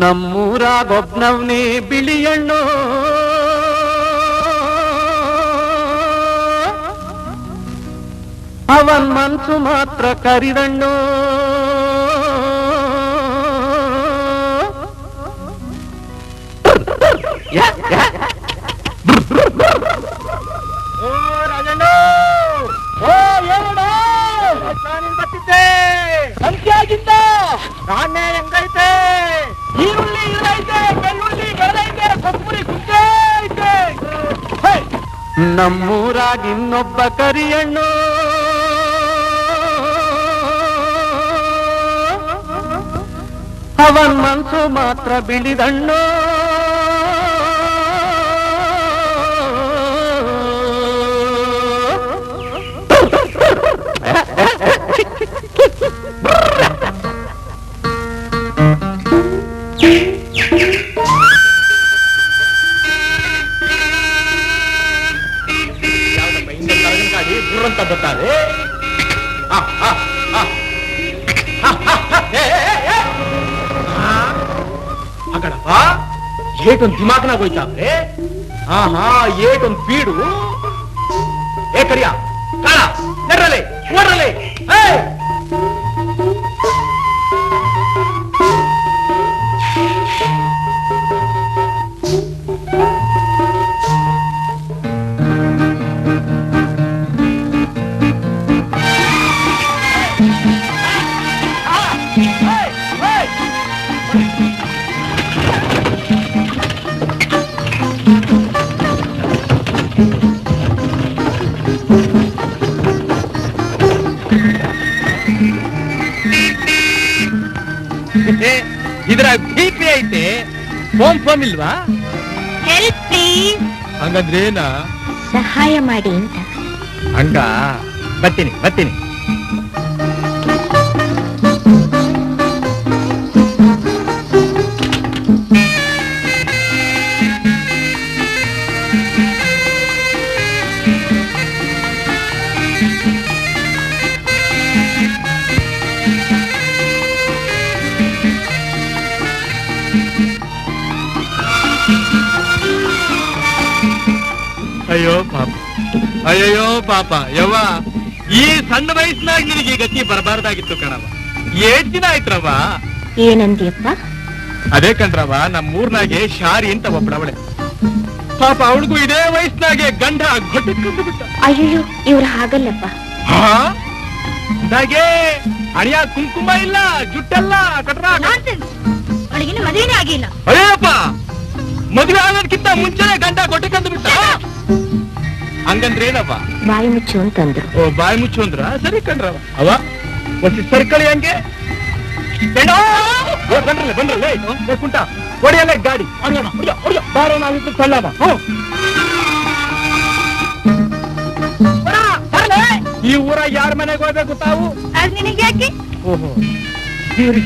ನಮ್ಮೂರಾಗೊಬ್ನವ್ನೇ ಬಿಳಿಯಣ್ಣು ಅವನ್ ಮನ್ಸು ಮಾತ್ರ ಕರಿದಣ್ಣು ಬರ್ತಿದ್ದೆ ಸಂಖ್ಯಾಗಿಂದ ನಾಣ್ಯ ಹೆಂಗೈತೆ ಈರುಳ್ಳಿ ಇರೈತೆ ಬೆಳ್ಳುಳ್ಳಿ ಬೆಳೆದೈತೆ ಕೊಬ್ಬರಿ ಕುಂಚೆ ಐತೆ ನಮ್ಮೂರಾಗ ಇನ್ನೊಬ್ಬ ಕರಿಯಣ್ಣು ಅವನ್ ಮನ್ಸು ಮಾತ್ರ ಬಿಳಿದಣ್ಣು ಅಂತ ಬರ್ತಾರೆ ಅಗಡಪ್ಪ ಏಟೊಂದು ದಿಮಾಕ್ನಾಗ ಹೋಯ್ತಾವ್ರೆ ಏಟೊಂದು ಪೀಡು ಏ ಕರಿಯ ಕಾಳ ನೆರ್ರಲೆ ಓಡ್ರಲೆ ಇದ್ರಾಗ ಬೀಪಿ ಐತೆ ಫೋನ್ ಫೋನ್ ಇಲ್ವಾ ಹೆಲ್ಪ್ ಪ್ಲೀಸ್ ಹಂಗಂದ್ರೇನ ಸಹಾಯ ಮಾಡಿ ಅಂತ ಹಂಗ ಬರ್ತೀನಿ ಬರ್ತೀನಿ ಅಯ್ಯೋ ಪಾಪ ಅಯ್ಯಯ್ಯೋ ಪಾಪ ಯವ್ವ ಈ ಸಣ್ಣ ವಯಸ್ಸಿನಾಗ ನಿನಗೆ ಗತಿ ಬರಬಾರ್ದಾಗಿತ್ತು ಕಣವ ಏಟ್ ದಿನ ಆಯ್ತ್ರವ ಏನಂದಿಯಪ್ಪ ಅದೇ ಕಣ್ರವ ನಮ್ಮೂರ್ನಾಗೆ ಶಾರಿ ಅಂತ ಒಬ್ಬಳವಳೆ ಪಾಪ ಅವಳಿಗೂ ಇದೇ ವಯಸ್ಸಿನಾಗೆ ಗಂಡ ಗೊಟ್ಟಿಟ್ಕೊಂಡು ಬಿಟ್ಟ ಅಯ್ಯೋ ಇವ್ರು ಹಾಗಲ್ಲಪ್ಪ ಹಾಗೆ ಅಣಿಯ ಕುಂಕುಮ ಇಲ್ಲ ಜುಟ್ಟೆಲ್ಲ ಕಟ್ರ ಅವಳಿಗಿನ ಮದುವೆನೇ ಆಗಿಲ್ಲ ಅಯ್ಯಪ್ಪ ಮದುವೆ ಆಗೋದಕ್ಕಿಂತ ಮುಂಚೆನೆ ಗಂಡ ಗೊಟ್ಟಿಕೊಂಡು ಬಿಟ್ಟ ಹಂಗಂದ್ರೇನವ್ವ ಬಾಯಿ ಮುಚ್ಚು ಅಂತಂದ್ರು ಓ ಬಾಯಿ ಮುಚ್ಚು ಅಂದ್ರ ಸರಿ ಕಣ್ರವ ಅವ ಒಂದು ಸರ್ಕಳಿ ಹಂಗೆ ಬಂದ್ರಲ್ಲ ಬಂದ್ರಲ್ಲ ಕುಂಟ ಹೊಡಿಯಲ್ಲ ಗಾಡಿ ಬಾರೋ ನಾವಿತ್ತು ಸಲ್ಲವ ಈ ಊರ ಯಾರ ಮನೆಗೆ ಹೋಗ್ಬೇಕು ತಾವು ನಿನಗೆ ಯಾಕೆ ಓಹೋ ಇವ್ರು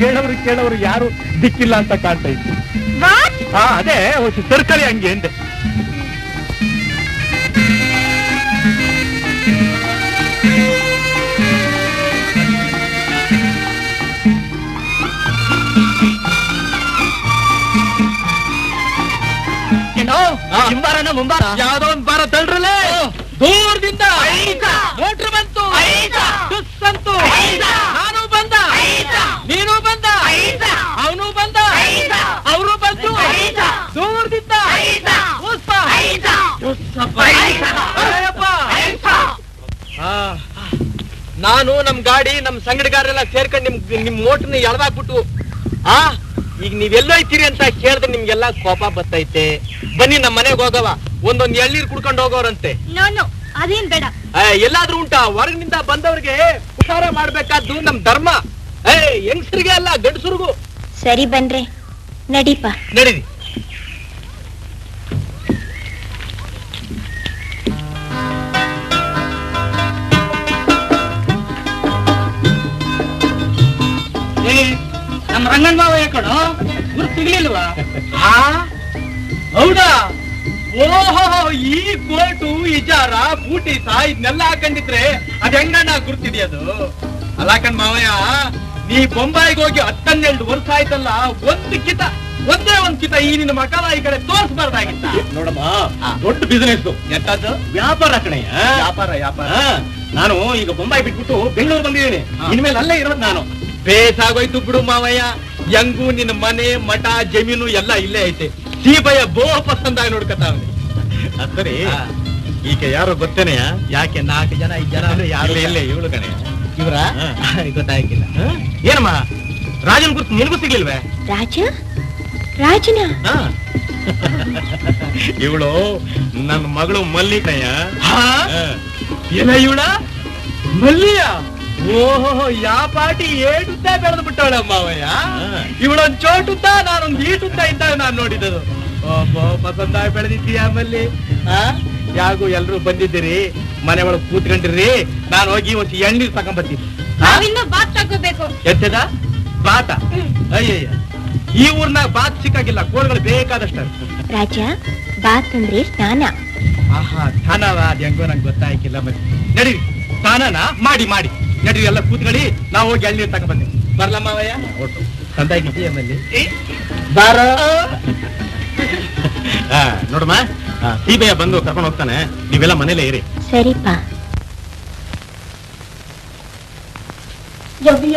ಕೇಳೋರು ಯಾರು ದಿಕ್ಕಿಲ್ಲ ಅಂತ ಕಾಣ್ತಾ ಇತ್ತು ಅದೇ ಸರ್ಕಳಿ ಹಂಗೆ ಅಂದೆ ಹಿಂಬಾರನ ಮುಂಬಾರ ಯಾವ್ದೋ ಒಂದ್ ಬಾರ ತಳ್ರಲ್ಲೇ ದೂರದಿಂದ ಮೋಟ್ರ್ ಬಂತು ಅಂತೂ ನಾನು ಬಂದ ನೀನು ಬಂದ ಅವನು ಬಂದ ಅವರು ಬಂದು ದೂರದಿಂದ ನಾನು ನಮ್ ಗಾಡಿ ನಮ್ ಸಂಗಡಿಗಾರೆಲ್ಲ ಸೇರ್ಕೊಂಡು ನಿಮ್ ಮೋಟ್ರನ್ನ ಎಳ್ದಾಕ್ಬಿಟ್ಟು ಈಗ ನೀವೆಲ್ಲೋಯ್ತೀರಿ ಅಂತ ಕೇಳಿದ್ರೆ ನಿಮ್ಗೆಲ್ಲಾ ಕೋಪ ಬರ್ತೈತೆ ಬನ್ನಿ ನಮ್ ಮನೆಗೆ ಹೋಗವ ಒಂದೊಂದ್ ಎಳ್ನೀರ್ ಕುಡ್ಕೊಂಡು ಹೋಗೋರಂತೆ ಅದೇನ್ ಬೇಡ ಎಲ್ಲಾದ್ರೂ ಉಂಟಾ ಹೊರಗಿನಿಂದ ಬಂದವ್ರಿಗೆ ಉಪಕಾರ ಮಾಡ್ಬೇಕಾದ್ದು ನಮ್ ಧರ್ಮ ಹೆಂಗಸರಿಗೆ ಅಲ್ಲ ಗಂಡಸರಿಗೂ ಸರಿ ಬನ್ರಿ ನಡೀಪ ನಡೀರಿ ನಮ್ಮ ರಂಗನ್ ಮಾವ ಯಾಕಡು ಗುರು ಸಿಗ್ಲಿಲ್ವಾ ಹೌದಾ ಓಹೋ ಈ ಕೋಟು ಇಜಾರ ಬೂಟಿಸ ಇದನ್ನೆಲ್ಲ ಹಾಕೊಂಡಿದ್ರೆ ಅದ್ ಹೆಂಗಣ್ಣ ಗುರ್ತಿದ್ಯದು ಅಲ್ಲ ಕಣ್ ಮಾವಯ್ಯ ನೀ ಬೊಂಬಾಯಿಗೆ ಹೋಗಿ 12 ವರ್ಷ ಆಯ್ತಲ್ಲ ಒಂದು ಕಿತ ಒಂದೇ ಒಂದ್ ಚಿತ ಈ ನಿನ್ನ ಮಕ್ಕಳ ಈ ಕಡೆ ತೋರಿಸಬಾರ್ದಾಗಿತ್ತ. ನೋಡಮ್ಮ, ದೊಡ್ಡ ಬಿಸಿನೆಸ್ ಎಂತದ್ದು? ವ್ಯಾಪಾರ ಕಣಯ್ಯ. ವ್ಯಾಪಾರ. ನಾನು ಈಗ ಬೊಂಬಾಯಿ ಬಿಟ್ಬಿಟ್ಟು ಬೆಂಗಳೂರು ಬಂದಿದ್ದೀನಿ. ಇನ್ಮೇಲೆ ಅಲ್ಲೇ ಇರೋದು ನಾನು. ಬೇಸಾಗೋಯ್ತು ಬಿಡು ಮಾವಯ್ಯ. ಹೆಂಗೂ ನಿನ್ನ ಮನೆ ಮಠ ಜಮೀನು ಎಲ್ಲ ಇಲ್ಲೇ ಐತೆ. ಸೀಬಯ್ಯ ಬೋ ಪಸಂದಾಗಿ ನೋಡ್ಕತಾವ್ನಿ. ಸರಿ, ಈಗ ಯಾರು ಗೊತ್ತೇನೆಯ? ಯಾಕೆ 4 ಜನ 5 ಜನ ಅಂದ್ರೆ ಯಾರು? ಇಲ್ಲೇ ಇವಳು ಕಣೆ. ಇವ್ರ ಗೊತ್ತಾಗಿಲ್ಲ. ಏನಮ್ಮ, ರಾಜನ್ ಗುರ್ತು ನಿನಗೂ ಸಿಗ್ಲಿಲ್ವೇ? ರಾಜನ ಇವಳು ನನ್ನ ಮಗಳು ಮಲ್ಲಿಕಯ್ಯ. ಏನ ಇವಳ ಮಲ್ಲಿಯ? ಓಹೋ, ಯಾ ಪಾಟಿ ಏಟುತ್ತಾ ಬೆಳೆದು ಬಿಟ್ಟವಳ ಮಾವಯ್ಯ. ಇವಳೊಂದ್ ಚೋಟುತ್ತಾ ನಾನೊಂದ್ ಈಟುತ್ತಾ ಇದ್ದಾಗ ನಾನ್ ನೋಡಿದ್ದು. ಪಸಂದಾಗಿ ಬೆಳೆದಿದ್ದೀಯ ಮಲ್ಲಿ. ಯಾಗೂ ಎಲ್ರು ಬಂದಿದ್ದೀರಿ, ಮನೆ ಒಳಗ್ ಕೂತ್ಕೊಂಡಿರ್ರಿ. ನಾನು ಹೋಗಿ ಒಂದು ಎಣ್ಣೀರ್ ತಗೊಂಡ್ಬರ್ತೀನಿ. ನಾವಿನ್ನು ಬಾತ್ ತಗೋಬೇಕು. ಎತ್ತದ ಬಾತ? ಅಯ್ಯಯ್ಯ, ಈ ಊರ್ನಾಗ ಬಾತ್ ಸಿಕ್ಕಾಗಿಲ್ಲ, ಕೋಳ್ಗಳು ಬೇಕಾದಷ್ಟ. ರಾಜ, ಬಾತ್ ಅಂದ್ರೆ ಸ್ನಾನ. ಆಹಾ, ಸ್ನಾನವ? ಅದ್ ಹೆಂಗೋ ನಂಗೆ ಗೊತ್ತಾಯ್ಕಿಲ್ಲ. ಮತ್ತೆ ನಡೀರಿ, ಸ್ನಾನನ ಮಾಡಿ ನಡೀರಿ, ಎಲ್ಲ ಕೂತ್ಕೊಳ್ಳಿ. ನಾವು ಹೋಗಿ ಎಳ್ನೀರ್ ತಗೊಂಡ್ಬಂದಿ. ಬರ್ಲ ಮಾವಯ್ಯ? ಒಟ್ಟು ಸಂತಾಗಿದ್ದೀಯ ಮಲ್ಲಿ. ಬಾರ. ನೋಡಮ್ಮ, ಸೀಬಯ್ಯ ಬಂದು ಕರ್ಕೊಂಡು ಹೋಗ್ತಾನೆ. ನೀವೆಲ್ಲ ಮನೇಲೇ ಇರಿ. ಸರಿಪಾ. ಯವಿ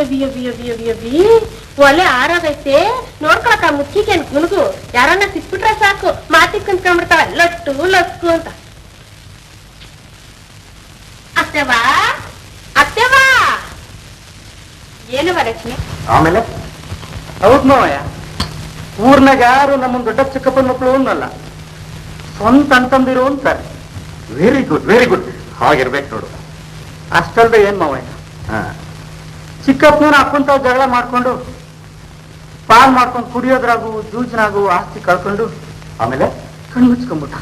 ಒಲೆ ಆರಾಗೈತೆ. ನೋಡ್ಕೊಳಕ ಮುಚ್ಚಿಗೆ ಗುಣಗು ಯಾರನ್ನ ಸಿಕ್ಬಿಟ್ರೆ ಸಾಕು, ಮಾತಿ ಕುಂತ್ಕೊಂಡ್ಬಿಡ್ತಾವ ಲಟ್ಟು ಲಸ್ಕು ಅಂತ. ಅತ್ತೆವಾ ಏನು ವರಲಕ್ಷ್ಮಿ? ಆಮೇಲೆ ಹೌದ್ ಮಾವಯ್ಯ, ಊರ್ನಾಗ ಯಾರು ನಮ್ಮ ದೊಡ್ಡ ಚಿಕ್ಕಪ್ಪನ ಮಕ್ಕಳು ಅನ್ನಲ್ಲ, ಸ್ವಂತ ಅಂತಂದಿರು ಅಂತಾರೆ. ವೆರಿ ಗುಡ್, ಹಾಗಿರ್ಬೇಕು ನೋಡು. ಅಷ್ಟಲ್ದೆ ಏನ್ ಮಾವಯ್ಯ, ಚಿಕ್ಕಪ್ಪನ ಅಪ್ಪಂತ ಜಗಳ ಮಾಡ್ಕೊಂಡು ಪಾಲ್ ಮಾಡ್ಕೊಂಡು ಕುಡಿಯೋದ್ರಾಗು ಜೂಜ್ನಾಗು ಆಸ್ತಿ ಕಳ್ಕೊಂಡು ಆಮೇಲೆ ಕಣ್ಮುಚ್ಕೊಂಡ್ಬಿಟ್ಟ.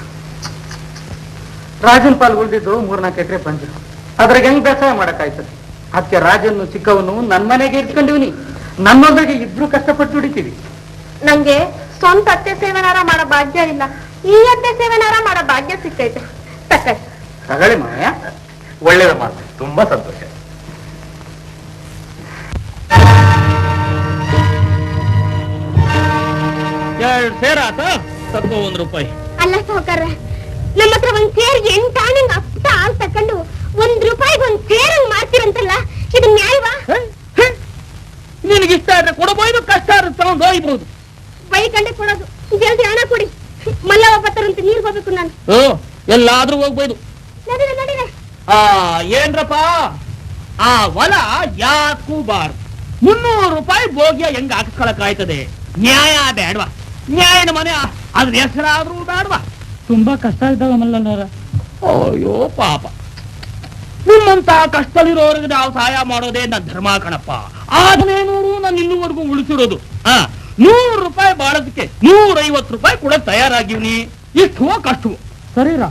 ರಾಜನ್ ಪಾಲ್ ಉಳಿದಿದ್ದು 3-4 ಎಕರೆ ಬಂದ್ರು. ಅದ್ರಾಗ ಹೆಂಗ್ ಬೇಸಾಯ ಮಾಡಕ್ಕಾಯ್ತದೆ? ಅದಕ್ಕೆ ರಾಜನ್ನು ಚಿಕ್ಕವನು ನನ್ ಮನೆಗೆ ಇರ್ಕೊಂಡಿವ್ನಿ. ನನ್ನೊಂದಿಗೆ ಇಬ್ರು ಕಷ್ಟಪಟ್ಟು ದುಡಿತೀವಿ. ನಂಗೆ ಸ್ವಂತ ಅತ್ತೆ ಸೇವನಾರ ಮಾಡೋ ಭಾಗ್ಯ ಇಲ್ಲ, ಈ ಅತ್ತೆ ಸೇವನಾರ ಮಾಡೋ ಭಾಗ್ಯ ಸಿಕ್ಕೈತೆ. ತಗೊಳ್ಳಿ ಮಾವಯ್ಯ, ಒಳ್ಳೇದ ಮಾತು, ತುಂಬಾ ಸಂತೋಷ. ಸೇರಾತ ತಪ್ಪು ₹1. ಅಲ್ಲ ಸಾವುಕಾರ, ನಮ್ಮ ಹತ್ರ ಒಂದ್ ಸೇರ್ ಎಂಟಾಣಂಗ್ ಅಪ್ಪ ಹಾಲ್ ತಕೊಂಡು ₹1 ಒಂದ್ ಸೇರಂಗ್ ಮಾಡ್ತೀರಂತಲ್ಲ, ಇದು ನ್ಯಾಯವಾ? ನಿನಗಿಷ್ಟ ಆದ್ರೆ ಕೊಡಬಹುದು, ಕಷ್ಟ ಆದ್ರೆ ತಗೊಂಡು ಹೋಗ್ಬಹುದು. ಬೈಕಂಡೆ ಕೊಡೋದು, ಜಲ್ದಿ ಹಣ ಕೊಡಿ. ಮಲ್ಲವ ಬತ್ತಾರಂತ ನೀರ್ ಹೋಗ್ಬೇಕು ನಾನು. ಎಲ್ಲಾದ್ರೂ ಹೋಗ್ಬೋದು. ನಡೀರೆ. ಏನ್ರಪ್ಪ, ಆ ಹೊಲ ಯಾಕೂ ಬಾರ್ ₹300 ಬೋಗ್ಯ ಹೆಂಗ್ ಹಾಕಿಸ್ಕೊಳಕಾಯ್ತದೆ? ನ್ಯಾಯ ಬೇಡವಾ? ನ್ಯಾಯನ ಮನೆ ಅದ್ರ ಹೆಸರಾದ್ರೂ ಬೇಡವಾ? ತುಂಬಾ ಕಷ್ಟ ಇದ್ದಾಗ ಮಲ್ಲನವರ. ಅಯ್ಯೋ ಪಾಪ, ನಿಮ್ಮಂತ ಕಷ್ಟದಲ್ಲಿರೋರಿಗೆ ನಾವು ಸಹಾಯ ಮಾಡೋದೇ ನನ್ನ ಧರ್ಮ ಕಣಪ್ಪ. ಆದ್ರೆ ನೋಡು, ನಾನು ಇನ್ನೂವರೆಗೂ ಉಳಿಸಿರೋದು ₹100 ಬಾಳೋದಕ್ಕೆ ₹150 ಕೂಡ ತಯಾರಾಗಿವ್ನಿ. ಇಷ್ಟು ಕಷ್ಟವು ಸರಿರಾ?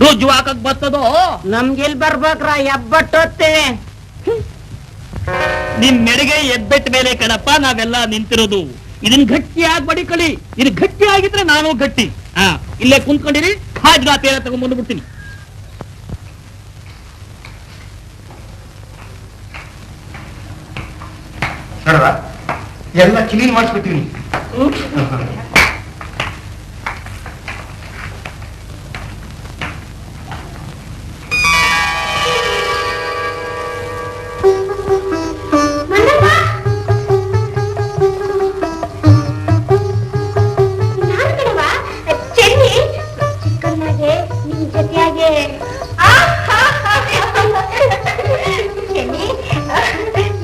ರುಜು ಹಾಕಕ್ ಬರ್ತದೋ? ನಮ್ಗೆಲ್ ಬರ್ಬೇಕ್ರ, ಎಬ್ಬಟ್ಟೋಗ್ತೇವೆ. ನಿಮ್ ಮೆಡೆಗೆ ಎಬ್ಬೆಟ್ಟ ಮೇಲೆ ಕಣಪ್ಪ ನಾವೆಲ್ಲ ನಿಂತಿರೋದು. ಇದನ್ ಗಟ್ಟಿಯಾಗಿ ಬಡಿಕಳಿ. ಇದು ಗಟ್ಟಿ ಆಗಿದ್ರೆ ನಾನು ಗಟ್ಟಿ. ಇಲ್ಲೇ ಕುಂತ್ಕೊಂಡಿರಿ, ಹಾಜ್ಗಾತೇನ ತಗೊಂಡ್ಬಂದು ಬಿಡ್ತೀನಿ. ನೋಡ್ರ, ಎಲ್ಲ ಕ್ಲೀನ್ ಮಾಡಿಸ್ಬಿಟ್ಟಿವಿ.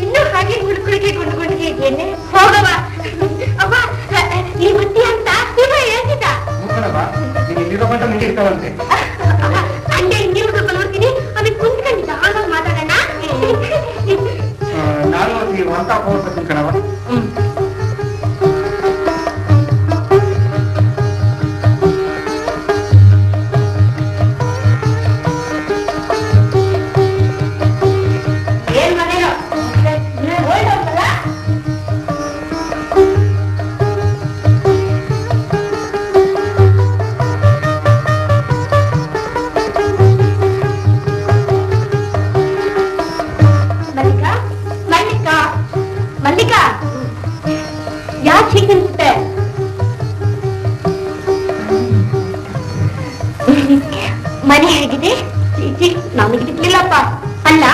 ಇನ್ನು ಹಾಗೆ ಗುಡ್ಗುಡಿಗೆ ಹೋಗವ. ಅವ್ವ, ಈ ಬುತ್ತಿ ನಮಗೆ ಸಿಕ್ಲಿಲ್ಲಪ್ಪ. ಅಲ್ಲ,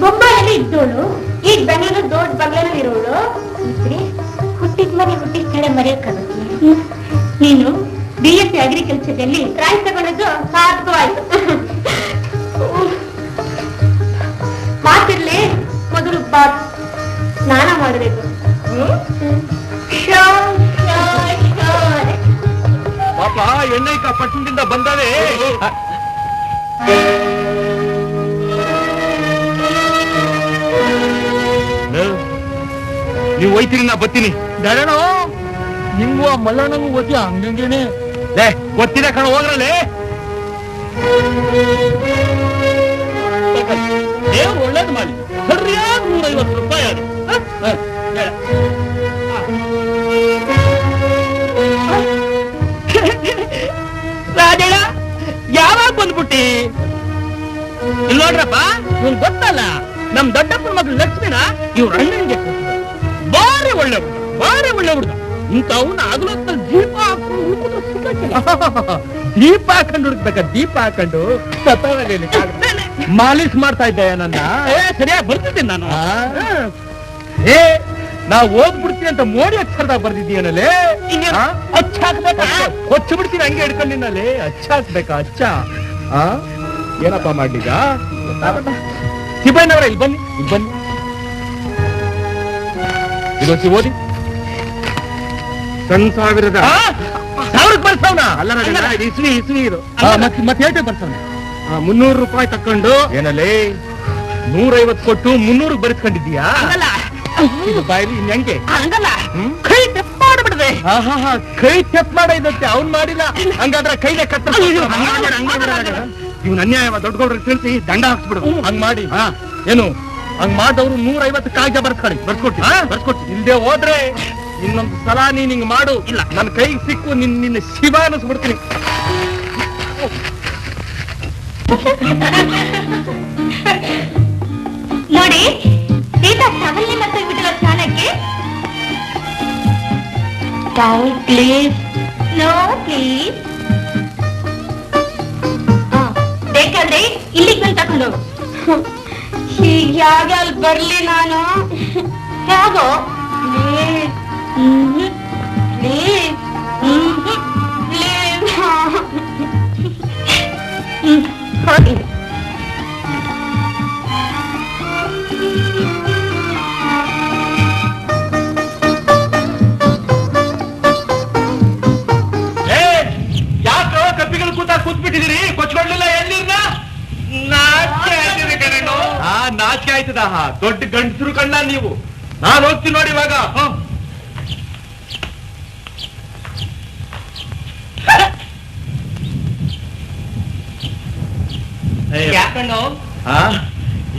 ಬೊಂಬಾಯಲ್ಲಿ ಇದ್ದೋಳು ಈಗ ಬೆಂಗಳೂರು ದೊಡ್ಡ ಬಂಗ್ಲೆನಲ್ಲಿ ಇರೋಳು. ಹುಟ್ಟಿದ ಮನೆ ಹುಟ್ಟಿದ ಕಡೆ ಮರೆಯೋಕ್ಕಾಗುತ್ತೆ. ನೀನು BSc ಅಗ್ರಿಕಲ್ಚರ್ದಲ್ಲಿ ರ್ಯಾಂಕ್ ತಗೊಂಡಿದ್ದು ಸಾರ್ಥಕವಾಯ್ತು. ಮಾತಿರ್ಲಿ, ಮೊದಲು ಬಾತ್ ಸ್ನಾನ ಮಾಡಬೇಕು. ಪಾಪ ಎಣ್ಣೆಕ ಪಟ್ಟಣದಿಂದ ಬಂದವೆ. ನೀವು ಒಯ್ತೀರಿ, ನಾ ಬತ್ತೀನಿ. ದಡನೋ ನಿಂಗೂ ಆ ಮಲ್ಲಣ್ಣಗೂ ಓದಿ ಹಂಗಂಗೇನೆ ಗೊತ್ತಿದೆ ಕಣ, ಹೋಗ್ರಲ್ಲೇ. ದೇವ್ರು ಒಳ್ಳೇದು ಮಾಡಿ ಸರಿಯಾಗಿ 150 ರೂಪಾಯಿ ಅದು. ರಾಜಣ್ಣ ಯಾವಾಗ ಬಂದ್ಬಿಟ್ಟಿ? ಇಲ್ಲಿ ನೋಡ್ರಪ್ಪ, ಇವ್ನು ಗೊತ್ತಲ್ಲ, ನಮ್ ದೊಡ್ಡಪ್ಪನ ಮಗಳು ಲಕ್ಷ್ಮಿನ ಇವ್ರ ಅಣ್ಣನಿಗೆ ಬಾರಿ ಒಳ್ಳೆ ಹುಡುಗ, ಬಾರಿ ಒಳ್ಳೆ ಹುಡುಗ. ಇಂಥವ್ನ ಆಗ್ಲೊತ್ತಲ್ಲಿ ದೀಪ ಹಾಕೊಂಡು ಹುಡುಕಿದ್ರೆ ಸಿಕ್ಕಕ್ಕಿಲ್ಲ. ದೀಪ ಹಾಕೊಂಡು ಹುಡುಕ್ಬೇಕ, ದೀಪ ಹಾಕೊಂಡು ಮಾಲೀಶ್ ಮಾಡ್ತಾ ಇದ್ದೆ ನನ್ನ. ಸರಿಯಾಗಿ ಬರ್ತಿದ್ದೀನಿ ನಾನು. ನಾ ಓದ್ಬಿಡ್ತೀನಿ ಅಂತ ಮೋಡಿ ಅಕ್ಷರದಾಗ ಬರ್ದಿದ್ದೀಯನಲ್ಲಿ. ಹೊಚ್ಚ ಬಿಡ್ತೀನಿ ಹಂಗೆ ಹಿಡ್ಕೊಂಡಿನಲ್ಲಿ. ಅಚ್ಚ ಹಾಕ್ಬೇಕಾ? ಅಚ್ಚ ಏನಪ್ಪಾ ಮಾಡ್ಲಿಗ? ಶಿಬಣ್ಣವ್ರ ಇಲ್ಲಿ ಬನ್ನಿ, ಇಲ್ಲಿ ಬನ್ನಿ. ಇದೊಂದು ಓದಿ. ಸಣ್ಣ ಸಾವಿರದ ಸಾವಿರಕ್ಕೆ ಬರ್ಸವನ ಅಲ್ಲ ಇಸ್ವಿ ಇದು. ಮತ್ತೆ ಹೇಳ್ತೇವೆ ಬರ್ಸವನ. 300 ರೂಪಾಯಿ ತಕೊಂಡು ಏನಲ್ಲಿ 150 ಕೊಟ್ಟು 300 ಬರೆಸ್ಕೊಂಡಿದ್ದೀಯಾ? ಇದು ಬಾಯಲ್ಲಿ ಇನ್ ಹೆಂಗೆ? ಹಂಗಲ್ಲ, ಕೈ ತೆಪ್ಪ ಮಾಡ್ಬಿಡ್ದೆ. ಕೈ ಚೆಕ್ ಮಾಡೈದಂತೆ, ಅವ್ನ್ ಮಾಡಿಲ್ಲ. ಹಂಗಾದ್ರೆ ಕೈಲೆ ಕತ್ತ. ಇವ್ನ ಅನ್ಯಾಯವ ದೊಡ್ಡಗೌಡ್ರಿಗೆ ತಿಳಿಸಿ ದಂಡ ಹಾಕ್ಸ್ಬಿಡು. ಹಂಗ್ ಮಾಡಿ ಏನು ಹಂಗ್ ಮಾಡಿದವ್ರು 150 ಕಾಯ್ದೆ ಬರ್ಸ್ಕೊಡ್ತೀನಿ. ಇಲ್ದೆ ಹೋದ್ರೆ ಇನ್ನೊಂದು ಸಲ ನೀನ್ ಹಿಂಗ್ ಮಾಡು. ಇಲ್ಲ, ನನ್ನ ಕೈಗೆ ಸಿಕ್ಕು ನಿನ್ನ ಶಿವ ಅನ್ನಿಸ್ಬಿಡ್ತೀನಿ. ನೋಡಿ, ಸೀತಾ ಟವಲ್ ಮತ್ತೆ ಬಿಟ್ಟಿರೋ ಸ್ನಾನಕ್ಕೆ. Towel please. No please. ಬೇಕಾದ್ರೆ ಇಲ್ಲಿಗೆ ಬಂದು ತಗೊಂಡು ಹೀಗೆ ಅಲ್ಲಿ ಬರ್ಲಿ ನಾನು. ಹೇಗೋ ಪ್ಲೀಸ್ ಪ್ಲೀಸ್ ಪ್ಲೀಸ್. ಹೋಗಿ. ಯಾಕೋ ಕಪ್ಪಿಗಳು ಕೂತ್ಬಿಟ್ಟಿದ್ದೀರಿ? ಕೊಚ್ಕೊಡ್ಲಿಲ್ಲ ಎಲ್ಲಿರ್ನ? ನಾಚಿಕೆ ಆಯ್ತದ. ದೊಡ್ಡ ಗಂಡಸರು ಕಣ್ಣ ನೀವು. ನಾನು ಹೋಗ್ತೀನಿ ನೋಡಿ ಇವಾಗ.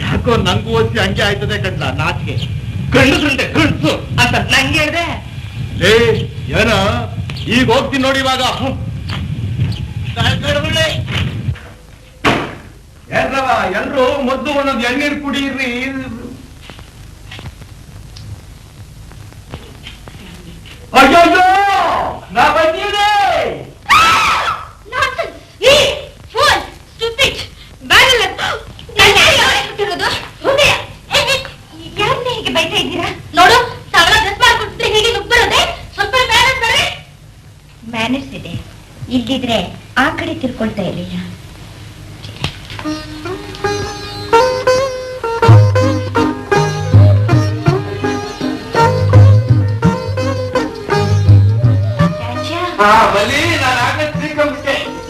ಯಾಕೋ ನಂಗೂ ಓದಿಸಿ ಹಂಗೆ ಆಯ್ತದೆ ಕಣ್ಣ, ನಾಚಿಕೆ. ಗಂಡಸುಂಟೆ ಗಂಡಸು ಅಂತ ನಂಗೆ ಹೇಳಿದೆ. ಏನ ಈಗ ಹೋಗ್ತೀನಿ ನೋಡಿ ಇವಾಗ. ಎಲ್ರು ಮೊದ್ಲು ಒಂದೊಂದು ಎಣ್ಣೀರು ಕುಡಿಯಿರ್ರಿ. ಅಯ್ಯೋ ನಾ ಬಂದಿದೆ. ಯಾರನ್ನೇ ಹೀಗೆ ಬೈತಾ ಇದ್ದೀರಾ? ನೋಡು, ಸಾವಿರ ಡ್ರೆಸ್ ಮಾಡ್ಕೊಟ್ಟಿದ್ರೆ ಹೀಗೆ ನುಗ್ಗ್ ಬರೋದೆ. ಸ್ವಲ್ಪ ಮ್ಯಾನರ್ಸ್ ಇದೆ. ಇಲ್ದಿದ್ರೆ ಆ ಕಡೆ ತಿರ್ಕೊಳ್ತಾ ಇರಲಿಲ್ಲ.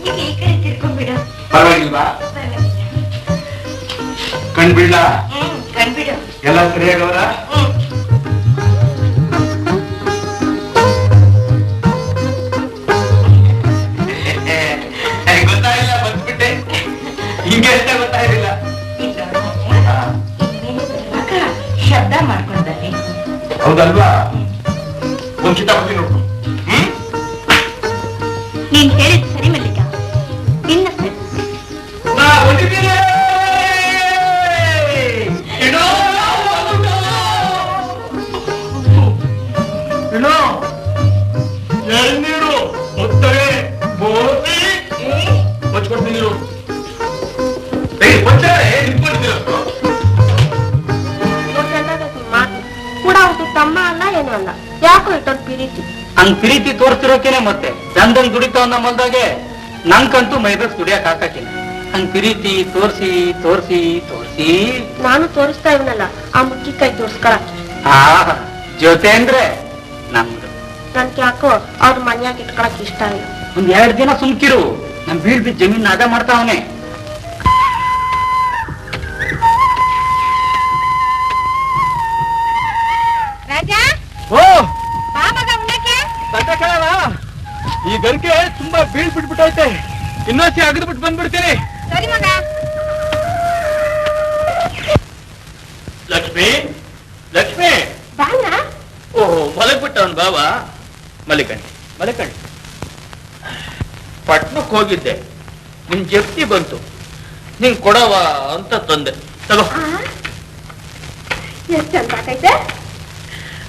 ಈಗ ಈ ಕಡೆ ತಿರ್ಕೊಂಡ್ಬಿಡು. ಪರವಾಗಿಲ್ವಾ? ಕಣ್ಬಿಡ್ಲ? ಕಣ್ಬಿಡು. ಎಲ್ಲ ಸರಿಯಾಗವರ? ಗೊತ್ತಾಗಿಲ್ಲ, ಬಂದ್ಬಿಟ್ಟೆ. ಹಿಂಗೆ ಅಂತ ಗೊತ್ತಾಗಿಲ್ಲ. ಶಬ್ದ ಮಾಡ್ಕೊಂಡು ಬರ್ರಿ. ಹೌದಲ್ವಾ? ಒಂದ್ ಕಿತಾಪತಿ ನೋಡ್ಕೊ. ನೀನ್ ಹೇಳಿದ್ ಸರಿ ಮಲ್ಲಿಕ, ನಿನ್ನ ಸರಿ. ಎಳ್ನೀರು ಒತ್ತಡೆ ಬೋಸಿ ಹೊಚ್ಕೊಡ್ತೀನಿ. ಕೂಡ ಅವ್ರು ತಮ್ಮ ಅಲ್ಲ ಏನೂ ಅಲ್ಲ, ಯಾಕೋ ಇಟ್ಟೊಂದು ಪ್ರೀತಿ. ಹಂಗ್ ಪ್ರೀತಿ ತೋರಿಸ್ತಿರೋಕೇನೆ ಮತ್ತೆ ದಂದಂಗ್ ದುಡಿತಾವ್ ನಮ್ಮಲ್ದಾಗೆ. ನಂಗಂತೂ ಮೈದಸ್ ದುಡಿಯಕ್ ಹಾಕಿಲ್ಲ. ಹಂಗ್ ಪ್ರೀತಿ ತೋರ್ಸಿ ತೋರ್ಸಿ ತೋರ್ಸಿ ನಾನು ತೋರಿಸ್ತಾ ಇವನಲ್ಲ, ಆ ಮುಕ್ಕಿ ಕೈ ತೋರ್ಸ್ಕೊಳಕ್. ಜೊತೆ ಅಂದ್ರೆ ನಮ್ದು. ನನ್ಗೆ ಯಾಕೋ ಅವ್ರ ಮನ್ಯಾಗ ಇಟ್ಕೊಳಕ್ ಇಷ್ಟ ಇಲ್ಲ. ಒಂದ್ 2 ದಿನ ಸುಮ್ಕಿರು, ನಮ್ ಬೀಳ್ ಬಿದ್ದ ಜಮೀನ್ ಅದ ಮಾಡ್ತಾವನೆ. ರಾಜ ಓ ಬಾ ಮಗ ಉಣ್ಣಕ್ಕೆ. ಬಟ್ಟೆ ಕೇಳಲ್ಲ, ಈ ಗರಿಕೆ ತುಂಬಾ ಬೀಳ್ ಬಿಟ್ಬಿಟ್ಟೈತೆ. ಇನ್ನೊಂದ್ಸಿ ಅಗದು ಬಿಟ್ಟು ಬಂದ್ಬಿಡ್ತೀನಿ. ಸರಿ ಮಗ. ಲಕ್ಷ್ಮಿ, ಲಕ್ಷ್ಮಿ. ಬಾಣ ಓಹೋ, ಮಲಗ್ಬಿಟ್ಟವನ್ ಬಾವ. ಮಲಿಕಣಿ ಮಲಿಕಣಿ. ಪಟ್ನಕ್ ಹೋಗಿದ್ದೆ, ನಿನ್ ಜಪ್ತಿ ಬಂತು, ನಿಂಗ್ ಕೊಡವ ಅಂತ ತಂದೆ. ತಗೋ. ಎಷ್ಟ್ ಚಂದ ಆಗೈತೆ.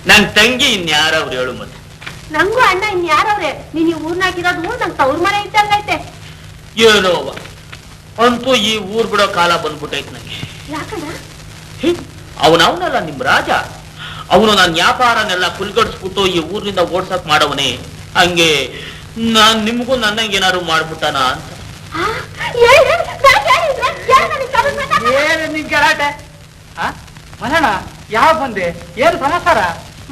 ನನ್ ತಂಗಿ ಇನ್ಯಾರವ್ರು ಹೇಳು ಮತ್ತೆ. ನಂಗೂ ಅಣ್ಣ ಇನ್ಯಾರವ್ರೆ, ನೀನ್ ಈ ಊರ್ನಾಗಿರೋದು ನನ್ ತವ್ರ ಮನೆ ಇದ್ದಂಗೈತೆ. ಏನೋ ಅಂತೂ ಈ ಊರ್ ಬಿಡೋ ಕಾಲ ಬಂದ್ಬಿಟ್ಟೈತ್ ನಂಗೆ. ಯಾಕಣ್ಣ? ಅವನವನಲ್ಲ ನಿಮ್ ರಾಜ. ಅವನು ನನ್ನ ವ್ಯಾಪಾರನೆಲ್ಲ ಕುಲ್ಗಡಿಸ್ಬಿಟ್ಟು ಈ ಊರಿನಿಂದ ಓಡ್ಸಕ್ ಮಾಡವನೇ. ಹಂಗೆ ನಾನ್ ನಿಮ್ಗೂ ನನ್ನಂಗೆ ಏನಾದ್ರು ಮಾಡ್ಬಿಟ್ಟಾನ ಅಂತ. ಏನು ನಿನ್ ಗಲಾಟೆ? ಮನಣ್ಣ ಯಾವ ಬಂದೆ? ಏನು ಸಮಾಚಾರ?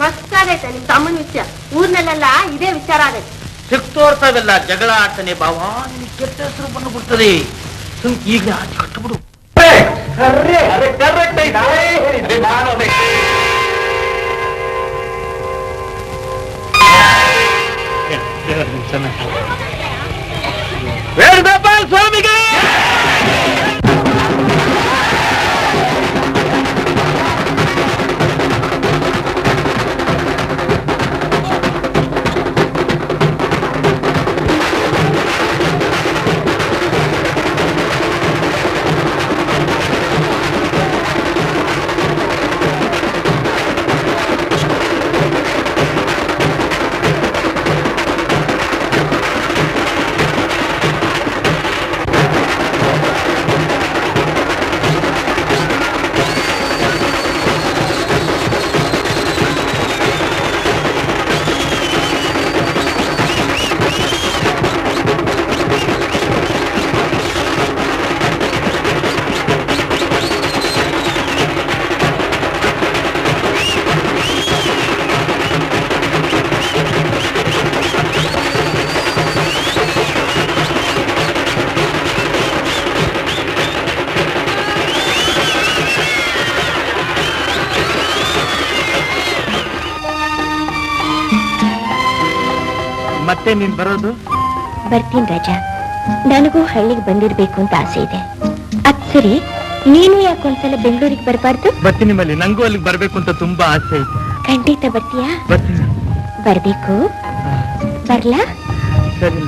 ಮಸ್ತ್ ಆಗೈತೆ ನಿಮ್ ತಮ್ಮನ ವಿಷಯ. ಊರ್ನಲ್ಲೆಲ್ಲ ಇದೇ ವಿಚಾರ ಆಗೈತೆ. ಸಿಕ್ತೋರ್ತಾವೆಲ್ಲ ಜಗಳ ಆಡ್ತಾನೆ ಬಾವ, ನಿನ್ ಕೆಟ್ಟ ಹೆಸರು ಬಂದ್ಬಿಡ್ತದೆ. ಈಗ ಆಚೆ ಕಟ್ಟಬಿಡು. ವೇಣುಗೋಪಾಲ್ ಸ್ವಾಮಿಗೆ ಮತ್ತೆ ನೀನ್ ಬರೋದು? ಬರ್ತೀನಿ ರಾಜ, ನನಗೂ ಹಳ್ಳಿಗೆ ಬಂದಿರ್ಬೇಕು ಅಂತ ಆಸೆ ಇದೆ. ಅದ್ ಸರಿ, ನೀನು ಯಾಕೊಂದ್ಸಲ ಬೆಂಗಳೂರಿಗೆ ಬರಬಾರ್ದು? ಬರ್ತೀನಿ ಮಲ್ಲಿ, ನಂಗೂ ಅಲ್ಲಿಗೆ ಬರ್ಬೇಕು ಅಂತ ತುಂಬಾ ಆಸೆ ಐತೆ. ಖಂಡಿತ ಬರ್ತೀಯಾ? ಬರ್ತೀನಿ. ಬರ್ಬೇಕು. ಬರ್ಲಾ? ಸರಿ.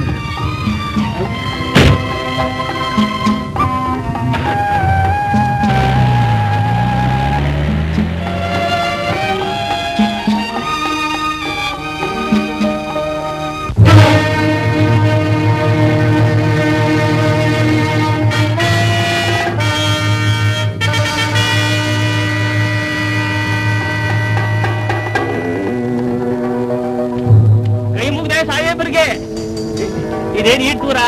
ಸಾಹೇಬರಿಗೆ ಇದೇನು ಈಟೂರ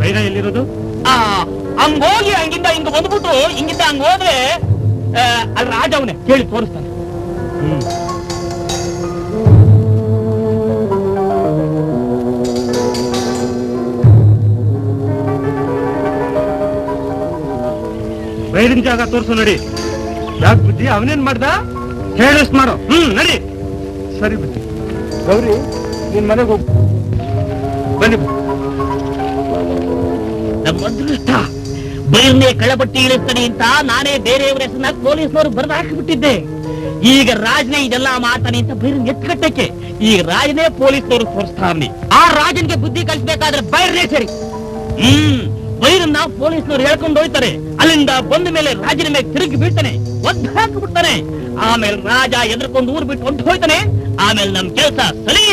ಬೈರ ಎಲ್ಲಿರೋದು? ಹಂಗೋಗಿ ಹಂಗಿಂದ ಹಿಂಗ ಬಂದ್ಬಿಟ್ಟು ಹಿಂಗಿಂದ ಹಂಗ ಹೋದ್ರೆ ಅಲ್ಲಿ ರಾಜ ಅವನೇ ಕೇಳಿ ತೋರಿಸ್ತಾನೆ. ಬೈರಿನ ಜಾಗ ತೋರ್ಸು ನಡಿ. ಯಾಕೆ ಬುದ್ಧಿ ಅವನೇನ್ ಮಾಡ್ದ? ಹೇಳಿಸ್ ಮಾಡು. ನಡಿ. ಸರಿ ಬುದ್ಧಿ. ಗೌರಿ, ನಿನ್ ಮನೆಗೆ ಹೋಗು. ಬನ್ನಿ. ನಮ್ಮ ಅದೃಷ್ಟ ಬೈರ್ನೇ ಕಳ್ಳಬಟ್ಟಿ ಇಳಿಸ್ತಾನೆ ಅಂತ ನಾನೇ ಬೇರೆಯವರ ಹೆಸರನ್ನ ಪೊಲೀಸ್ನವ್ರು ಬರೆದು ಹಾಕಿಬಿಟ್ಟಿದ್ದೆ. ಈಗ ರಾಜನೇ ಇದೆಲ್ಲ ಮಾಡ್ತಾನೆ ಅಂತ ಬೈರನ್ ಎತ್ಕಟ್ಟಕ್ಕೆ ಈಗ ರಾಜನೇ ಪೊಲೀಸ್ನವ್ರು ತೋರಿಸ್ತಾನೆ. ಆ ರಾಜನ್ಗೆ ಬುದ್ಧಿ ಕಲಿಸ್ಬೇಕಾದ್ರೆ ಬೈರ್ನೇ ಸರಿ. ಬೈರನ್ನ ಪೊಲೀಸ್ನವ್ರು ಹೇಳ್ಕೊಂಡು ಹೋಗ್ತಾರೆ. ಅಲ್ಲಿಂದ ಬಂದ ಮೇಲೆ ರಾಜನ ಮೇಲೆ ತಿರುಗಿ ಬೀಳ್ತಾನೆ, ಒದ್ದು ಹಾಕಿಬಿಡ್ತಾನೆ. ಆಮೇಲೆ ರಾಜ ಎದ್ರಕೊಂಡು ಊರ್ ಬಿಟ್ಟು ಹೊಂಟು ಹೋಯ್ತಾನೆ. ಆಮೇಲೆ ನಮ್ ಕೆಲಸ ಸರಿ.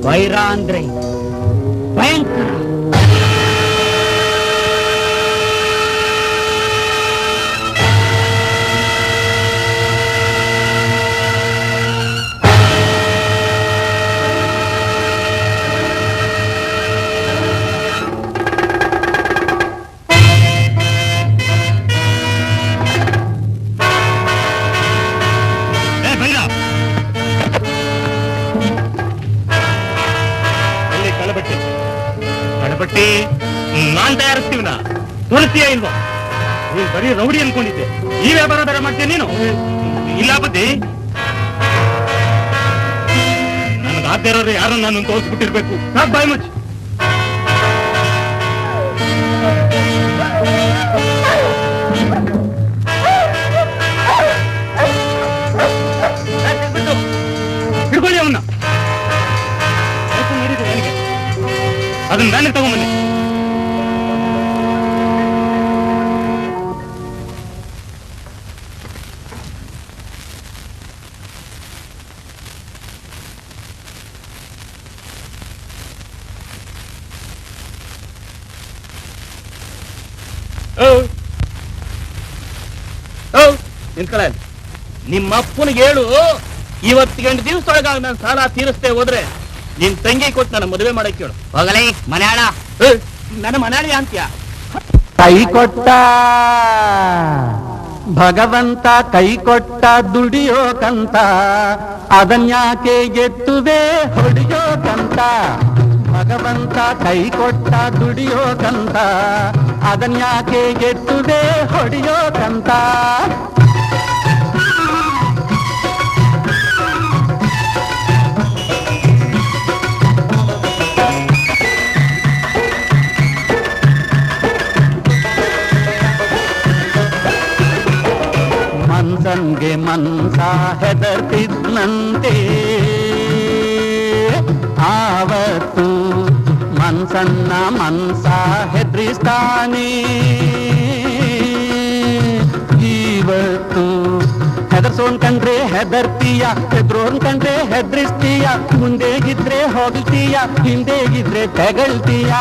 ಬೈರ ಅಂದ್ರೆ ಭಯಂಕರ. ಮಾಡ್ತೀಯಾ ಇಲ್ವೋ? ನೀನ್ ಬರೀ ರೌಡಿ ಅನ್ಕೊಂಡಿದ್ದೆ, ಈ ವ್ಯಾಪಾರ ಬೇರೆ ಮಾಡ್ತೀಯ ನೀನು? ಇಲ್ಲ ಬುದ್ಧಿ, ನನಗಾಗದೇ ಇರೋರು ಯಾರನ್ನ ನಾನು ತೋರಿಸ್ಬಿಟ್ಟಿರ್ಬೇಕು. ಸಾಕ್ ಬಾಯ್ ಮುಚ್ಚಿ. ಹಿಡ್ಕೊಳ್ಳಿ ಅವನ್ನ. ಅದನ್ನ ಬ್ಯಾನರ್ ತಗೊಂಬನ್ನಿ. ನಿಂತ್ಕೊಳ್ಳ. ನಿಮ್ಮ ಅಪ್ಪನಿಗೆ ಹೇಳು, ಇವತ್ತು 8 ದಿವಸದೊಳಗಾಗಿ ನಾನು ಸಾಲ ತೀರಿಸ್ತೇ ಹೋದ್ರೆ ನಿನ್ ತಂಗಿ ಕೊಟ್ಟು ನನ್ನ ಮದುವೆ ಮಾಡಕ್ಕೆ ಹೇಳು. ಹೋಗಲೇ ಮನೆಯಾಳ. ನನ್ನ ಮನೆಯಾಳಿ ಅಂತ್ಯ. ಕೈ ಕೊಟ್ಟ ಭಗವಂತ, ಕೈ ಕೊಟ್ಟ ದುಡಿಯೋಕಂತ, ಅದನ್ಯಾಕೆ ಗೆತ್ತುವೆ ಹೊಡಿಯೋಕಂತ. ಭಗವಂತ ಕೈ ಕೊಟ್ಟ ದುಡಿಯೋಕಂತ, ಅದನ್ಯಾಕೆ ಗೆತ್ತುವೆ ಹೊಡಿಯೋಕಂತ. ಮನ್ಸನ್ಗೆ ಮನ್ಸ ಹೆದರ್ತಿದ್ನಂತೆ, ಆವತ್ತು ಮನ್ಸನ್ನ ಮನ್ಸ ಹೆದ್ರಿಸ್ತಾನೆ. ಇವತ್ತು ಹೆದರ್ಸೋನ್ ಕಂಡ್ರೆ ಹೆದರ್ತೀಯ, ಹೆದ್ರೋನ್ ಕಂಡ್ರೆ ಹೆದ್ರಿಸ್ತೀಯ. ಮುಂದೆ ಇದ್ರೆ ಹೋಗ್ತೀಯ, ಹಿಂದೆ ಇದ್ರೆ ತೆಗಳ್ತೀಯ.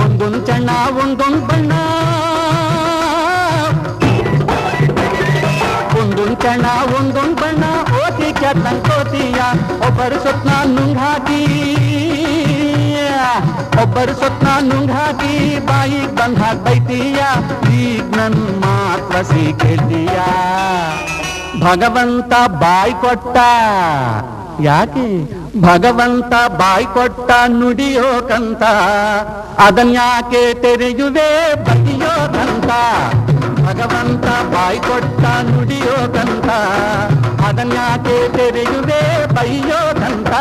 ಒಂದೊಂದ್ ಚಣ್ಣ ಒಂದೊಂದ್ ಬಣ್ಣ, ಒಂದೊಂದ್ ಚಣ್ಣ ಒಂದೊಂದ್ ಬಣ್ಣ. ಓದಿಕ ತಂಕೋತೀಯ, ಒಬ್ಬರು ಸ್ವಪ್ನ ನುಂಗಾಕಿ, ಒಬ್ಬರು ಸ್ವಪ್ನ ನುಂಗಾಕಿ. ಬಾಯಿಗೆ ಬಂದ ಬೈತೀಯ, ಈಗ ನನ್ ಮಾತ್ವಸಿ ಕೇಳ್ತೀಯ. ಭಗವಂತ ಬಾಯಿ ಕೊಟ್ಟ, ಯಾಕೆ ಭಗವಂತ ಬಾಯಿ ಕೊಟ್ಟ ನುಡಿಯೋಕಂತ, ಅದನ್ಯಾಕೆ ತೆರೆಯುವೆ ಬದಿಯೋಕಂತ. ಭಗವಂತ ಬಾಯಿ ಕೊಟ್ಟ ನುಡಿಯೋಕಂತ, ಅದನ್ಯಾಕೆ ತೆರೆಯುವೆ ಬೈಯೋಕಂತ.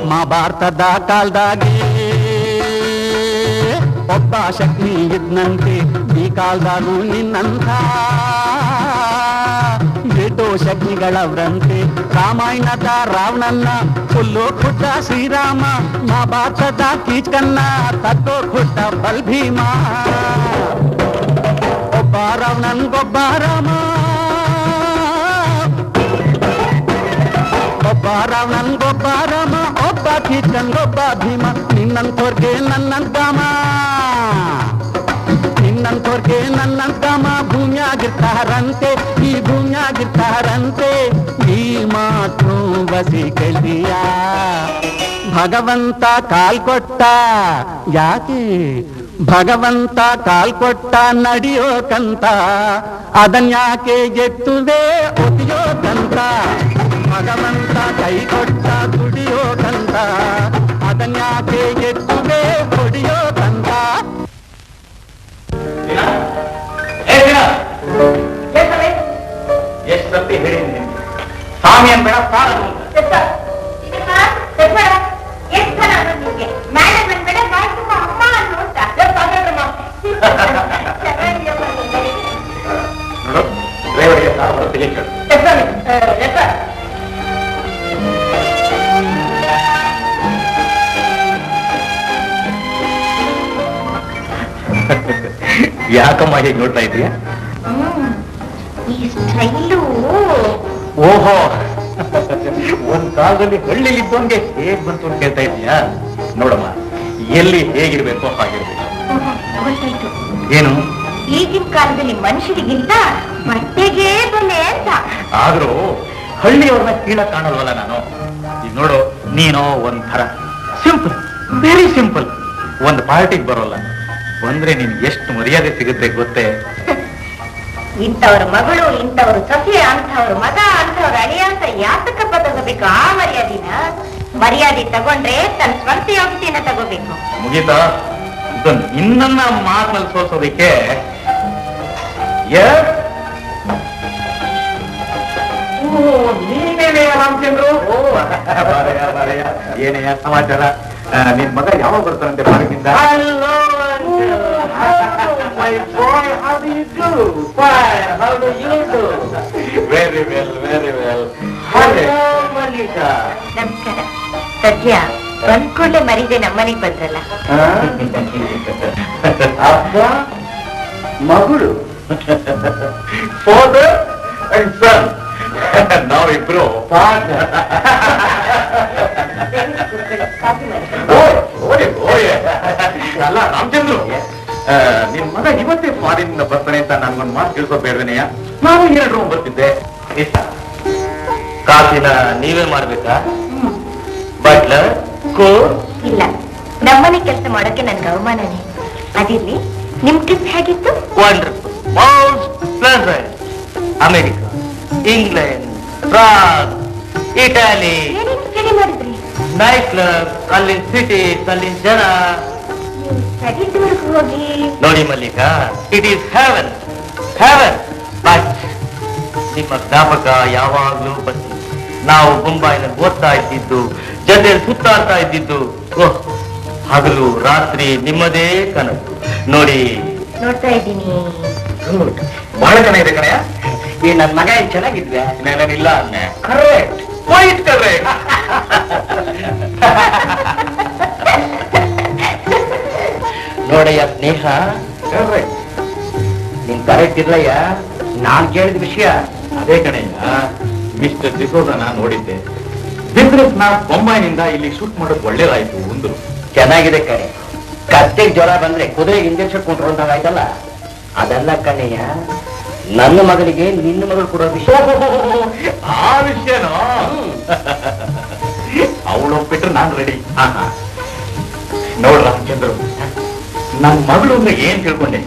ಮಹಾಭಾರತದ ಕಾಲದಾಗೆ ಒಬ್ಬ ಶಕ್ತಿ ಇದ್ನಂತೆ, ಈ ಕಾಲದಾಗೂ ನಿನ್ನಂಥ ಎಷ್ಟೋ ಶಕ್ತಿಗಳವ್ರಂತೆ. ರಾಮಾಯಣದ ರಾವಣನ್ನ ಹುಲ್ಲು ಖುಟ್ಟ ಶ್ರೀರಾಮ, ಮಹಾಭಾರತದ ಕೀಚಕನ್ನ ತತ್ತೋ ಖುಟ್ಟ ಬಲ್ಭೀಮ. ಒಬ್ಬ ರಾವಣನ್ಗೊಬ್ಬ ರಾಮ, ಒಬ್ಬ ರಾವಣನ್ಗೊಬ್ಬ ರಾಮ, ಒಬ್ಬ ಕೀಚಕನ್ಗೊಬ್ಬ ಭೀಮ. ನಿನ್ನಂತೋರ್ಗೆ ನನ್ನಂತಾಮ, ನಿನ್ನಂತೋರ್ಗೆ ನನ್ನಂತಾಮ. ಭೂಮಿಯಾಗಿರ್ತಾರಂತೆ, ಈ ಭೂಮಿಯಾಗಿರ್ತಾರಂತೆ. ಈ ಮಾತು ಬಸಿ ಕಲಿಯ. ಭಗವಂತ ಕಾಲ್ ಕೊಟ್ಟ, ಯಾಕೆ ಭಗವಂತ ಕಾಲ್ ಕೊಟ್ಟ ನಡಿಯೋಕಂತ, ಅದನ್ಯಾಕೆ ಎತ್ತುವೆ ಒದಿಯೋಕಂತ. ಭಗವಂತ ಕೈ ಕೊಟ್ಟ ದುಡಿಯೋಕಂತ, ಅದನ್ಯಾಕೆ ಎತ್ತುವೆ ಹೊಡಿಯೋಕಂತ. ಎಷ್ಟು ಸರ್ತಿ ಹೇಳಿದ್ದೀನಿ ಸ್ವಾಮಿ ಅನ್ಬೇಡ, ಸಾಲ ಡ್ರೈವರ್ಗೆ ಸಾಲ ತೆಗೆದು ಯಾಕಮ್ಮ ಹೇಗೆ ನೋಡ್ತಾ ಇದೀಯ? ಈ ಸ್ಟೈಲು ಓಹೋ, ಒಂದ್ ಕಾಲದಲ್ಲಿ ಹಳ್ಳಿಲಿ ಇದ್ದವನ್ಗೆ ಹೇಗ್ ಬಂತು ಅಂತ ಕೇಳ್ತಾ ಇದೀಯಾ? ನೋಡಮ್ಮ, ಎಲ್ಲಿ ಹೇಗಿರ್ಬೇಕೋ ಹಾಗಿರ್ಬೇಕು. ಗೊತ್ತಾಯ್ತು. ಏನು? ಈಗಿನ ಕಾಲದಲ್ಲಿ ಮನುಷ್ಯರಿಗಿಂತ ಬಟ್ಟೆಗೆ ಬೆಲೆ ಅಂತ. ಆದ್ರೂ ಹಳ್ಳಿಯವ್ರನ್ನ ಕೀಳ ಕಾಣಲ್ವಲ್ಲ ನಾನು. ಈಗ ನೋಡು, ನೀನೋ ಒಂಥರ ಸಿಂಪಲ್, ವೆರಿ ಸಿಂಪಲ್. ಒಂದ್ ಪಾರ್ಟಿಗೆ ಬರೋಲ್ಲ, ಬಂದ್ರೆ ನೀನ್ ಎಷ್ಟು ಮರ್ಯಾದೆ ಸಿಗುತ್ತೆ ಗೊತ್ತೇ? ಇಂಥವ್ರ ಮಗಳು, ಇಂಥವ್ರ ಸೊಸೆ, ಅಂಥವ್ರ ಮಗ, ಅಂಥವ್ರ ಅಳಿಯ ಅಂತ ಯಾತಕಪ್ಪ ತಗೋಬೇಕು ಆ ಮರ್ಯಾದಿನ? ಮರ್ಯಾದೆ ತಗೊಂಡ್ರೆ ತನ್ನ ಸ್ವಂತ ಯೋಗ್ಯತೆಯನ್ನ ತಗೋಬೇಕು. ಮುಗೀತಾ? ಇನ್ನನ್ನ ಮಾತಲ್ಲಿ ಸೋಸೋದಕ್ಕೆ ನೀನೇನೇ ರಾಮಚಂದ್ರು? ಏನೆಯ ಸಮಾಚಾರ? ನಿನ್ ಮಗ ಯಾವಾಗ ಬರ್ತಾನಂತೆ ಪಾರ್ಕಿಂದ? Very well, very well. ನಮಸ್ಕಾರ. ಸದ್ಯ ಬಂದ್ ಕೂಡಲೇ ಮರೀದೆ ನಮ್ಮನೆಗ್ ಬಂದ್ರಲ್ಲ. ಅಪ್ಪ ಮಗಳು ಫಾದರ್ ಅಂಡ್ ಸನ್, ನಾವಿಬ್ರು ಅಲ್ಲ ರಾಮಚಂದ್ರು, ನಿನ್ ಮಗ ಇವತ್ತೇ ಫಾರಿನ್ ಬರ್ತಾನೆ ಅಂತ ನನ್ಗೊಂದು ಮಾತು ತಿಳ್ಕೊಬೇಡ್ವೇನೆಯ? ನಾನು 2 ರೂಮ್ ಬರ್ತಿದ್ದೆ. ಕಾಫಿನ ನೀವೇ ಮಾಡ್ಬೇಕಾ? ಬಟ್ಲರ್ ಇಲ್ಲ, ನಮ್ಮನೆ ಕೆಲಸ ಮಾಡೋಕೆ ನನ್ಗೆ ಅವಮಾನನೇ. ಅದಿರ್ಲಿ, ನಿಮ್ ಟ್ರಿಪ್ ಹೇಗಿತ್ತು? Wonderful, most pleasant. America, England, France, Italy, ಏನೇನು ಸ್ಟಡಿ ಮಾಡಿದ್ರಿ? ನೈಟ್ ಕ್ಲಬ್, ಅಲ್ಲಿನ ಸಿಟೀಸ್, ಅಲ್ಲಿನ ಜನ. ಸ್ಟಡಿ ಟೂರ್ಗೆ ಹೋಗಿ ನೋಡಿ Mallika, it is Heaven, Heaven. But ನಿಮ್ಮ ಜ್ಞಾಪಕ ಯಾವಾಗ್ಲೂ ಬಂತು. ನಾವು ಮುಂಬೈನಲ್ಲಿ ಓದ್ತಾ ಇದ್ದಿದ್ದು, ಜೊತೆ ಸುತ್ತಾಡ್ತಾ ಇದ್ದಿದ್ದು, ಹಗಲು ರಾತ್ರಿ ನಿಮ್ಮದೇ ಕನಸು. ನೋಡಿ, ನೋಡ್ತಾ ಇದ್ದೀನಿ. ಬಹಳ ಚೆನ್ನಾಗಿದೆ ಕಣಯ್ಯ. ಈ ನನ್ ಮಗ ಏನ್ ಚೆನ್ನಾಗಿದ್ವೆ? ಇಲ್ಲ ಅನ್ನೆ. Correct, quite correct. ನೋಡಯ್ಯ ಸ್ನೇಹ, ನೀನ್ ಕರೆಕ್ಟ್ ಇರ್ಲಯ್ಯ. ನಾನ್ ಕೇಳಿದ ವಿಷಯ ಅದೇ ಕಣಯ್ಯ. ಮಿಸ್ಟರ್ ಡಿಸೋಜನ ನೋಡಿದ್ದೆ. ಬಿಸ್ನೆಸ್ ನ ಬೊಂಬೈನಿಂದ ಇಲ್ಲಿ ಶೂಟ್ ಮಾಡೋದು ಒಳ್ಳೇದಾಯ್ತು ಒಂದು. ಚೆನ್ನಾಗಿದೆ ಕಣೆ. ಕತ್ತೆಗೆ ಜ್ವರ ಬಂದ್ರೆ ಕುದುರೆಗೆ ಇಂಜೆಕ್ಷನ್ ಕೊಂಡ್ರಂತಾಗಾಯ್ತಲ್ಲ, ಅದೆಲ್ಲ ಕಣಯ್ಯ. ನನ್ನ ಮಗನಿಗೆ ನಿನ್ನ ಮಗಳು ಕೊಡೋ ವಿಷಯ. ಆ ವಿಷಯನೋ ಅವಳು ಒಪ್ಪಿಟ್ರೆ ನಾನು ರೆಡಿ. ನೋಡ್ರ ರಾಮಚಂದ್ರ, ನನ್ನ ಮಗಳು ಅಂದ್ರೆ ಏನ್ ತಿಳ್ಕೊಂಡೆ?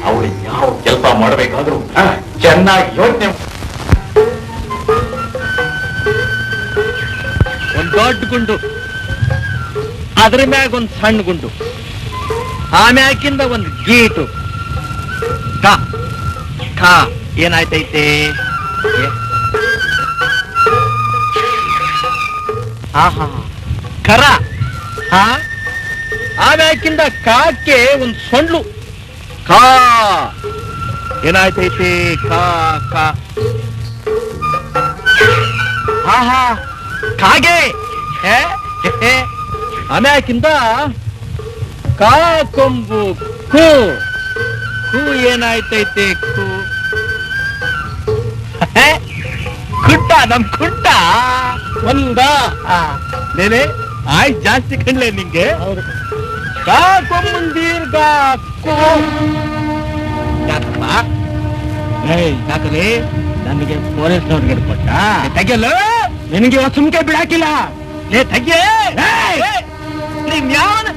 ಅವಳು ಯಾವ ಕೆಲಸ ಮಾಡಬೇಕಾದ್ರೂ ಚೆನ್ನಾಗಿ ಯೋಚನೆ. ಒಂದ್ ದೊಡ್ಡ ಗುಂಡು, ಅದ್ರ ಮ್ಯಾಗ ಒಂದ್ ಸಣ್ಣ ಗುಂಡು, ಆಮ್ಯಾಕಿಂದ ಒಂದು ಗೀಟು. ಕಾ ಕಾ ಏನಾಯ್ತೈತೆ? ಆಹಾ, ಕರ. ಹಾ, ಆಮ್ಯಾಕಿಂದ ಕಾಕ್ಕೆ ಒಂದು ಸೊಂಡ್ಲು. ಕಾ ಏನಾಯ್ತೈತೆ? ಕಾ ಕಾ. ಆಹಾ, ಕಾಗೆ. ಆಮ್ಯಾಕಿಂದ ಕಾ ಕೊಂಬು ಕು. ಕು ಏನಾಯ್ತೈತೆ? ಕು ಕುಂಟ, ನಮ್ ಕುಂಟ ಒಂದ. ನೇನೆ ಆಯ್ತು, ಜಾಸ್ತಿ ಕಣ್ಲೆ ನಿಂಗೆ. ಕಾ ಕೊಂಬನ್ ದೀರ್ಘ ಕು. ಯಾಕಪ್ಪ? ಯಾಕಂದ್ರೆ ನನಗೆ ಪೊಲೀಸ್ನವ್ರಿಗೆ ಕೊಟ್ಟ ತೆಗೆಯಲ್ಲ. ನಿನಗೆ ಸುಮ್ಕೆ ಬಿಡಾಕಿಲ್ಲ. ಲೇ ತೆಗೆ. ನೀನ್ ಯಾವನ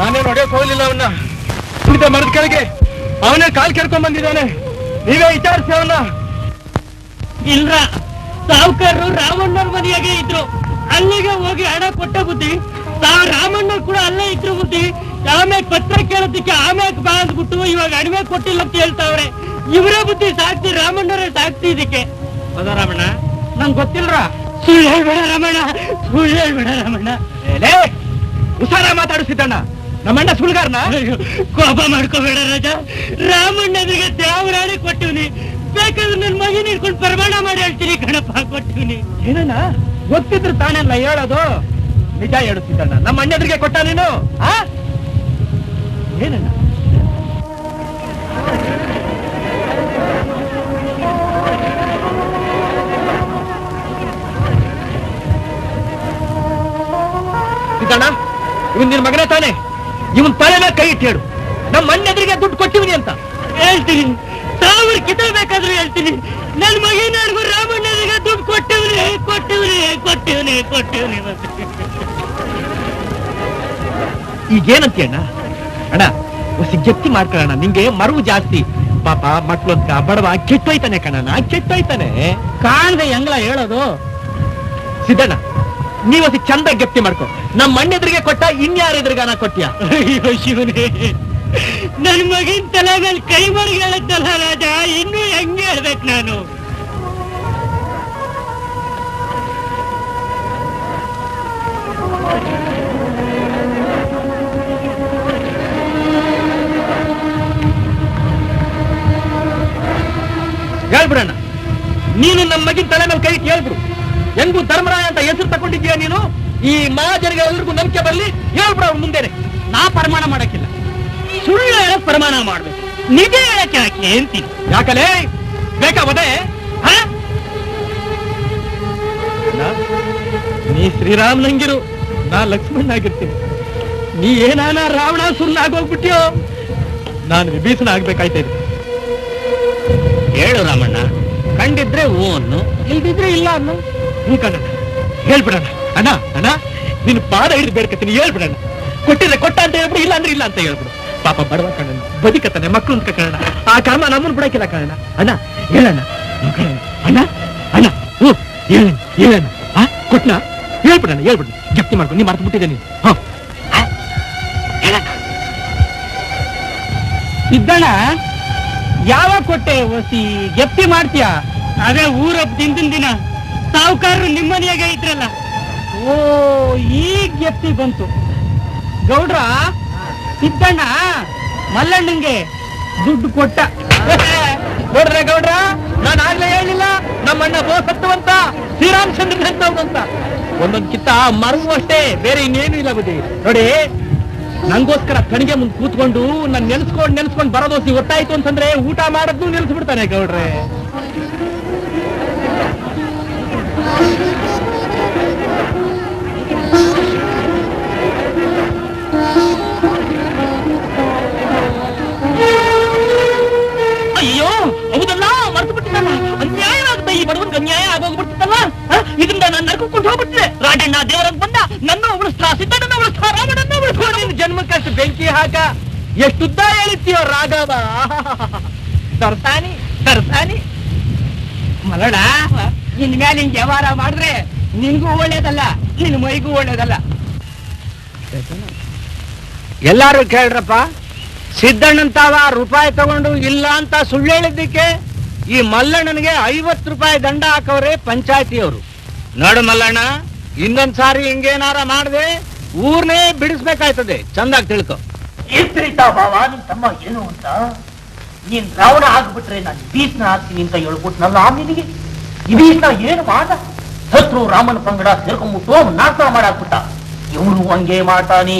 ನಾನೇ ನೋಡ್ಯಕ್ ಹೋಗ್ಲಿಲ್ಲ ಅವನ್ನ. ಕುಡಿದ ಮರದ ಕೆಳಗೆ ಅವನೇ ಕಾಲ್ ಕೆರ್ಕೊಂಡ್ ಬಂದಿದ್ದಾನೆ. ನೀವೇ ವಿಚಾರಿಸಿ ಅವನ್ನ. ಇಲ್ರ, ಸಾವುಕಾರರು ರಾಮಣ್ಣವ್ರ ಮನೆಯಾಗೆ ಇದ್ರು, ಅಲ್ಲಿಗೆ ಹೋಗಿ ಹಣ ಕೊಟ್ಟ ಬುದ್ಧಿ. ರಾಮಣ್ಣವ್ರು ಕೂಡ ಅಲ್ಲೇ ಇದ್ರು ಬುದ್ಧಿ. ಆಮ್ಯಾಗ ಪತ್ರ ಕೇಳೋದಕ್ಕೆ ಆಮ್ಯಾಗ ಬಾ ಅಂದ್ಬಿಟ್ಟು ಇವಾಗ ಅಡಿಮೆ ಕೊಟ್ಟಿಲ್ಲ ಅಂತ ಹೇಳ್ತಾವ್ರೆ. ಇವರೇ ಬುದ್ಧಿ ಸಾಕ್ತಿ, ರಾಮಣ್ಣವರೇ ಸಾಕ್ತಿ ಇದಕ್ಕೆ. ಹೌದಾ ರಾಮಣ್ಣ? ನಂಗೆ ಗೊತ್ತಿಲ್ರ. ಸುಳ್ಳು ಹೇಳ್ಬೇಡ ರಾಮಣ್ಣ, ಸುಳ್ಳು ಹೇಳ್ಬೇಡ ರಾಮಣ್ಣ. ಹುಷಾರ ಮಾತಾಡಿಸಿದ್ದಣ್ಣ. ನಮ್ಮಣ್ಣ ಸುಳ್ಗಾರನ? ಕೋಪ ಮಾಡ್ಕೋಬೇಡ ರಾಜ. ರಾಮಣ್ಣನಿಗೆ ದೇವರಾಣಿ ಕೊಟ್ಟಿವ್ನಿ. ಬೇಕಾದ್ರೆ ನನ್ನ ಮಗನ ಇಟ್ಕೊಂಡು ಪ್ರಮಾಣ ಮಾಡಿ ಹೇಳ್ತೀನಿ ಗಣಪ, ಕೊಟ್ಟಿವ್ನಿ. ಏನಣ್ಣ ಗೊತ್ತಿದ್ರು ತಾನೆಲ್ಲ ಹೇಳೋದು? ನಿಜ ಹೇಳುತ್ತಿದ್ದಣ್ಣ. ನಮ್ಮ ಅಣ್ಣದ್ರಿಗೆ ಕೊಟ್ಟ ನೀನು? ಏನಣ್ಣ? ಸಿದ್ದಣ್ಣ, ಇವನ್ ನಿನ್ ಮಗನೇ ತಾನೆ? ಇವನ್ ತಲೆನ ಕೈ ಇಟ್ಟು ಹೇಳು, ನಮ್ಮ ಅಣ್ಣದ್ರಿಗೆ ದುಡ್ಡು ಕೊಟ್ಟಿವ್ನಿ ಅಂತ. ಹೇಳ್ತೀನಿ, ಸಾವಿರ ಕಿತ್ತಬೇಕಾದ್ರೂ ಹೇಳ್ತೀನಿ. ನನ್ನ ಮಗನ ಅಡ್ಗು ರಾಮಣ್ಣನಿಗೆ ದುಡ್ಡು ಕೊಟ್ಟಿವ್ರಿ, ಕೊಟ್ಟಿವ್ರಿ, ಕೊಟ್ಟಿವ್ನಿ, ಕೊಟ್ಟಿವ್ನಿ. ಈಗೇನಂತೀಯ ಅಣ್ಣ? ಅಣ್ಣ ಹೊಸ ಜಪ್ತಿ ಮಾಡ್ಕೊಳ್ಳೋಣ. ನಿಂಗೆ ಮರವು ಜಾಸ್ತಿ. ಪಾಪ ಮಕ್ಳು ಅಂತ ಬಡವ ಕೆಟ್ಟೋಯ್ತಾನೆ ಕಣಣ್ಣ, ಕೆಟ್ಟೋಯ್ತಾನೆ. ಕಾಣ್ದೆ ಹೆಂಗ್ಲ ಹೇಳೋದು? ಸಿದ್ದಣ್ಣ, ನೀವ್ ಹೊಸ ಚಂದ ಜಪ್ತಿ ಮಾಡ್ಕೊ. ನಮ್ಮ ಅಣ್ಣೆದ್ರಿಗೆ ಕೊಟ್ಟ, ಇನ್ಯಾರ ಎದುರುಗಾನ ಕೊಟ್ಟಿಯ? ಅಯ್ಯೋ ಶಿವನೇ, ನನ್ ಮಗಿನ ತಲೆ ಮೇಲೆ ಕೈ ಮಾಡಿ ಹೇಳತ್ತಲ್ಲ ರಾಜ, ಇನ್ನು ಹೆಂಗೆ ಹೇಳ್ಬೇಕು ನಾನು? ಹೇಳ್ಬಿಡಣ್ಣ, ನೀನು ನಮ್ಮ ಮಗಿನ ತಲೆ ಮೇಲೆ ಕೈ ಇಟ್ಟು ಹೇಳ್ಬಿಡು. ಹೆಂಗೂ ಧರ್ಮರಾಯ ಅಂತ ಹೆಸರು ತಗೊಂಡಿದ್ದೀಯ ನೀನು. ಈ ಮಹಾಜನಿಗೆ ಎಲ್ರಿಗೂ ನಂಬಿಕೆ ಬರ್ಲಿ, ಹೇಳ್ಬಿಡು ಅವ್ರ ಮುಂದೆನೆ. ನಾ ಪ್ರಮಾಣ ಮಾಡಕ್ಕಿಲ್ಲ, ಸುಳ್ಳು ಹೇಳಕ್ ಪ್ರಮಾಣ ಮಾಡ್ಬೇಕು. ನಿಜ ಹೇಳಕ್ಕೆ ಯಾಕೆ ಅಂತೀನಿ. ಯಾಕಲೇ ಬೇಕಾ ಮದೆ? ನೀ ಶ್ರೀರಾಮ್ ನಂಗಿರು, ನಾ ಲಕ್ಷ್ಮಣ್ ಆಗಿರ್ತೀನಿ. ನೀ ಏನಾನ ರಾವಣ ಸುಳ್ಳಾಗೋಗ್ಬಿಟ್ಯೋ, ನಾನು ವಿಭೀಷಣ ಆಗ್ಬೇಕಾಯ್ತೇನೆ. ಹೇಳು ರಾಮಣ್ಣ, ಕಂಡಿದ್ರೆ ಹೂ ಅನ್ನು, ಇಲ್ದಿದ್ರೆ ಇಲ್ಲ ಅನ್ನು. ಹ್ಞೂ ಕಣ್ಣ, ಹೇಳ್ಬಿಡಣ್ಣ. ಅಣ್ಣ ಅಣ್ಣ, ನಿನ್ ಪಾದ ಹಿಡಿದು ಬೇಡ್ಕತ್ತೀನಿ, ಹೇಳ್ಬಿಡಣ್ಣ. ಕೊಟ್ಟಿದ್ರೆ ಕೊಟ್ಟ ಅಂತ ಹೇಳ್ಬಿಡು, ಇಲ್ಲ ಅಂದ್ರೆ ಇಲ್ಲ ಅಂತ ಹೇಳ್ಬಿಡು. ಪಾಪ ಬಡವ ಕಣ್ಣ, ಬದುಕತ್ತಾನೆ, ಮಕ್ಕಳು ಅಂತ ಕಣ. ಆ ಕರ್ಮ ನಮ್ಮನ್ನು ಬಿಡಕ್ಕಿಲ್ಲ ಕಣ್ಣ. ಅಣ್ಣ ಹೇಳಣ್ಣ, ಅಣ್ಣ ಅಣ್ಣ, ಹ್ಞೂ ಹೇಳಣ್ಣ, ಹೇಳಣ್ಣ. ಕೊಟ್ನ ಹೇಳ್ಬಿಡಣ್ಣ, ಹೇಳ್ಬಿಡ. ಜಪ್ತಿ ಮಾಡ್ಕೊಂಡು ನೀ ಮರ್ತು ಬಿಟ್ಟಿದ್ದೆ ನೀನು. ಇದ್ದಣ್ಣ, ಯಾವಾಗ ಕೊಟ್ಟೆ ಒಸಿ ಜಪ್ತಿ ಮಾಡ್ತೀಯ? ಅದೇ ಊರಪ್ಪ ದಿನ ದಿನ ಸಾವುಕಾರರು ನಿಮ್ಮನೆಯಾಗೆ ಇದ್ರಲ್ಲ. ಓ, ಈಗ ಜಪ್ತಿ ಬಂತು. ಗೌಡ್ರ, ಸಿದ್ದಣ್ಣ ಮಲ್ಲಣ್ಣಂಗೆ ದುಡ್ಡು ಕೊಟ್ಟ. ನೋಡ್ರೆ ಗೌಡ್ರ, ನಾನು ಆಗ್ಲೇ ಹೇಳಿಲ್ಲ ನಮ್ಮ ಅಣ್ಣ ಬೋಸತ್ತುವಂತ, ಶ್ರೀರಾಮಚಂದ್ರ ಅಂತ. ಒಂದೊಂದ್ ಕಿತ್ತ ಮರವು ಅಷ್ಟೇ, ಬೇರೆ ಇನ್ನೇನು ಇಲ್ಲ ಬುದ್ಧಿ. ನೋಡಿ, ನಂಗೋಸ್ಕರ ಕಣಿಗೆ ಮುಂದೆ ಕೂತ್ಕೊಂಡು ನಾನು ನೆನ್ಸ್ಕೊಂಡ್ ಬರೋದೋಸಿ ಒಟ್ಟಾಯ್ತು ಅಂತಂದ್ರೆ ಊಟ ಮಾಡೋದ್ನು ನಿಲ್ಸ್ಬಿಡ್ತಾನೆ ಗೌಡ್ರೆ. ಅಯ್ಯೋ, ಹೌದಲ್ಲ, ಮರ್ತು ಬಿಟ್ಟಿದ್ದಲ್ಲ. ಅನ್ಯಾಯ ಆಗುತ್ತೆ, ಈ ಬಡವನ್ಗೆ ಅನ್ಯಾಯ ಆಗೋಗ್ಬಿಡ್ತಿತ್ತಲ್ಲ. ಇದರಿಂದ ನಾನು ನಡ್ಕೊಂಡು ಹೋಗ್ಬಿಟ್ಟಿದೆ. ರಾಜಣ್ಣ ದೇವರಂತ ಬಂದ, ನನ್ನ ಉಳಿಸ್ತಾ, ಸಿದ್ದಣ್ಣ ಉಳಿಸ್ತಾ, ರಾಮಣ್ಣನ ಉಳಿಸ್ತಾ. ನಿನ್ ಜನ್ಮಕ್ಕಷ್ಟು ಬೆಂಕಿ ಹಾಕ. ಎಷ್ಟುದ್ದ ಹೇಳಿರ್ತೀಯೋ ರಾಘವ. ತರ್ತಾನಿ ತರ್ತಾನಿ. ಮಲಡ, ಇನ್ಮೇಲೆ ನಿಂಗೆ ವ್ಯವಹಾರ ಮಾಡಿದ್ರೆ ನಿಂಗೂ ಒಳ್ಳೇದಲ್ಲ, ನಿನ್ ಮೈಗೂ ಒಳ್ಳೇದಲ್ಲ. ಎಲ್ಲಾರು ಕೇಳ್ರಪ್ಪ, ಸಿದ್ದಣ್ಣಂತಾವ ರೂಪಾಯಿ ತಗೊಂಡು ಇಲ್ಲ ಅಂತ ಸುಳ್ಳು ಹೇಳಿದ್ದಕ್ಕೆ ಈ ಮಲ್ಲಣ್ಣನಿಗೆ 50 ರೂಪಾಯಿ ದಂಡ ಹಾಕವ್ರೆ ಪಂಚಾಯತಿಯವರು. ನೋಡು ಮಲ್ಲಣ್ಣ, ಇನ್ನೊಂದ್ ಸಾರಿ ಹಿಂಗೇನಾರ ಮಾಡ್ದೆ ಊರ್ನೇ ಬಿಡಿಸ್ಬೇಕಾಯ್ತದೆ. ಚಂದಾಗಿ ತಿಳ್ಕೊ. ಎಷ್ಟರಿತಾ ಬಾವ ನಿನ್ ತಮ್ಮ ಏನು ಅಂತ? ನೀನ್ ರಾವಣ ಆಗ್ಬಿಟ್ರೆ ನಾನು ಬೀಸ್ನ ಹಾಕ್ತೀನಿ ಅಂತ ಹೇಳ್ಬಿಟ್ನಲ್ಲ ನಿನಗೆ. ಈ ಬೀಸ್ನ ಏನು ಮಾಡ? ಶತ್ರು ರಾಮನ ಪಂಗಡ ಸೇರ್ಕೊಂಡ್ಬಿಟ್ಟು ನಾಶ ಮಾಡಾಕ್ಬಿಟ್ಟ. ಇವನು ಹಂಗೆ ಮಾಡ್ತಾನಿ,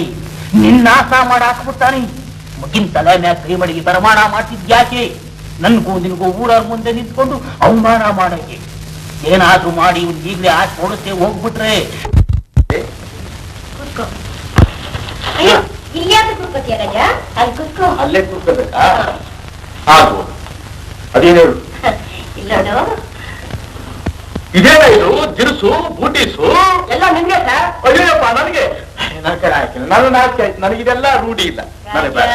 ನಿನ್ ನಾಶ ಮಾಡಾಕ್ಬಿಟ್ಟಾನಿ. ಮಗಿನ ತಲೆ ಮ್ಯಾಗ ಕೈ ಮಡಿಗೆ ಪ್ರಮಾಣ ಮಾಡ್ತಿದ್ಯಾಕೆ? ನನ್ಗೂ ನಿನ್ಗೂ ಊರವ್ರ ಮುಂದೆ ನಿಂತ್ಕೊಂಡು ಅವಮಾನ ಮಾಡಕ್ಕೆ. ಏನಾದ್ರೂ ಮಾಡಿ ಇವ್ನು ಈಗಲೇ ಆಚೆ ಓಡಿಸ್ತೇ ಹೋಗ್ಬಿಟ್ರೆ. ಇಲ್ಯಾಕೆ ಕೂತ್ಕೋತೀಯ ರಾಜ? ಅಲ್ಲಿ ಕೂತ್ಕೋ. ಅಲ್ಲೇ ಕೂತ್ಕೋಬೇಕಾ? ಆಗ್ಬೋದು. ಅದೇನೇಳು ಇಲ್ಲೋಡು, ಇದೇನ ಇದು? ಜಿರುಸು ಬೂಟಿಸು ಎಲ್ಲ ನಿಮ್ಗೆ ಸರ್. ಅಯ್ಯಪ್ಪ ನನಗೆ. ನಾನು ನಾಚಿಕೆ ಆಯ್ತು, ನನಗಿದೆಲ್ಲ ರೂಢಿ ಇಲ್ಲ. ನನಗೆ ಬೇಡ.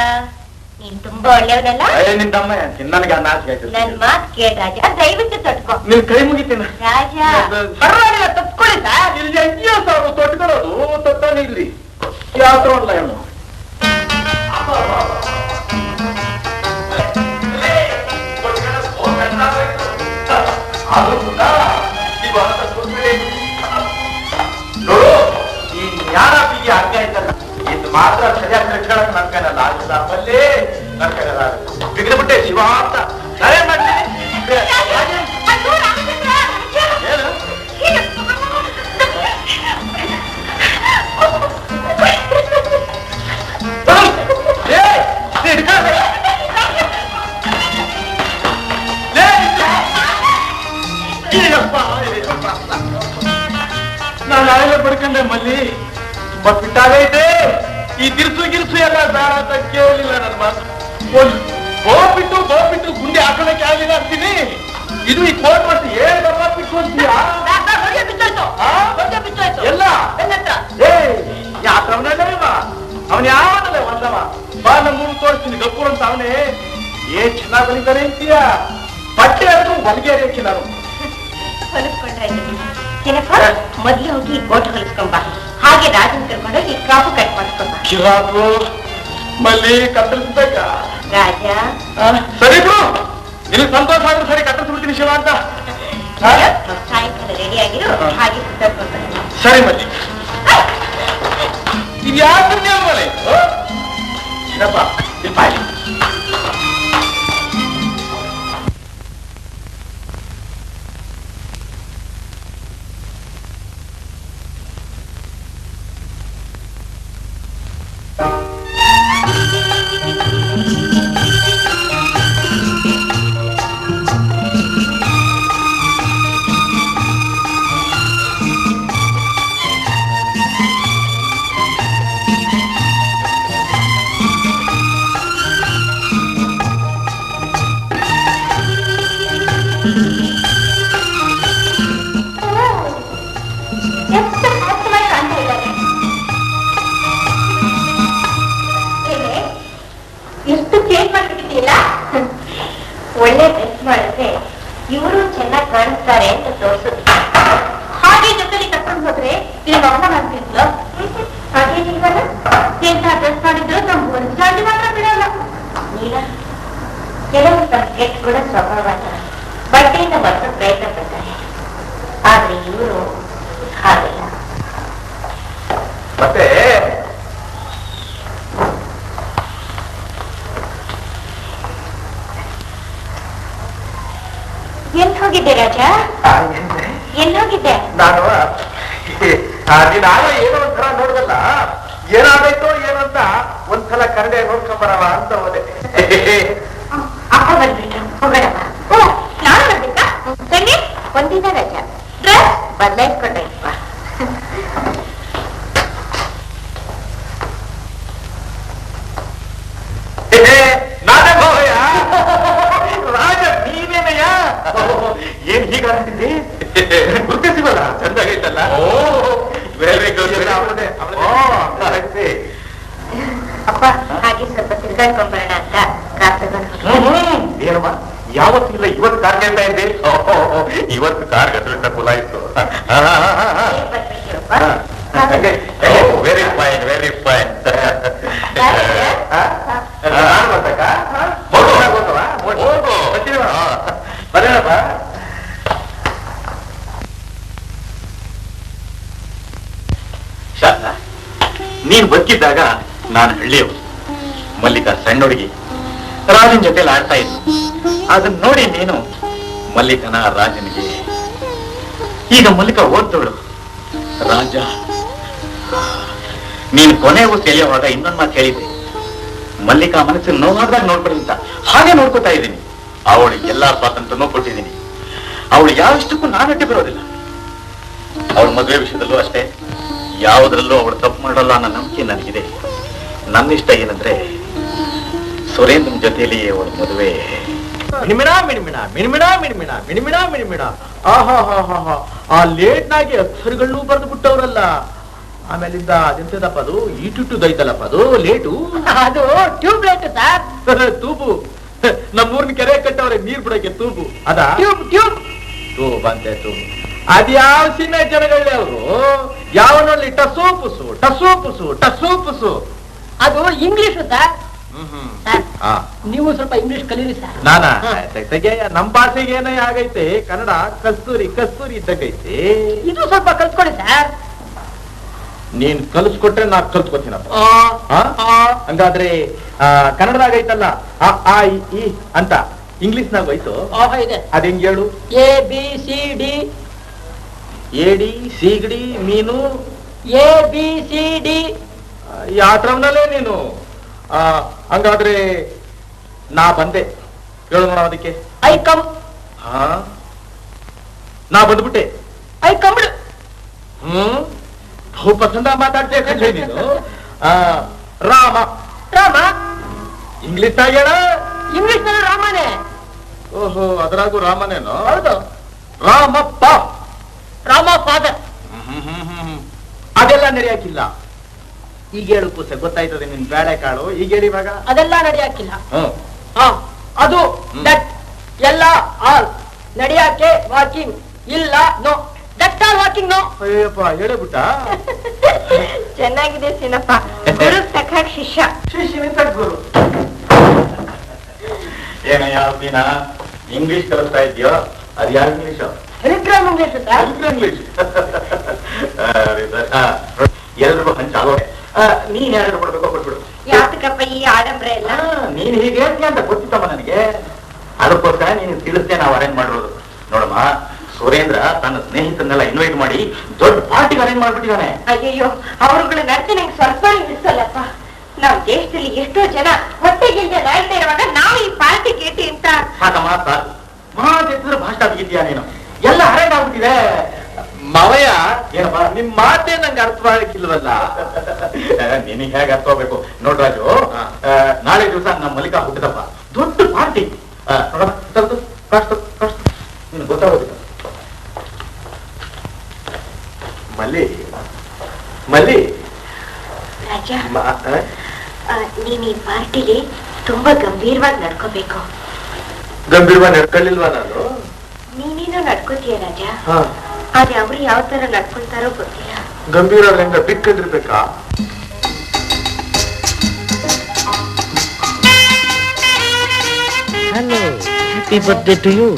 ನೀನ್ ತುಂಬಾ ಒಳ್ಳೆಯವನಲ್ಲ. ನಿನ್ ತಮ್ಮ ನನಗೆ ಆ ನಾಚಿಕೆ ಆಯ್ತು. ನನ್ ಮಾತ್ ಕೇಳ ರಾಜ, ದಯವಿಟ್ಟು ತೊಟ್ಕೋ. ನಿನ್ ಕೈ ಮುಗಿತೀನಿ ರಾಜ ಪರವಾಗಿಲ್ಲ, ತಪ್ಕೊಳ್ಳಿ ಸರ್. ಇಲ್ಲಿ ಅಜ್ಜಿಯ ಸಾರು ತೊಟ್ಕೊಳ್ಳೋದು ತೊಟ್ಟಾನೆ ಇಲ್ಲಿ ಯಾವ ಇಲ್ಲ ಹೆಣ್ಣು. ನೋಡು, ಈ ಜ್ಞಾನ ಬೀಗಿ ಹಂಗ ಆಯ್ತಲ್ಲ, ಇದು ಮಾತ್ರ ಸರಿಯಾಗಿ ಕಟ್ಕೊಳಕ್ ನನ್ ಕೈನಲ್ಲ ಆಗಿಲ್ಲ. ಆಮೇಲೆ ನನ್ ಕೈನಲ್ಲ ಬಿಗ್ರಬಿಟ್ಟೆ ಶಿವ ಅಂತ ಸರಿ ಮಾಡ್ತೀನಿ. ಏನು ನಾನು ಆಯಲ್ಲ ಪಡ್ಕೊಂಡೆ ಮಲ್ಲಿ, ತುಂಬಾ ಬಿಟ್ಟಾಗೈತೆ. ಈ ಗಿರ್ಸು ಎಲ್ಲ ಬೇಡ ಅಂತ ಕೇಳಲಿಲ್ಲ ನನ್ನ ಮಾತು. ಗೋಬಿಟ್ಟು ಗುಂಡಿ ಹಾಕೋಳಕ್ಕೆ ಆಗಿಲ್ಲ ಅಂತೀನಿ. ಇದು ಈ ಕೋಟ್ ಮಾಡ್ತಿ ಏನ್ ಬಿಟ್ಟು ಅಂತೀಯಾ? ಎಲ್ಲ ಅವನ್ ಯಾವನಲ್ಲ ಒಂದವ ಬಾ ನಮ್ಮೂರು ತೋರಿಸ್ತೀನಿ ಗಪ್ಪೂರ್ ಅಂತ. ಅವನೇ ಏನ್ ಚೆನ್ನಾಗ್ ಬಲಿತಾರೆ ಅಂತೀಯ? ಬಟ್ಟೆ ಆದ್ರೂ ಹೊಲಿಗೆ ರೇಖಿ ನಾನು ಹೊಲಿಸ್ಕೊಂಡ್ರೆ ಮೊದ್ಲು ಹೋಗಿ ಕೋಟ್ ಹೊಲಿಸ್ಕೊಂಬ, ಹಾಗೆ ರಾಜನ್ ಕರ್ಕೊಂಡೋಗಿ ಕ್ರಾಪು ಕಟ್ ಮಾಡಿಸ್ಕೊಂಬ. ಕಿರಾಕು ಮಲ್ಲಿ ಕತ್ತರಿಸ್ಬೇಕ ರಾಜ. ಸರಿ ಬಿಡು, ನಿನಗೆ ಸಂತೋಷ ಆದ್ರೆ ಸರಿ ಕತ್ತರಿಸ್ಬಿಡ್ತೀನಿ ಶಿವ ಅಂತ. ಸಾಯಂಕಾಲ ರೆಡಿ ಆಗಿರು, ಹಾಗೆ ಸುತ್ತಾಡ್ಕೊಂಡು. ಸರಿ ಮಲ್ಲಿ, ಇದು ಯಾಕೆ ಮನೆ ಏನಪ್ಪ ಇಲ್ಲಿ ಬಾಯಿ. ಎಷ್ಟು ಚೇಂಜ್ ಮಾಡ್ಬಿಟ್ಟಿಲ್ಲ. ಒಳ್ಳೆ ಡ್ರೆಸ್ ಮಾಡಿದ್ರೆ ಇವರು ಚೆನ್ನಾಗಿ ಕಾಣಿಸ್ತಾರೆ ಅಂತ ತೋರಿಸುದು. ಹಾಗೆ ಜೊತೆಲಿ ಕರ್ಕೊಂಡು ಹೋದ್ರೆ ಇಲ್ಲಿ ಅವನ ಮಾಡ್ತಿದ್ಲು. ಹಾಗೆ ನೀವಲ್ಲ ಎಂತ ಡ್ರೆಸ್ ಮಾಡಿದ್ರು ನಮ್ಗೆ ಒಂದು ಜಾತಿ ಮಾತ್ರ ಬಿಡಲ್ಲ. ನೀಲ ಕೆಲವು ಕೆಟ್ಟ ಕೂಡ ಸ್ವಭಾವ ಬಟ್ಟೆಯಿಂದ ಬರ್ಸೋ ಪ್ರಯತ್ನ ಪಡ್ತಾರೆ, ಆದ್ರೆ ಇವರು ಹಾಗಿಲ್ಲ. ಮತ್ತೆ ಎಲ್ಲಿ ಹೋಗಿದ್ದೆ ರಾಜ? ಎಲ್ಲಿ ಹೋಗಿದ್ದೆ? ನಾನು ನೀನಾಗ ಏನೋ ಒಂಥರ ನೋಡ್ದಲ್ಲ, ಏನಾಗೈತೋ ಏನೋ ಅಂತ ಒಂದ್ಸಲ ಕರಡೆ ನೋಡ್ಕೊಂಬರವ ಅಂತ ಹೋದೆ. ಅಪ್ಪ ಬಂದ್ಬಿಟ್ರು, ಹೋಗೋಣವ. ಓ, ನಾನು ಬರ್ಬೇಕಾ? ತಂಗಿ ಒಂದಿನ ರಜಾ, ಡ್ರೆಸ್ ಬದಲಾಯಿಸ್ಕೊಂಡೈತಪ್ಪ. ನಾನೇ ಹೋಗಯ್ಯ ರಾಜ, ನೀನೇನಯ್ಯ? ಏನ್ ಹೀಗಾಗ್ತಿದ್ದಿ? ಗುರುತಿಸಿವಲ್ಲ, ಚಂದಾಗೈತಲ್ಲ. Very good. ಅಪ್ಪ ಹಾಗೆ ಸ್ವಲ್ಪ ತಿರ್ಗಾಡ್ಕೊಂಬರೋಣ ಅಂತ ಕಾರ್ ತಗೊಂಡು. ಏನಮ್ಮ ಯಾವತ್ತಿಲ್ಲ ಇವತ್ತು ಕಾರ್ ಕೇಳ್ತಾ ಇದ್ದೆ? ಇವತ್ತು ಕಾರ್ ಗಸರಿತ ಕುಲಾಯಿತು. Very fine, very fine. ಬರೋಣಪ್ಪ. ಶಾರದಾ, ನೀನ್ ಬದುಕಿದ್ದಾಗ ನಾನು ಹಳ್ಳಿಯವರು, ಮಲ್ಲಿಕಾ ಸಣ್ಣ ಹುಡುಗಿ ರಾಜನ್ ಜೊತೆಲಿ ಆಡ್ತಾ ಇದ್ಲು. ಅದನ್ನ ನೋಡಿ ನೀನು ಮಲ್ಲಿಕನ ರಾಜನಿಗೆ. ಈಗ ಮಲ್ಲಿಕಾ ಓದ್ದವಳು, ರಾಜ ನೀನ್ ಕೊನೆಗೂ ತಿಳಿಯುವಾಗ ಇನ್ನೊಂದು ಮಾತು ಹೇಳಿದ್ದೆ, ಮಲ್ಲಿಕಾ ಮನಸ್ಸಿನ ನೋವಾದಾಗ ನೋಡ್ಕೊಳ್ಳಿ ಅಂತ. ಹಾಗೆ ನೋಡ್ಕೊತಾ ಇದ್ದೀನಿ. ಅವಳಿಗೆ ಎಲ್ಲಾ ಸ್ವಾತಂತ್ರ್ಯನೂ ಕೊಟ್ಟಿದ್ದೀನಿ. ಅವಳು ಯಾವಷ್ಟಕ್ಕೂ ನಾನಟ್ಟಿ ಬರೋದಿಲ್ಲ. ಅವಳ ಮದುವೆ ವಿಷಯದಲ್ಲೂ ಅಷ್ಟೇ, ಯಾವುದ್ರಲ್ಲೂ ಅವಳು ತಪ್ಪು ಮಾಡಲ್ಲ ಅನ್ನೋ ನಂಬಿಕೆ ನನಗಿದೆ. ನನ್ನಿಷ್ಟ ಏನಂದ್ರೆ ಸುರೇಂದ್ರನ್ ಜೊತೆಯಲ್ಲಿ ಅವಳ ಮದುವೆ. ಮಿಣಿಮಿಣ ಮಿಣಿಮಿಣ ಮಿಣಿಮಿಣ ಮಿಣಿಮಿಣ ಮಿಣಿಮಿಣ ಮಿಣಿಮಿಣ. ಆಹಾ ಹಾ ಹಾ ಹಾ, ಆ ಲೇಟ್ನಾಗಿ ಅಕ್ಷರಗಳನ್ನೂ ಬರೆದು ಬಿಟ್ಟವ್ರಲ್ಲ. ಆಮೇಲಿಂದ ಅದೆಂತದಪ್ಪ ಅದು ಈಟುಟ್ಟುದೈತಲ್ಲಪ್ಪ ಅದು ಲೇಟು ಅದು ಟ್ಯೂಬ್ಲೈಟ್ ಸರ್. ತೂಬು ನಮ್ಮೂರ್ನ ಕೆರೆ ಕಟ್ಟವ್ರೆ ನೀರ್ ಬಿಡಕ್ಕೆ ತೂಬು ಅದ ಟ್ಯೂಬ್ ಟ್ಯೂಬ್ ತೂಬ್ ಅಂತೆ ತೂಬು ಅದ್ಯಾವ ಸಿನಿಮಾ ಜನಗಳೇ ಅವರು ಯಾವನಲ್ಲಿ ಟಸೂಪುಸು ಟಸೂಪುಸು ಟಸೂಪುಸು ಅದು ಇಂಗ್ಲಿಷ್ ಸರ್. ಸರ್, ಹಾ ನೀವು ಸ್ವಲ್ಪ ಇಂಗ್ಲಿಷ್ ಕಲೀರಿ ಸರ್. ನಾನಾ ತೆಗೆ ನಮ್ ಭಾಷೆಗೆ ಏನೋ ಆಗೈತೆ ಕನ್ನಡ ಕಸ್ತೂರಿ ಕಸ್ತೂರಿ ಇದ್ದಕ್ಕೈತೆ ಇದು ಸ್ವಲ್ಪ ಕಲ್ತ್ಕೊಳ್ಳಿ ಸರ್. ನೀನ್ ಕಲಿಸ್ಕೊಟ್ರೆ ನಾ ಕಲ್ತ್ಕೊತೀನಪ್ಪ ಹಂಗಾದ್ರೆ ಕನ್ನಡದಾಗ ಐತಲ್ಲ ಆ ಆ ಇ ಅಂತ ಇಂಗ್ಲಿಷ್ನಾಗ ಹೋಯ್ತು ಇದೆ. ಅದ್ ಹೆಂಗ್ ಹೇಳು ಎ ಬಿ ಸಿ ಡಿ ಏಡಿ ಸೀಗಡಿ ಮೀನು ಎ ಬಿ ಸಿ ಡಿ. ಯಾತ್ರವನಲ್ಲೇ ನೀನು ಹಂಗಾದ್ರೆ ನಾ ಬಂದೆ ಹೇಳು ನೋಡ ಅದಕ್ಕೆ ಐ ಕಮ್. ಹಾ ನಾ ಬಂದ್ಬಿಟ್ಟೆ ಐ ಕಮ್ಡ್. ಬಹು ಪಸಂದ ಮಾತಾಡ್ತೇ ಕಂಡ್ರೆ ನೀನು ರಾಮ ರಾಮ ಇಂಗ್ಲಿಷ್ ಹೇಳ ಇಂಗ್ಲಿಷ್ ನಲ್ಲಿ ರಾಮನೇ. ಓಹೋ ಅದ್ರಾಗೂ ರಾಮನೇನು ಹೌದು. ರಾಮಪ್ಪ ರಾಮ ಫಾದರ್. ಅದೆಲ್ಲ ನಡೆಯಾಕಿಲ್ಲ ಈಗ ಹೇಳು ಕೂಸೆ ಗೊತ್ತಾಯ್ತದೆ ನಿನ್ ಬೇಳೆಕಾಳು ಈಗ ಹೇಳಿ ಇವಾಗ ಅದೆಲ್ಲ ನಡೆಯಾಕಿಲ್ಲ. ಹ್ಮ್ ಅದು ದಟ್ ಎಲ್ಲ ಆಲ್ ನಡೆಯಾಕೆ ವಾಕಿಂಗ್ ಇಲ್ಲ no that all walking no. Ayyappa ಹೇಳಬಿಟ್ಟ ಚೆನ್ನಾಗಿದೆ ಸಿನಪ್ಪ. ಗುರು ಸಖ ಶಿಷ್ಯ. ಶಿಷ್ಯನಿಂದ ಗುರು ಏನಯ್ಯ ದಿನ ಇಂಗ್ಲಿಷ್ ಕಲಿಸ್ತಾ ಇದೆಯೋ ಅದು ಯಾವ English Telegram English sir. English ಎಲ್ರಿಗೂ ಹಂಚಾಗೋ ನೀನ್ ಯಾರು ಕೊಡ್ಬೇಕೋ ಕೊಟ್ಬಿಡು ಯಾತಕಪ್ಪ ಈ ಆಡಂಬ್ರೆ ಎಲ್ಲ? ನೀನ್ ಹೀಗೆ ಹೇಳ್ತೀಯ ಅಂತ ಗೊತ್ತಿತ್ತಮ್ಮ ನನಗೆ ಅದಕ್ಕೋಸ್ಕರ ನೀನು ತಿಳಿಸ್ತೇ ನಾವು ಅರೇಂಜ್ ಮಾಡಿರೋದು ನೋಡಮ್ಮ. ಸುರೇಂದ್ರ ತನ್ನ ಸ್ನೇಹಿತರನ್ನೆಲ್ಲ ಇನ್ವೈಟ್ ಮಾಡಿ ದೊಡ್ಡ ಪಾರ್ಟಿಗೆ ಅರೇಂಜ್ ಮಾಡ್ಬಿಟ್ಟಿದ್ದಾನೆ. ಅಯ್ಯಯ್ಯೋ ಅವ್ರುಗಳ ನಡತೆ ನಂಗೆ ಸ್ವಲ್ಪ ಇಳಿಸಲ್ಲಪ್ಪ. ನಾವ್ ದೇಶದಲ್ಲಿ ಎಷ್ಟೋ ಜನ ಹೊಟ್ಟೆಗಿಂತ ನಾಯ್ತಾ ಇರುವಾಗ ನಾವು ಈ ಪಾರ್ಟಿ ಕೇಟಿ ಅಂತ. ಸಾಕಮ್ಮ ಸಾಕು ಮಾತೆತ್ತಿದ್ರೆ ಭಾಷೆ ಆಗಿದ್ಯಾ ನೀನು ಎಲ್ಲ ಅರೇಂಜ್ ಆಗ್ಬಿಟ್ಟಿದೆ. ಮಾವಯ್ಯ ಏನಪ್ಪ ನಿಮ್ ಮಾತೇ ನಂಗೆ ಅರ್ಥವಾಗಿಲ್ವಲ್ಲ. ನಿನಗೆ ಹೇಗೆ ಅರ್ಥ ಹೋಗ್ಬೇಕು ನೋಡ್ರಾಜು. ನಾಳೆ ದಿವಸ ನಮ್ಮ ಮಲ್ಲಿಕಾ ಹುಟ್ಟಿದಪ್ಪ ದೊಡ್ಡ ಪಾರ್ಟಿ. ನೀನು ಗೊತ್ತಾಗೋದಿಲ್ಲ ಮಲ್ಲಿ ಮಲ್ಲಿ ರಾಜ, ನೀನ್ ಈ ಪಾರ್ಟಿಲಿ ತುಂಬಾ ಗಂಭೀರವಾಗಿ ನಡ್ಕೋಬೇಕು. ಗಂಭೀರವಾಗಿ ನಡ್ಕೊಳ್ಳಿಲ್ವಾ ನಾನು? ನೀನೇನೋ ನಡ್ಕೋತೀಯ ರಾಜ, ಆದ್ರೆ ಅವ್ರು ಯಾವ ತರ ನಡ್ಕೊಳ್ತಾರೋ ಗೊತ್ತಿಲ್ಲ. ಗಂಭೀರ ಹೆಂಗ ಬಿಕ್ಕಂದಿರ್ಬೇಕಾ? Hello, happy birthday to you.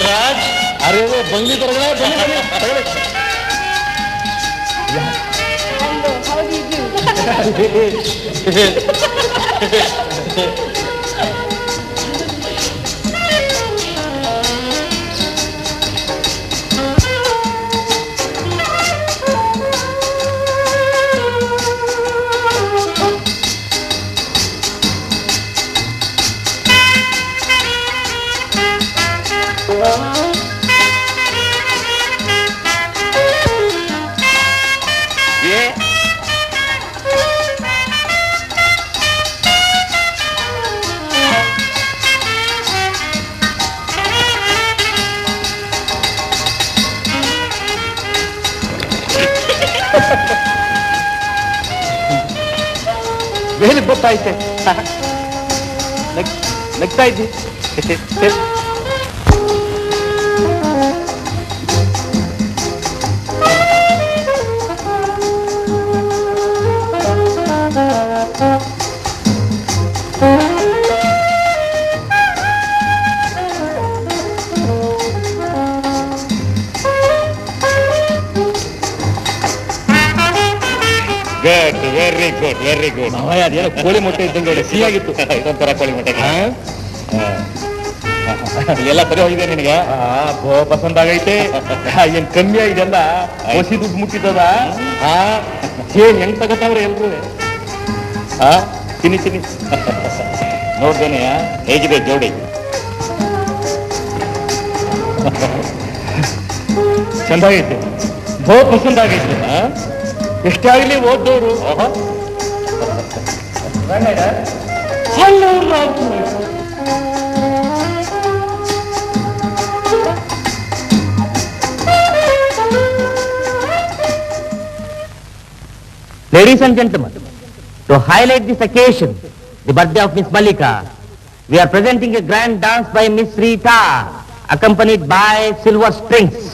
Raj ಅರೆ ಬಂಗ್ಲಿ ತರಗಡೆ ಮೇಲೆ ಗೊತ್ತಾಯ್ತೆ ನಗ್ತಾ ಇದ್ದಿ. Good very good very good. ಅದೇನೋ ಕೋಳಿ ಮೊಟ್ಟೆ ಇದ್ದಂಗೆ ಸಿಹಿಯಾಗಿತ್ತು. ಇದೊಂಥರ ಕೋಳಿ ಮೊಟ್ಟೆ ಎಲ್ಲ ಸರಿ ಹೋಗಿದೆ ನಿನಗೆ? ಪಸಂದ್ ಆಗೈತೆ. ಏನ್ ಕಮ್ಮಿ ಆಗಿದೆಲ್ಲ ಹೊಸಿ ದುಡ್ಡು ಮುಟ್ಟಿದ್ದದ. ಏನ್ ಹೆಂಗ್ ತಗತ್ತವ್ರೆ ಎಲ್ರು? ತಿನ್ನಿ ತಿನ್ನಿ ನೋಡ್ದೇನೆ ಹೇಗಿದೆ ಜೋಡಿ? ಚಂದಾಗೈತೆ, ಬಹು ಪಸಂದ್ ಆಗೈತೆ. ಎಷ್ಟೇ ಆಗಲಿ ಓದೋರು. Ladies and gentlemen, to highlight this occasion, the birthday of Miss Malika, we are presenting a grand dance by Miss Rita, accompanied by silver strings.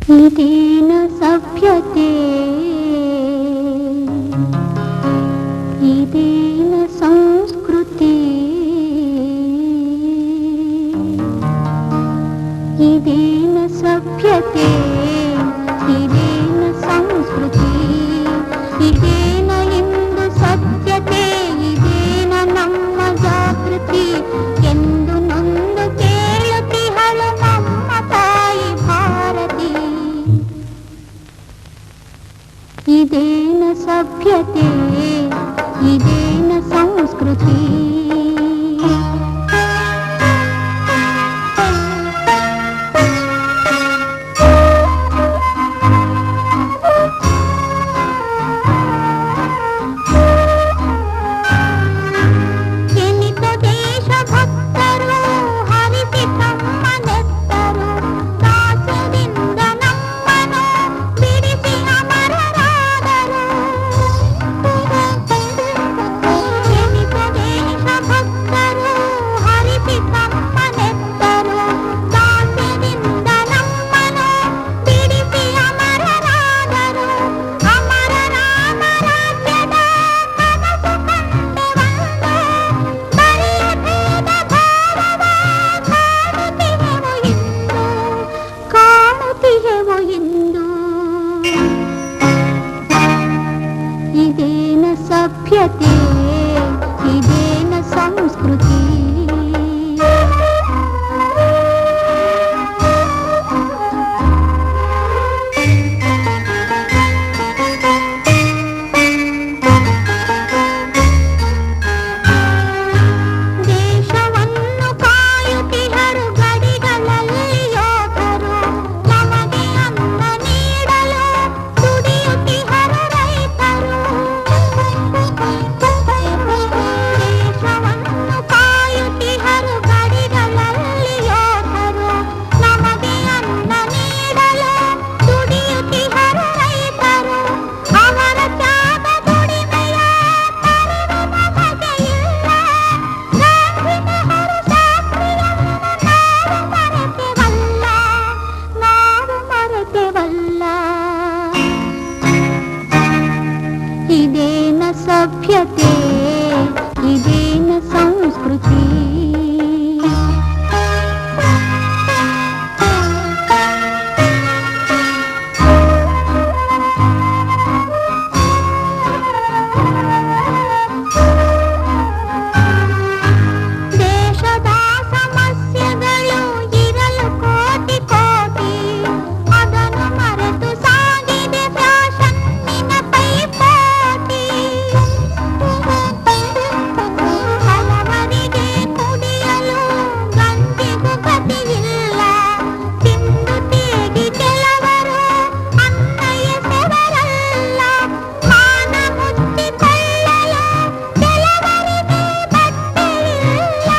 ಇದೇನ ಸಭ್ಯತೆ ಇದೇನ ಸಂಸ್ಕೃತಿ ಇದೇನ ಸಭ್ಯತೆ ಇದೇನ ಸಂಸ್ಕೃತಿ ಇದೇನ ಇಂದು ಸತ್ಯತೆ ಇದೇನ ನಮ್ಮ ಜಾಗೃತಿ ಎಂದು ನೊಂದು ಕೇಳುತ್ತಿಹಳು ನಮ್ಮ ತಾಯಿ ಭಾರತಿ ಇದೇನ ಸಭ್ಯತೆ ಇದೇನ ಸಂಸ್ಕೃತಿ ಇದೇನ ಸಭ್ಯತೆ ಇದೇನ ಸಂಸ್ಕೃತಿ ದೇಶವನ್ನು ಕಾಯುತ್ತಿಹರು ಗಡಿಗಳಲ್ಲಿ ಯೋಧರು ನಮಗೆ ಅನ್ನ ನೀಡಲು ದುಡಿಯುತ್ತಿಹರು ರೈತರು ದೇಶವನ್ನು ಕಾಯುತ್ತಿಹರು ಗಡಿಗಳಲ್ಲಿ ಯೋಧರು ನಮಗೆ ಅನ್ನ ನೀಡಲು ದುಡಿಯುತ್ತಿಹರು ರೈತರು ಅವರ ತ್ಯಾಗ ದುಡಿಮೆಯ ಪರಿವು ನಮಗೆ ಇಲ್ಲ ಗಾಂಧಿನಹರು ಶಾಸ್ತ್ರಿಯನ್ನು ನಾವು ಮರೆತೆವಲ್ಲ ಇದೇನ ಸಭ್ಯತೆ ಇದೇನ ಸಂಸ್ಕೃತಿ ದೇಶದ ಸಮಸ್ಯೆಗಳು ಇರಲು ಕೋಟಿ ಕೋಟಿ ಅದನ್ನು ಮರೆತು ಸಾಗಿದೆ ಫ್ಯಾಷನ್ನಿನ ಪೈಪೋಟಿ ಹಲವರಿಗೆ ಕುಡಿಯಲು ಗಂಜಿಗೂ ಗತಿಯಿಲ್ಲ ತಿಂದು ತೇಗಿ ಕೆಲವರು ಅನ್ನ ಎಸೆವರಲ್ಲ ಮಾನ ಮುಚ್ಚಿಕೊಳ್ಳಲು ಕೆಲವರಿಗೆ ಬಟ್ಟೆಯಿಲ್ಲ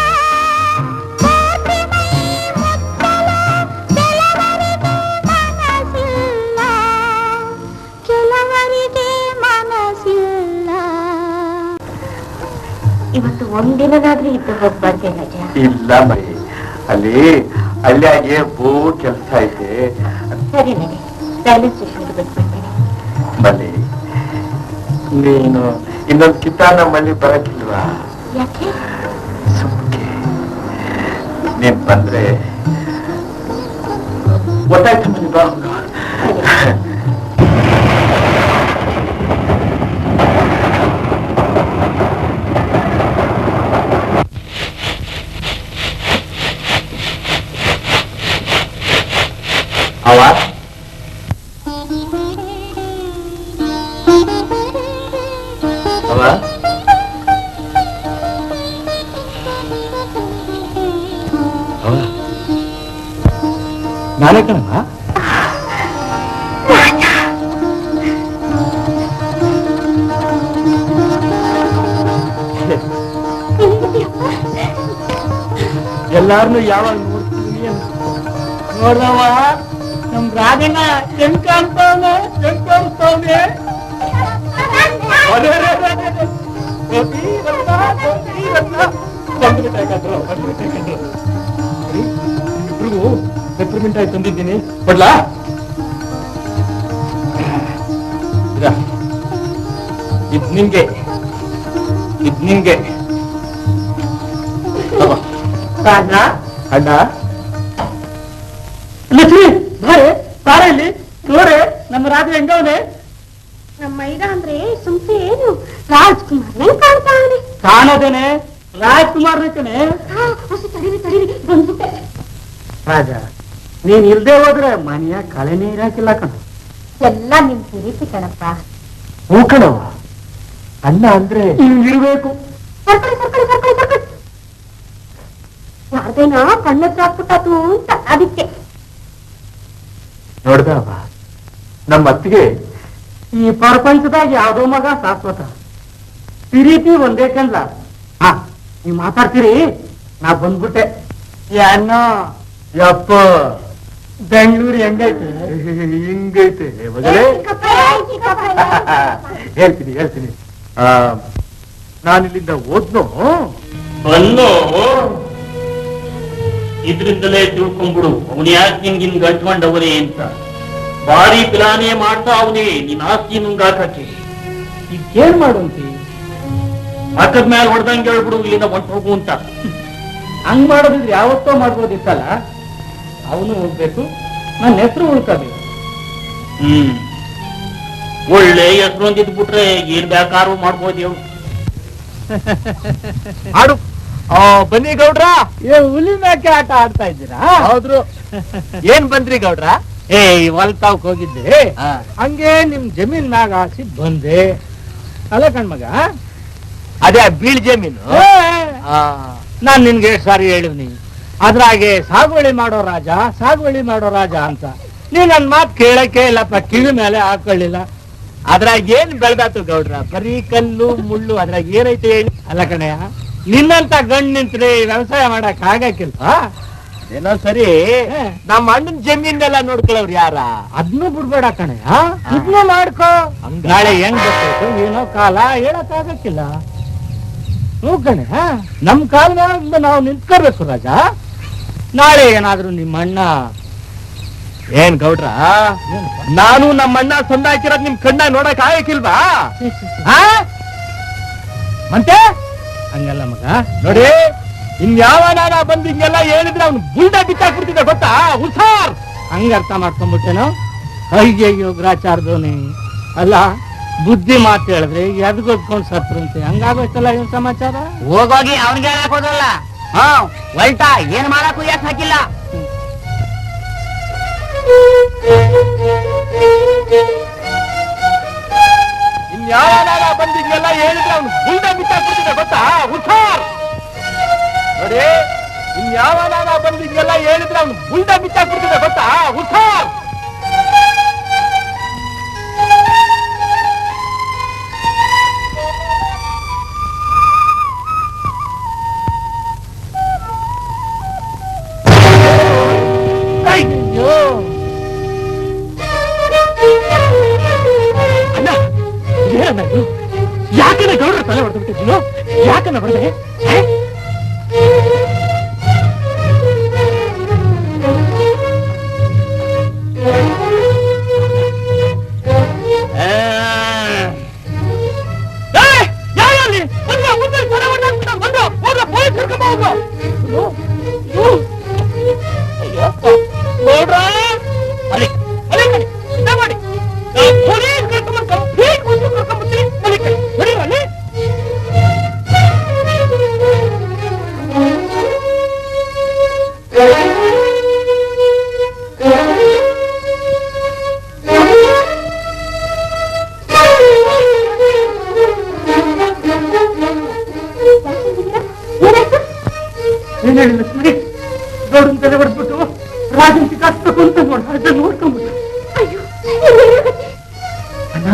ಕೋಟಿ ಮೈ ಮುಚ್ಚಲು ಕೆಲವರಿಗೆ ಮನಸ್ಸಿಲ್ಲ ಕೆಲವರಿಗೆ ಮನಸ್ಸಿಲ್ಲ ಇವತ್ತು ಒಂದಿನದಾದ್ರೂ ಇದ್ದು ಹೋಗ್ಬಾರ್ದೆ ನಜ ಇಲ್ಲ ಮರಿ ಅಲ್ಲಿ ಅಲ್ಲಿಯಾಗೆ ಬೋ ಕೆಲಸ ಐತೆ ಸರಿ ನಡಿ ರೈಲ್ವೆ ಸ್ಟೇಷನ್ಗೆ ಬಿಟ್ಬಿಡ್ತೀನಿ ಮಲ್ಲಿ ನೀನು ಇನ್ನೊಂದು ಕಿತ್ತಾನ ಮಲ್ಲಿ ಬರಕ್ಕಿಲ್ವಾ ಯಾಕೆ ಸುಮ್ಕೆ ನೀನ್ ಬಂದ್ರೆ ಗೊತ್ತಾಯ್ತು ಮಲ್ಲಿ ಬಾ ಅವ ಅವ ನಾನೇ ಕಣಮ್ಮ ಎಲ್ಲಾರನ್ನು ಯಾವಾಗ ನೋಡ್ತೀನಿ ನೋಡ್ದವ ನಮ್ ರಾಜಣ್ಣ ಹೆಂಗ್ ಕಾಣ್ತಾವನೆ ಹೆಂಗ್ ಕಾಣಿಸ್ತಾವನೆ ಇಬ್ರಿಗೂ ಪೆಪ್ಪರ್ಮೆಂಟ್ ಆಯ್ತು ತಂದಿದ್ದೀನಿ ಕೊಡ್ಲಾ ನಿಂಗೆ ಇದ್ ನಿಂಗೆ ರಾಜ ಅಣ್ಣ ಲಕ್ಷ್ಮಿ ಬಾರೆ ಬಾರ ಇಲ್ಲಿ ನೋಡ್ರೆ ನಮ್ಮ ರಾಜ ಹೆಂಗವನೆ ನಮ್ಮ ಮೈದ ಅಂದ್ರೆ ಸುಮ್ನೆ ಏನು ರಾಜ್ಕುಮಾರ್ ಕಾಣ್ತಾನೆ. ಕಾಣೋದೇನೆ ರಾಜ್ಕುಮಾರ್ ಕಣೆ. ತಡೀರಿ ತಡೀರಿ ಬಂದ್ಬಿಟ್ಟೆ. ರಾಜ ನೀನ್ ಇಲ್ದೆ ಹೋದ್ರೆ ಮನೆಯ ಕಳೆ ನೀರಾಕಿಲ್ಲ ಕಣ. ಎಲ್ಲ ನಿಮ್ ಪ್ರೀತಿ ಕಣಪ್ಪ. ಹೂ ಕಣವ ಅಣ್ಣ ಅಂದ್ರೆ ಇರ್ಬೇಕು. ಸರ್ಕಳಿ ಸರ್ಕಳಿ ಸರ್ಕಳಿ ಸರ್ಕಳಿ ಯಾರ್ದೇನೋ ಕಣ್ಣತ್ರ ಹಾಕ್ಬಿಟ್ಟು ಅಂತ ಅದಕ್ಕೆ ನೋಡ್ದವ ನಮ್ಮ ಅತ್ತಿಗೆ ಈ ಪ್ರಪಂಚದಾಗ ಯಾವ್ದೋ ಮಗ ಶಾಶ್ವತ ಪ್ರೀತಿ ಒಂದೇ ಕಣ್ಲ. ಹಾ ನೀವ್ ಮಾತಾಡ್ತೀರಿ ನಾ ಬಂದ್ಬಿಟ್ಟೆ. ಅಣ್ಣ ಯಪ್ಪ ಬೆಂಗಳೂರು ಹೆಂಗೈತೆ? ಹಿಂಗೈತೆ ಮಗಳೇ. ಹೇಳ್ತೀನಿ ಹೇಳ್ತೀನಿ. ನಾನಿಲ್ಲಿಂದ ಓದ್ನೋ ಬಲ್ಲೋ ಇದ್ರಿಂದಲೇ ತಿಳ್ಕೊಂಡ್ಬಿಡು ಅವನು ಯಾಕೆ ನಿನ್ಗಿನ್ ಗಂಟ್ಕೊಂಡವನೇ ಅಂತ. ಭಾರಿ ಪ್ಲಾನೇ ಮಾಡ್ತಾ ಅವನೇ ನಿನ್ ಆಸ್ತಿ ನುಂಗಾಕಕ್ಕೆ. ಈಗ ಏನ್ ಮಾಡುವಂತಿ? ಪಕ್ಕದ ಮೇಲೆ ಹೊಡೆದಂಗೆ ಹೇಳ್ಬಿಡು ಇಲ್ಲಿಂದ ಹೊಂಟು ಹೋಗು ಅಂತ. ಹಂಗ್ ಮಾಡೋದಿದ್ರೆ ಯಾವತ್ತೋ ಮಾಡ್ಬೋದಿತ್ತಲ್ಲ. ಅವನು ಹೋಗ್ಬೇಕು, ನನ್ನ ಹೆಸರು ಉಳ್ಕೋಬೇಕು. ಒಳ್ಳೆ ಹೆಸರು ಒಂದಿದ್ಬಿಟ್ರೆ ಏನ್ ಬೇಕಾದ್ರೂ ಮಾಡ್ಬೋದು. ಆಡು ಬನ್ನಿ ಗೌಡ್ರ. ಹುಲಿ ಮೇಕೆ ಆಟ ಆಡ್ತಾ ಇದ್ದೀರಾ? ಹೌದ್ರು. ಏನ್ ಬಂದ್ರಿ ಗೌಡ್ರ? ಹೊಲ್ತಾವ್ಕ್ ಹೋಗಿದ್ದೆ, ಹಂಗೆ ನಿಮ್ ಜಮೀನ್ ಮ್ಯಾಗ ಆಸಿ ಬಂದೆ. ಅಲ್ಲ ಕಣ್ಮಗ, ಅದೇ ಬೀಳ್ ಜಮೀನು. ನಾನ್ ನಿನ್ಗೆ ಸಾರಿ ಹೇಳಿವ್ನಿ ಅದ್ರಾಗೆ ಸಾಗುವಳಿ ಮಾಡೋ ರಾಜ ಅಂತ. ನೀ ನನ್ ಮಾತ್ ಕೇಳಕ್ಕೆ ಇಲ್ಲಪ್ಪ, ಕಿವಿ ಮೇಲೆ ಹಾಕೊಳ್ಳಿಲ್ಲ. ಅದ್ರಾಗ ಏನ್ ಬೆಳ್ದಾತು ಗೌಡ್ರ? ಬರೀ ಕಲ್ಲು ಮುಳ್ಳು, ಅದ್ರಾಗ ಏನೈತೆ ಹೇಳಿ? ಅಲ್ಲ ಕಣಯ್ಯ, ನಿನ್ನಂತ ಗಂಡ್ ನಿಂತ್ರೆ ವ್ಯವಸಾಯ ಮಾಡಕ್ ಆಗಕ್ಕಿಲ್ವಾ? ಏನೋ ಸರಿ, ನಮ್ಮ ಅಣ್ಣನ ಜಮೀನೆಲ್ಲ ನೋಡ್ಕೊಳ್ಳೋರು ಯಾರ? ಅದ್ನೂ ಬಿಡ್ಬೇಡ ಕಣಯ್ಯ, ಇದ್ನೂ ಮಾಡ್ಕೋ. ನಾಳೆ ಹೆಂಗ್ ಬರ್ತೈತೆ ಏನೋ ಕಾಲ ಹೇಳಕ್ ಆಗಕ್ಕಿಲ್ಲ. ಹ್ಞೂ ಕಣಯ್ಯ, ನಮ್ ಕಾಲ ಮೇಲೆ ನಾವು ನಿಂತ್ಕೋಬೇಕು ರಾಜ. ನಾಳೆ ಏನಾದ್ರೂ ನಿಮ್ಮ ಅಣ್ಣ ಏನ್ ಗೌಡ್ರ, ನಾನು ನಮ್ಮ ಅಣ್ಣ ಸಂದ ಹಾಕಿರೋದ್ ನಿಮ್ ಕಣ್ಣ ನೋಡಕ್ ಆಗಕ್ಕಿಲ್ವಾ? ಮತ್ತೆ ಹಂಗಲ್ಲ ಮಗ, ನೋಡಿ ಇನ್ಯಾವ ನಾನ ಬಂದು ಹಿಂಗೆಲ್ಲ ಹೇಳಿದ್ರೆ ಅವ್ನು ಬುಲ್ಡ ಬಿಚ್ಚಾಕ್ಬಿಡ್ತಿದ್ದೆ ಗೊತ್ತಾ? ಹುಷಾರ್. ಹಂಗ ಅರ್ಥ ಮಾಡ್ಕೊಂಡ್ಬಿಟ್ಟೇನೋ. ಅಯ್ಯಯ್ಯೋ ಗ್ರಾಚಾರದವನೇ. ಅಲ್ಲ ಬುದ್ಧಿ ಮಾತು ಹೇಳಿದ್ರೆ ಎದ್ಗೊದ್ಕೊಂಡ್ ಸತ್ರಂತೆ, ಹಂಗಾಗೋಯ್ತಲ್ಲ ಏನ್ ಸಮಾಚಾರ? ಹೋಗೋಗಿ ಅವನಿಗೆ ಹಾಕೋದಲ್ಲ. ಹೊಲ್ಟಾ ಏನ್ ಮಾಡಕ್ಕೂ ಯಾಕೆ ಹಾಕಿಲ್ಲ. ಇನ್ಯಾವ ನಾನ ಬಂದು ಹಿಂಗೆಲ್ಲ ಹೇಳಿದ್ರೆ ಅವ್ನು ಬುಲ್ಡ ಬಿಚ್ಚಾಕ್ಬಿಡ್ತಿದ್ದೆ ಗೊತ್ತಾ? ಹುಷಾರ್. ನೋಡಿ ಇನ್ಯಾವ ನಾನ ಬಂದು ಹಿಂಗೆಲ್ಲ ಹೇಳಿದ್ರೆ ಅವ್ನು ಬುಲ್ಡ ಬಿಚ್ಚಾಕ್ಬಿಡ್ತಿದ್ದೆ ಗೊತ್ತಾ? ಹುಷಾರ್. ಅಣ್ಣ ಏನಣ್ಣ ಇದು? ಯಾಕನ್ನ ಗೌಡ್ರ ತಲೆ ಹೊಡೆದ್ಬಿಟ್ಟಿದ್ದೀನೋ? ಯಾಕನ್ನ ಹೊಡೆದೆ? ಗೌಡನ್ ತಲೆ ಹೊಡೆದ್ಬಿಟ್ಟು ರಾಜನ್ ಸಿಕ್ಕಾಕ್ಬೇಕು ಅಂತ ನೋಡ್ಕೊಂಡ್ಬಿಟ್ಟು. ಅಯ್ಯೋ ಅಣ್ಣ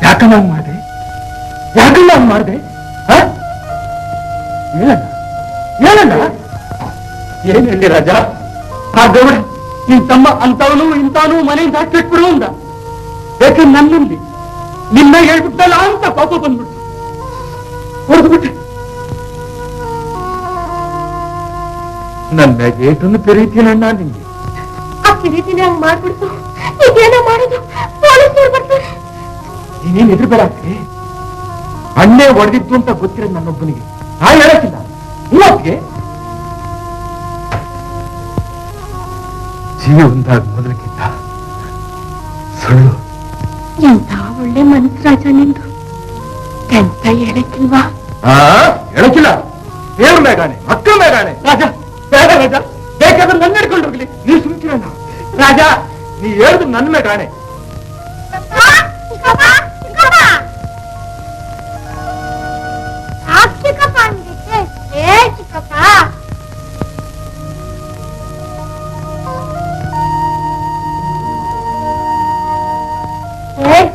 ಯಾಕಣ್ಣ ಹಂಗ್ ಮಾಡಿದೆ? ಹೇಳಣ್ಣ ಏನ್ ಹೇಳಿ ರಾಜ? ಆ ಗೌಡ ನಿನ್ ತಮ್ಮ ಅಂತವನು ಇಂಥವನು ಮನೆಯಿಂದ ಹಾಕಿಟ್ಬಿಡು ಅಂದ. ಯಾಕೆ ನನ್ನಲ್ಲಿ ನಿನ್ನ ಹೇಳ್ಬಿಟ್ಟಲ್ಲ ಅಂತ ಪಾಪ ಬಂದ್ಬಿಟ್ಟು ಹೊಡೆದ್ಬಿಟ್ಟೆ. ನನ್ನ ಏಟನ್ನು ಪ್ರೀತಿನಣ್ಣ ನಿಂಗೆ. ಆ ಕಿರೀತಿನ ಹಂಗ್ ಮಾಡ್ಬಿಡ್ತು. ಇದೇನೋ ಮಾಡುದು, ಪೊಲೀಸರು ಬರ್ತಾರೆ. ನೀನೇನ್ ಹೆದರ್ಬೇಡ, ಅಣ್ಣೆ ಹೊಡೆದಿದ್ದು ಅಂತ ಗೊತ್ತಿರೋದು ನನ್ನೊಬ್ಬನಿಗೆ. ನಾನು ಹೇಳಕ್ಕಿಲ್ಲ ಇವತ್ತಿಗೆ ಜೀವನದಾಗ ಮೊದಲಕ್ಕಿಂತ ಸುಳ್ಳು. ಎಂತ ಒಳ್ಳೆ ಮನಸ್ಸು ರಾಜ ನಿಂದು. ಎಂತ ಹೇಳಕ್ಕಿಲ್ವಾ? ಹೇಳಕ್ಕಿಲ್ಲ. ದೇವ್ರ ಮೇಗಾಣೆ, ಮಕ್ಕಳ ಮೇಗಾಣೆ. ರಾಜ ಬೇಡ ರಾಜ, ಬೇಕಾದ್ರೆ ನನ್ನ ಹಿಡ್ಕೊಂಡು ಹೋಗ್ಲಿ. ನೀ ಸುಮ್ಕಿರಣ ರಾಜ, ನೀ ಹೇಳ್ದು ನನ್ನ ಮೇಗಾಣೆ. ಚಿಕ್ಕಪ್ಪ ಅಂದಿದ್ದೆ. ಚಿಕ್ಕಪ್ಪ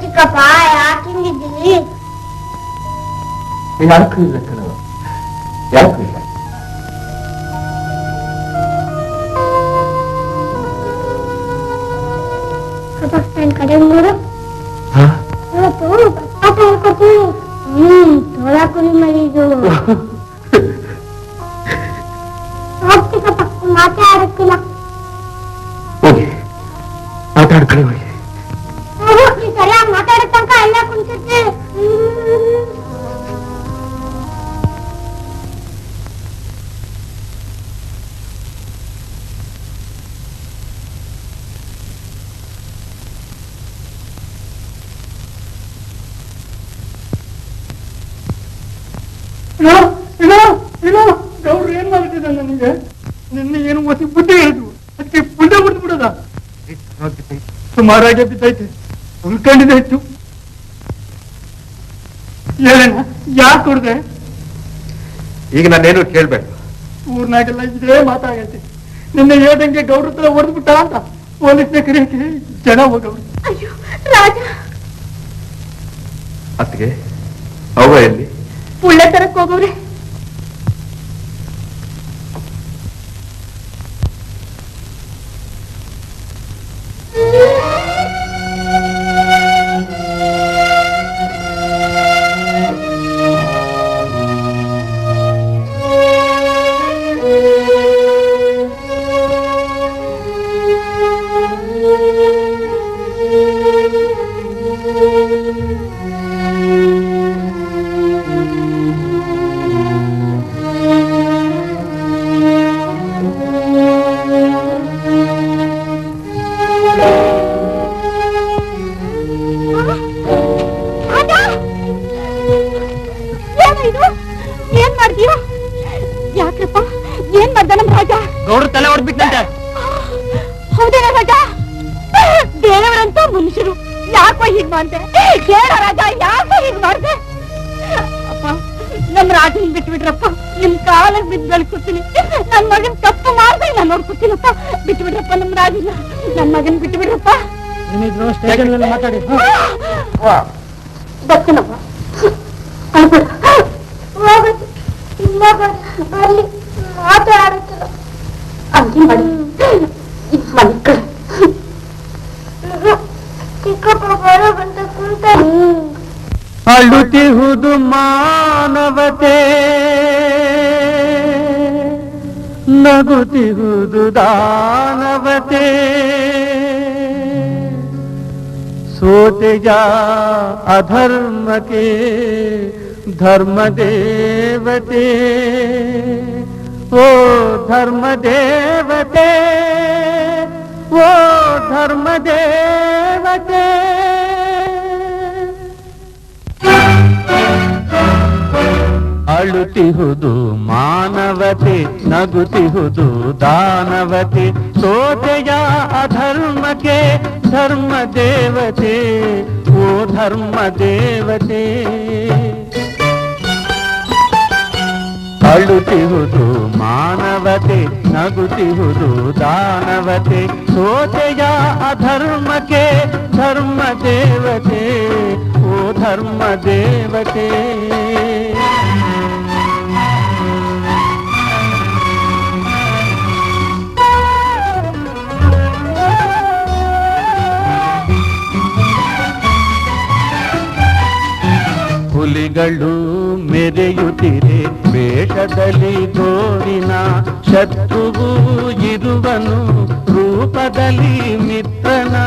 ಚಿಕ್ಕಪ್ಪ ಯಾಕಿಂಗಿದ್ದೀವಿ? ಯಾಕೂ ಇಲ್ಲ ಕಣ, ಯಾಕೂ ಇಲ್ಲ. ನನ್ನ ಕಡೆ ನೋಡು. ತೋಳ ಕುರಿ ಮರಿದು ಚಿಕ್ಕಪ್ಪ ಮಾತಾಡಕ್ಕಿಲ್ಲ. ಹೋಗಿ ಮಾತಾಡ್ಕೊಳ್ಳಿ ಹೋಗಿ. ನೀ ಸರಿಯಾಗಿ ಮಾತಾಡೋ ತನಕ ಎಲ್ಲ ಕುಂತಿರ್ತಿ. ಗೌಡ್ರು ಏನ್ ಮಾಡ್ತಿದ್ದ ನನಗೆ? ನಿನ್ನೆ ಏನು ಒಸಿ ಬುದ್ಧಿ ಹೇಳಿದ್ವು, ಅದಕ್ಕೆ ಬುದ್ಧ ಬಿಡ್ತು ಬಿಡೋದ. ಸುಮಾರಾಗೆ ಬಿದ್ದೈತೆ, ಉಳ್ಕೊಂಡಿದೆ ಹೆಚ್ಚು. ಹೇಳಣ್ಣ, ಯಾಕೆ ಕೊಡ್ದೆ? ಈಗ ನಾನೇನು ಕೇಳ್ಬೇಡ. ಊರ್ನಾಗೆಲ್ಲ ಇದೇ ಮಾತಾಗೈತೆ. ನಿನ್ನೆ ಹೇಳ್ದಂಗೆ ಗೌಡ್ರ ತರ ಹೊಡೆದ್ಬಿಟ್ಟ ಅಂತ ಪೊಲೀಸ್ನ ಕರೆಯಕ್ಕೆ ಜನ ಹೋಗವ್ರು. ಅಯ್ಯೋ ರಾಜ, ಅತ್ತಿಗೆ ಅವ ಎಲ್ಲಿ? ಪುಳ್ಳ ತರಕ್ ಹೋಗವ್ರೆ. ಯಾಕಪ್ಪ, ಏನ್ ಮಾಡ್ದ ನಮ್ ರಾಜ? ಗೌಡ್ರು ತಲೆ ಹೊಡ್ಬಿಟ್ಟಂತೆ. ಹೌದೇನ ರಾಜ? ದೇವರಂತ ಮನುಷ್ಯರು ಯಾಕೋ ಹೀಗ್ ಮಾಡ್ದೆ? ಹೇಳ ರಾಜ, ಯಾಕೋ ಹೀಗ್ ಮಾಡ್ದೆ? ಅಪ್ಪ, ನಮ್ ರಾಜನ್ ಬಿಟ್ಬಿಡ್ರಪ್ಪ. ನಿಮ್ ಕಾಲಕ್ಕೆ ಬಿದ್ದು ಬೆಳ್ಕೊತೀನಿ. ನನ್ ಮಗನ್ ತಪ್ಪು ಮಾಡ್ದೆ ನಾನು ನೋಡ್ಕೊತೀನಪ್ಪ. ಬಿಟ್ಬಿಡ್ರಪ್ಪ, ನಮ್ ರಾಜಿಲ್ಲ. ನನ್ ಮಗನ್ ಬಿಟ್ಬಿಡ್ರಪ್ಪ. ಸ್ಟೇಷನ್ ಮಾತಾಡಿ. ಬರ್ತೀನಪ್ಪ. ಅಲ್ಲಿ ಮಾತಾಡುತ್ತಿಲ್ಲ ಹಂಗೆ ಮಾಡಿ ಮಕ್ಕಳು ಚಿಕ್ಕಪ್ಪ ಬರೋ ಬಂತ ಕುಂತ. ಅಳುತ್ತಿಹುದು ಮಾನವತೆ, ನಗುತ್ತಿಹುದು ದಾನವತೆ. ಸೋತೆಯ ಅಧರ್ಮಕ್ಕೆ ಧರ್ಮ ದೇವತೆ, ಓ ಧರ್ಮ ದೇವತೆ, ಓ ಧರ್ಮ ದೇವತೆ. ಅಳುತ್ತಿಹುದು ಮಾನವತೆ, ನಗುತ್ತಿಹುದು ದಾನವತೆ. ಸೋತೆಯ ಅಧರ್ಮಕ್ಕೆ ಧರ್ಮ ದೇವತೆ, ಓ ಧರ್ಮ ದೇವತೆ. ಅಳುತ್ತಿಹುದು ಮಾನವತೆ, ನಗುತ್ತಿಹುದು ದಾನವತೆ. ಸೋತೆಯ ಅಧರ್ಮಕ್ಕೆ ಧರ್ಮ ದೇವತೆ, ಓ ಧರ್ಮ ದೇವತೆ. ಹುಲಿಗಳು ಮೆರೆಯುತ್ತಿರೆ ವೇಷದಲ್ಲಿ ತೋರಿನ ಶತ್ರುವು ಇರುವನು. ರೂಪದಲ್ಲಿ ಮಿತ್ರನ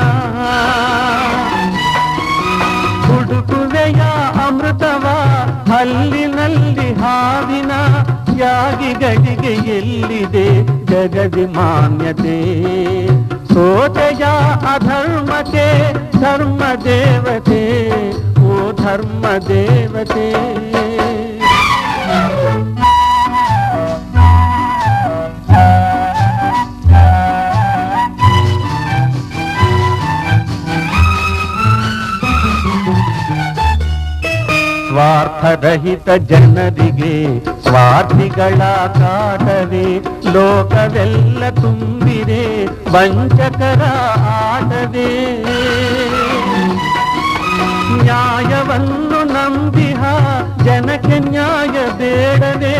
ಹುಡುಕುವೆಯ ಅಮೃತವ ಹಲ್ಲಿನಲ್ಲಿ ಹಾವಿನ ಯಾಗಿಗಳಿಗೆ ಎಲ್ಲಿದೆ ಜಗದಿ ಮಾನ್ಯತೆ ಸೋತೆಯ ಅಧರ್ಮಕ್ಕೆ ಧರ್ಮ ದೇವತೆ ಓ ಧರ್ಮ ದೇವತೆ ಸ್ವಾರ್ಥರಹಿತ ಜನರಿಗೆ ಸ್ವಾರ್ಥಿಗಳ ಕಾಟವೇ ಲೋಕವೆಲ್ಲ ತುಂಬಿರೆ ವಂಚಕರ ಆಟವೇ ನ್ಯಾಯವನ್ನು ನಂಬಿಹ ಜನಕ್ಕೆ ನ್ಯಾಯ ಬೇಡವೇ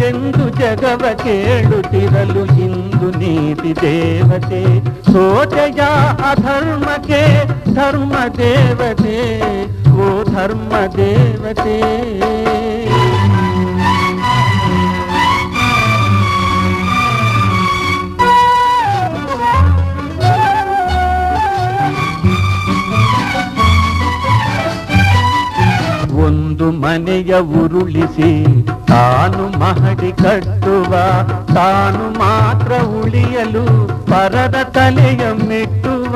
ಎಂದು ಜಗವ ಕೇಳುತ್ತಿರಲು ಇಂದು ನೀತಿ ದೇವತೆ ಸೋತೆಯ ಅಧರ್ಮಕ್ಕೆ ಧರ್ಮ ದೇವತೆ ಓ ಧರ್ಮ ದೇವತೆ ಒಂದು ಮನೆಯ ಉರುಳಿಸಿ ತಾನು ಮಹಡಿ ಕಟ್ಟುವ ತಾನು ಮಾತ್ರ ಉಳಿಯಲು ಪರರ ತಲೆಯ ಮೆಟ್ಟುವ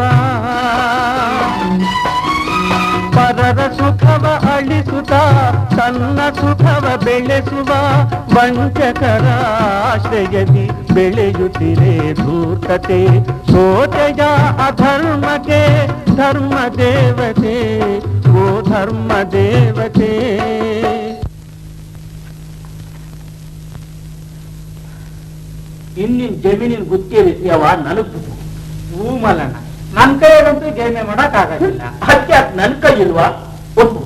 ಪರರ ಸುಖವ ಅಳಿಸುತ್ತ ತನ್ನ ಸುಖವ ಬೆಳೆಸುವ ವಂಚಕರ ಆಶ್ರಯದಿ ಬೆಳೆಯುತ್ತಿರೆ ಧೂರ್ತತೆ ಸೋತೆಯ ಅಧರ್ಮಕ್ಕೆ ಧರ್ಮ ದೇವತೆ ಓ ಧರ್ಮ ದೇವತೆ ಇನ್ನಿನ ಜಮೀನಿನ ಗುತ್ತಿಗೆ ವಿಷಯವ ನನಗ್ ಹೂ ಮಲ್ಲಣ್ಣ ನನ್ ಕೈಯಲ್ಲಂತೂ ಜೈಮೆ ಮಾಡಕ್ ಆಗೋದಿಲ್ಲ ಅದಕ್ಕೆ ನನ್ ಕೈ ಇಲ್ವಾ ಒಪ್ಪು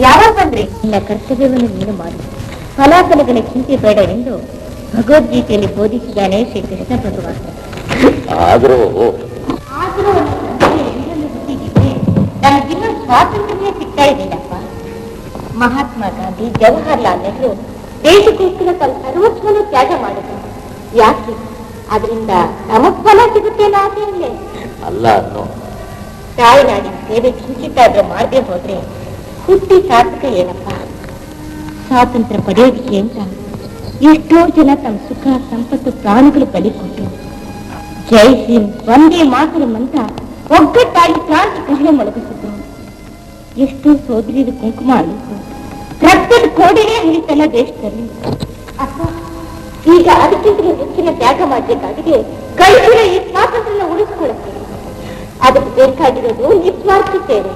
ಯಾವಾಗ ಬಂದ್ರಿ ಇಲ್ಲ ಕರ್ತವ್ಯವನ್ನು ನೀನು ಮಾಡು ಫಲಾಫಲಗಳ ಚಿಂತೆ ಬೇಡ ಎಂದು ಭಗವದ್ಗೀತೆಯಲ್ಲಿ ಬೋಧಿಸಿದ್ದಾನೆ ಶ್ರೀಕೃಷ್ಣ ಭಗವಾನ್ ಆದ್ರೂ ನಮಗಿನ್ನೂ ಸ್ವಾತಂತ್ರ್ಯವೇ ಸಿಗ್ತಾ ಇದೆಯಲ್ಲಪ್ಪ ಮಹಾತ್ಮ ಗಾಂಧಿ ಜವಾಹರ್ಲಾಲ್ ನೆಹರು ದೇಶಕ್ಕೋಸ್ಕರ ತಮ್ಮ ಸರ್ವಸ್ವವನ್ನು ತ್ಯಾಗ ಮಾಡಿದ್ರು ಯಾಕೆ ಅದರಿಂದ ನಮಗ್ ಫಲ ಸಿಗುತ್ತೇನೋ ಆಸೆಯಲ್ಲೇ ಅಲ್ಲ ಅನ್ನೋ ತಾಯಿನಾಡಿನ ಸೇವೆ ಕಿಂಚಿತ್ತಾದ್ರೂ ಮಾಡದೆ ಹೋದ್ರೆ ಹುಟ್ಟಿ ಸಾರ್ಥಕ ಏನಪ್ಪ ಸ್ವಾತಂತ್ರ್ಯ ಪಡೆಯೋದಕ್ಕೆ ಅಂತ ಎಷ್ಟೋ ಜನ ತಮ್ಮ ಸುಖ ಸಂಪತ್ತು ಪ್ರಾಣಿಗಳು ಬಲಿ ಕೊಟ್ಟು ಜೈ ಹಿಂದ್ ಒಂದೇ ಮಾತರಂ ಅಂತ ಒಗ್ಗಟ್ಟಾಗಿ ಕ್ರಾಂತಿ ಕಹಳೆ ಮೊಳಗಿಸಿದ್ರು ಎಷ್ಟೋ ಸೋದರಿಯರು ಕುಂಕುಮ ಅಳಿತು ರಕ್ತದ ಕೋಡಿನೇ ಹರಿತಲ್ಲ ದೇಶದಲ್ಲಿ ಅಪ್ಪ ಈಗ ಅದಕ್ಕಿಂತ ಹೆಚ್ಚಿನ ತ್ಯಾಗ ಮಾಡಬೇಕಾಗಿದೆ ಕೈಗಿನ ಈ ಸ್ವಾತಂತ್ರ್ಯ ಉಳಿಸ್ಕೊಳ್ಳಕ್ಕೆ ಅದಕ್ಕೆ ಬೇಕಾಗಿರೋದು ನಿಸ್ವಾರ್ಥ ಸೇವೆ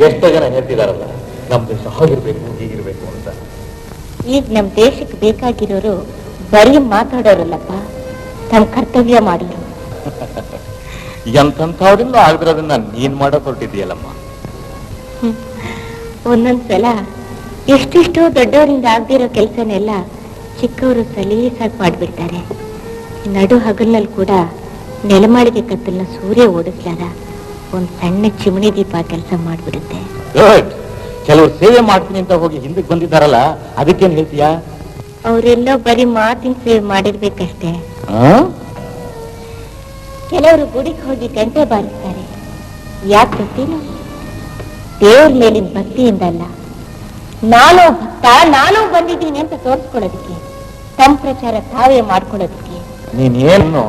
ಎಷ್ಟೋ ಜನ ಹೇಳ್ತಿದಾರಲ್ಲ ನಮ್ ದೇಶ ಹಾಗಿರ್ಬೇಕು ಹೀಗಿರ್ಬೇಕು ಅಂತ ಈಗ ನಮ್ ದೇಶಕ್ಕೆ ಬೇಕಾಗಿರೋರು ಬರೀ ಮಾತಾಡೋರಲ್ಲಪ್ಪ ತಮ್ಮ ಕರ್ತವ್ಯ ಮಾಡೋರು ಎಂತವ್ರಿಂದ ಆಗದಿರೋದನ್ನ ನೀನ್ ಮಾಡಕ್ ಹೊರಟಿದೀಯಲ್ಲಮ್ಮ ಒಂದೊಂದ್ಸಲ ಎಷ್ಟೆಷ್ಟೋ ದೊಡ್ಡವರಿಂದ ಆಗದಿರೋ ಕೆಲಸನೆಲ್ಲ ಚಿಕ್ಕವರು ಸಲೀಸಾಗಿ ಮಾಡ್ಬಿಡ್ತಾರೆ ನಡು ಹಗಲ್ನಲ್ಲಿ ಕೂಡ ನೆಲಮಾಳಿಗೆ ಕತ್ತಲ್ನ ಸೂರ್ಯ ಓಡಿಸ್ಲಾರ ಒಂದ್ ಸಣ್ಣ ಚಿಮಣಿ ದೀಪ ಕೆಲಸ ಮಾಡ್ಬಿಡುತ್ತೆ ಕೆಲವರು ಸೇವೆ ಮಾಡ್ತೀನಿ ಅಂತ ಹೋಗಿ ಹಿಂದಕ್ಕೆ ಬಂದಿದ್ದಾರಲ್ಲ ಅದಕ್ಕೇನ್ ಹೇಳ್ತೀಯಾ ಅವರೆಲ್ಲ ಬರೀ ಮಾತಿನ ಸೇವೆ ಮಾಡಿರ್ಬೇಕಷ್ಟೇ ಕೆಲವರು ಗುಡಿಗೆ ಹೋಗಿ ಗಂಟೆ ಬಾರಿಸ್ತಾರೆ ಯಾಕೆ ಗೊತ್ತೇನು ದೇವ್ರ ಮೇಲಿನ ಭಕ್ತಿಯಿಂದಲ್ಲ ನಾನು ಭಕ್ತ ನಾನು ಬಂದಿದ್ದೀನಿ ಅಂತ ತೋರಿಸ್ಕೊಳ್ಳೋದಕ್ಕೆ ತಮ್ಮ ಪ್ರಚಾರ ತಾವೇ ಮಾಡ್ಕೊಳ್ಳೋದಕ್ಕೆ ನೀನೇನು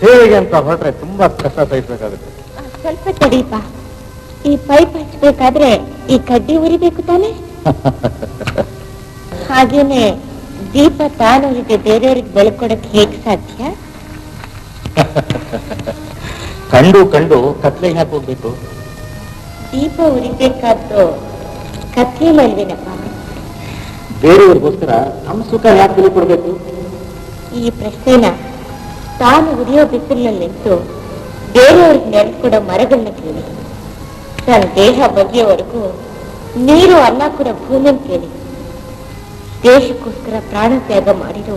ಸೇವೆಗೆ ಅಂತ ಹೊರಟ್ರೆ ತುಂಬಾ ಕಷ್ಟ ಸಹಿಸ್ಬೇಕಾಗುತ್ತೆ ಸ್ವಲ್ಪ ತಡೀಪ ಈ ಪೈಪ್ ಹಚ್ಬೇಕಾದ್ರೆ ಈ ಕಡ್ಡಿ ಉರಿಬೇಕು ತಾನೆ ಹಾಗೇನೆ ದೀಪ ತಾನು ಹೀಗೆ ಬೇರೆಯವ್ರಿಗೆ ಬೆಳ್ಕೊಡಕ್ ಹೇಗ್ ಸಾಧ್ಯ ಕಂಡು ಕಂಡು ಕತ್ಲೆ ಯಾಕೆ ಹೋಗ್ಬೇಕು ದೀಪ ಉರಿಬೇಕಾದ್ದು ಕತ್ಲೆ ಮೇಲ್ವೇನಪ್ಪ ಬೇರೆಯವ್ರಿಗೋಸ್ಕರ ನಮ್ ಸುಖ ಯಾಕೆ ತಿಳಿಕೊಡ್ಬೇಕು ಈ ಪ್ರಶ್ನೆನ ತಾನು ಉರಿಯೋ ಬಿಸಿಲಿನಲ್ಲಿ ನಿಂತು ಬೇರೆಯವ್ರಿಗೆ ನೆರೆಸ್ಕೊಡೋ ಮರಗಳನ್ನ ಕೇಳಿ ತನ್ನ ದೇಹ ಬಗೆಯವರೆಗೂ ನೀರು ಅನ್ನ ಕೂಡ ಭೂಮಿಯನ್ನು ಕೇಳಿ ದೇಶಕ್ಕೋಸ್ಕರ ಪ್ರಾಣ ತ್ಯಾಗ ಮಾಡಿರೋ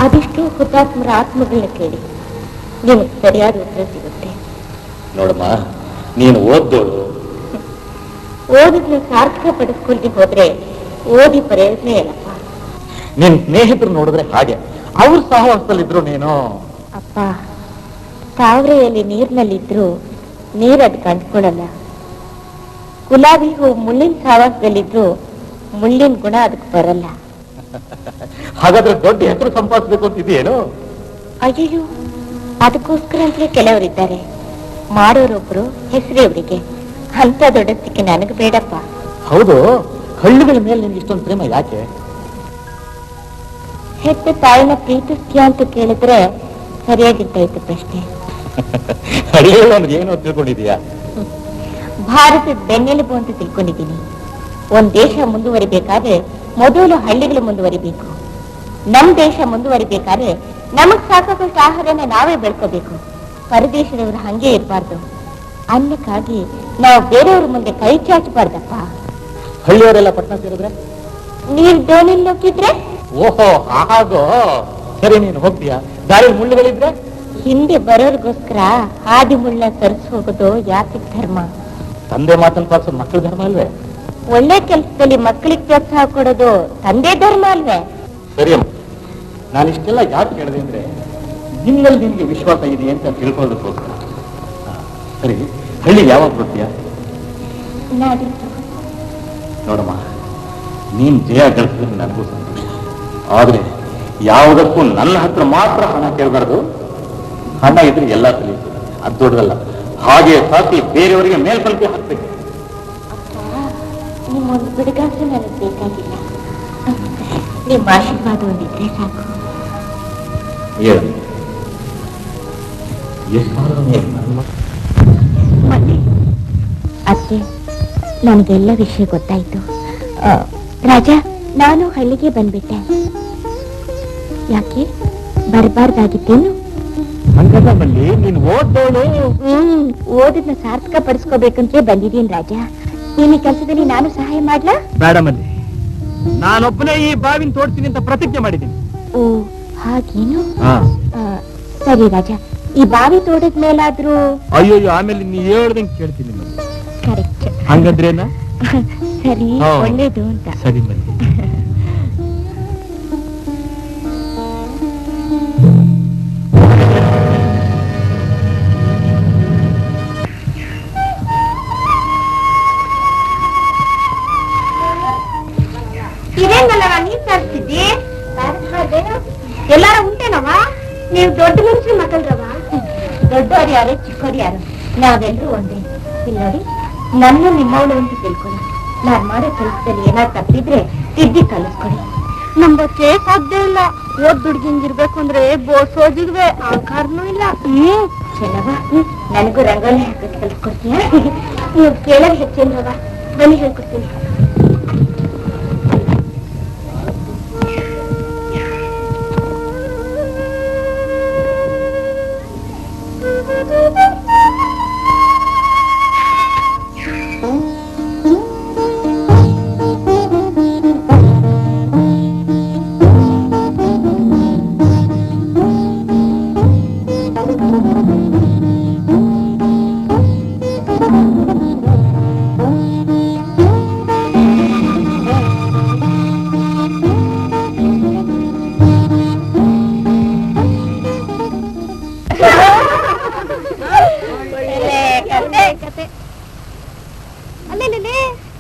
ಅದೆಷ್ಟೋ ಹುತಾತ್ಮರ ಆತ್ಮಗಳನ್ನ ಕೇಳಿ ನಿಮಗೆ ಸರಿಯಾದ ಉತ್ತರ ಸಿಗುತ್ತೆ. ನೋಡಮ್ಮ, ನೀನು ಓದ್ದೋಳು. ಓದಿದ್ನ ಸಾರ್ಥಕ ಪಡಿಸ್ಕೊಂಡು ಹೋದ್ರೆ ಓದಿ ಪ್ರಯೋಜನ ಏನಪ್ಪ. ನಿನ್ ಸ್ನೇಹಿತರು ನೋಡಿದ್ರೆ ಹಾಗೆ, ಅವ್ರ ಸಹವಾಸದಲ್ಲಿದ್ರು ನೀನು. ಅಪ್ಪ, ತಾವರೆಯಲ್ಲಿ ನೀರಿನಲ್ಲಿದ್ರು ನೀರದ್ ಕಂಡ್ಕೊಳ್ಳಲ್ಲ. ಗುಲಾಬಿ ಹೂ ಮುಳ್ಳಿನ ಸಹವಾಸದಲ್ಲಿದ್ರು ಮುಳ್ಳಿನ ಗುಣ ಅದಕ್ಕೆ ಬರಲ್ಲ. ಹಾಗಾದ್ರೆ ದೊಡ್ಡ ಹೆಸರು ಸಂಪಾದಿಸಬೇಕು ಅಂತಿದೆಯೇನು? ಅಯ್ಯೋ, ಅದಕ್ಕೋಸ್ಕರ ಅಂತಲೇ ಕೆಲವರಿದ್ದಾರೆ. ಮಾಡೋರೊಬ್ರು ಹೆಸರೇ ಅವರಿಗೆ. ಅಂತ ದೊಡ್ಡದಕ್ಕೆ ನನಗೆ ಬೇಡಪ್ಪ. ಹೌದು, ಹಳ್ಳಿಗಳ ಮೇಲೆ ನಿಮ್ಗೆ ಇಷ್ಟೊಂದು ಪ್ರೇಮ ಯಾಕೆ? ಹೆತ್ತ ತಾಯಿನ ಪ್ರೀತಿಸ್ತೀಯ ಅಂತ ಕೇಳಿದ್ರೆ ಸರಿಯಾಗಿರ್ತಾಯಿತ್ತು ಪ್ರಶ್ನೆ. ಹಳ್ಳಿಗಳು ಅಂದ್ರೆ ಏನೋ ತಿಳ್ಕೊಂಡಿದೀಯಾ? ಭಾರತದ ಬೆನ್ನೆಲುಬು ಅಂತ ತಿಳ್ಕೊಂಡಿದ್ದೀನಿ. ಒಂದ್ ದೇಶ ಮುಂದುವರಿಬೇಕಾದ್ರೆ ಮೊದಲು ಹಳ್ಳಿಗಳು ಮುಂದುವರಿಬೇಕು. ನಮ್ ದೇಶ ಮುಂದುವರಿಬೇಕಾದ್ರೆ ನಮಗ್ ಸಾಕಾಗಷ್ಟು ಆಹಾರನ ನಾವೇ ಬೆಳ್ಕೋಬೇಕು. ಪರದೇಶದವರು ಹಂಗೆ ಇರಬಾರ್ದು. ಅನ್ನಕ್ಕಾಗಿ ನಾವು ಬೇರೆಯವ್ರ ಮುಂದೆ ಕೈ ಚಾಚಬಾರ್ದಪ್ಪ. ಹಳ್ಳಿಯವರೆಲ್ಲ ಪಟ್ಟಣ ಸೇರಿದ್ರೆ ನೀರ್ ದೋಣಿಲ್ ಹೋಗಿದ್ರೆ? ಓಹೋ, ಹಾಗೋ. ಸರಿ, ನೀನು ಹೋಗ್ತೀಯಾ? ದಾರಿ ಮುಳ್ಳುಗಳಿದ್ರೆ ಹಿಂದೆ ಬರೋರ್ಗೋಸ್ಕರ ಹಾದಿ ಮುಳ್ಳ ಸರಿಸಿ ಹೋಗೋದು ಯಾಕೆ ಧರ್ಮ? ತಂದೆ ಮಾತನ್ನು ಪಾಲಿಸೋದು ಮಕ್ಕಳ ಧರ್ಮ ಅಲ್ವೇ? ಒಳ್ಳೆ ಕೆಲಸದಲ್ಲಿ ಮಕ್ಕಳಿಗೆ ಪ್ರೋತ್ಸಾಹ ಕೊಡೋದು ತಂದೆ ಧರ್ಮ ಅಲ್ವೇ? ಸರಿ ಅಮ್ಮ, ನಾನಿಷ್ಟೆಲ್ಲ ಯಾಕೆ ಹೇಳಿದೆ ಅಂದ್ರೆ ನಿನ್ನಲ್ಲಿ ನಿನ್ಗೆ ವಿಶ್ವಾಸ ಇದೆ ಅಂತ ತಿಳ್ಕೊಳ್ಳೋದಕ್ಕೋಸ್ಕರ. ಸರಿ, ಹಳ್ಳಿ ಯಾವಾಗ ಬರ್ತೀಯಾ? ನೋಡಮ್ಮ, ನೀನ್ ಜಯ ಗಳಿಸಿದ್ರೆ ನನಗೂ ಸಂತೋಷ. ಆದ್ರೆ ಯಾವುದಕ್ಕೂ ನನ್ನ ಹತ್ರ ಮಾತ್ರ ಹಣ ಕೇಳಬಾರ್ದು. ಹಣ ಇದ್ರೆ ಎಲ್ಲ ತಿಳಿಯುತ್ತೆ, ಅದು ದೊಡ್ಡದಲ್ಲ. ಹಾಗೆ ಸಾಕಿ ಬೇರೆಯವರಿಗೆ ಮೇಲ್ಪಂಕ್ತಿ ಹಾಕ್ಬೇಕು. ನಿಮ್ಮೊಂದು ಬಿಡುಗಾಸು ನನಗೆ ಬೇಕಾಗಿಲ್ಲ. ನಿಮ್ಮ ಆಶೀರ್ವಾದ ಒಂದಿದ್ರೆ ಸಾಕು. ಅಷ್ಟೇ, ನನಗೆಲ್ಲ ವಿಷಯ ಗೊತ್ತಾಯ್ತು. ರಾಜ, ನಾನು ಹಳ್ಳಿಗೆ ಬಂದ್ಬಿಟ್ಟೆ. ಯಾಕೆ ಬರಬಾರ್ದಾಗಿತ್ತೇನು? ಹಂಗಲ್ಲಿ ನೀನು ಓದ್ದೋಳು. ಓದಿದ್ನ ಸಾರ್ಥಕ ಪಡಿಸ್ಕೋಬೇಕಂತ ಬಂದಿದ್ದೀನಿ ರಾಜ. ನಿನ್ನ ಕೆಲಸದಲ್ಲಿ ನಾನು ಸಹಾಯ ಮಾಡ್ಲಾ? ಬೇಡ ಮಲ್ಲಿ, ನಾನೊಬ್ಬನೇ ಈ ಬಾವಿನ ತೋಡ್ತೀನಿ ಅಂತ ಪ್ರತಿಜ್ಞೆ ಮಾಡಿದ್ದೀನಿ. ಓ, ಹಾಗೇನು? ಸರಿ ರಾಜ, ಈ ಬಾವಿ ತೋಡಿದ ಮೇಲಾದ್ರೂ. ಅಯ್ಯೋ, ಆಮೇಲೆ ನೀ ಹೇಳ್ದಂಗೆ ಕೇಳ್ತೀನಿ ಮಲ್ಲಿ. ಕರೆಕ್ಟ್. ಹಂಗಂದ್ರೇನ? ಸರಿ, ಹಾ. ಒಳ್ಳೇದು ಅಂತ. ಸರಿ ಮಲ್ಲಿ. ಇದೇನಲ್ಲ ನೀನ್ ತರಿಸ್ತಿದ್ದಿ? ಎಲ್ಲಾರ ಉಂಟೇನವ? ನೀವು ದೊಡ್ಡ ಮನುಷ್ಯ ಮಕ್ಕಳ್ರವ. ದೊಡ್ಡವ್ರು ಯಾರು, ಚಿಕ್ಕವ್ರು ಯಾರು, ನಾವೆಲ್ಲರೂ ಒಂದೇ. ಇಲ್ಲಿ ನೋಡಿ, ನನ್ನ ನಿಮ್ಮವಳು ಅಂತ ತಿಳ್ಕೊಳ್ಳಿ. ನಾನ್ ಮಾಡೋ ಕೆಲಸದಲ್ಲಿ ಏನಾದ್ರು ತಪ್ಪಿದ್ರೆ ತಿದ್ದಿ ಕಲಿಸ್ಕೊಡಿ. ನಂಬಕ್ಕೆ ಸಾಧ್ಯ ಇಲ್ಲ. ಓದ್ ದುಡ್ಗಿಂಗಿರ್ಬೇಕು ಅಂದ್ರೆ ಬೋಸೋಜಿಗ್ವೆ ಆಕಾರನೂ ಇಲ್ಲ. ಚೆನ್ನವ, ನನಗೂ ರಂಗೋಲಿ ಹಾಕಕ್ಕೆ ಕಲಿಸ್ಕೊಡ್ತೀಯ? ನೀವು ಕೇಳೋದು ಹೆಚ್ಚೇನ್ರವ, ಬನ್ನಿ ಹೇಳ್ಕೊಡ್ತೀನಿ.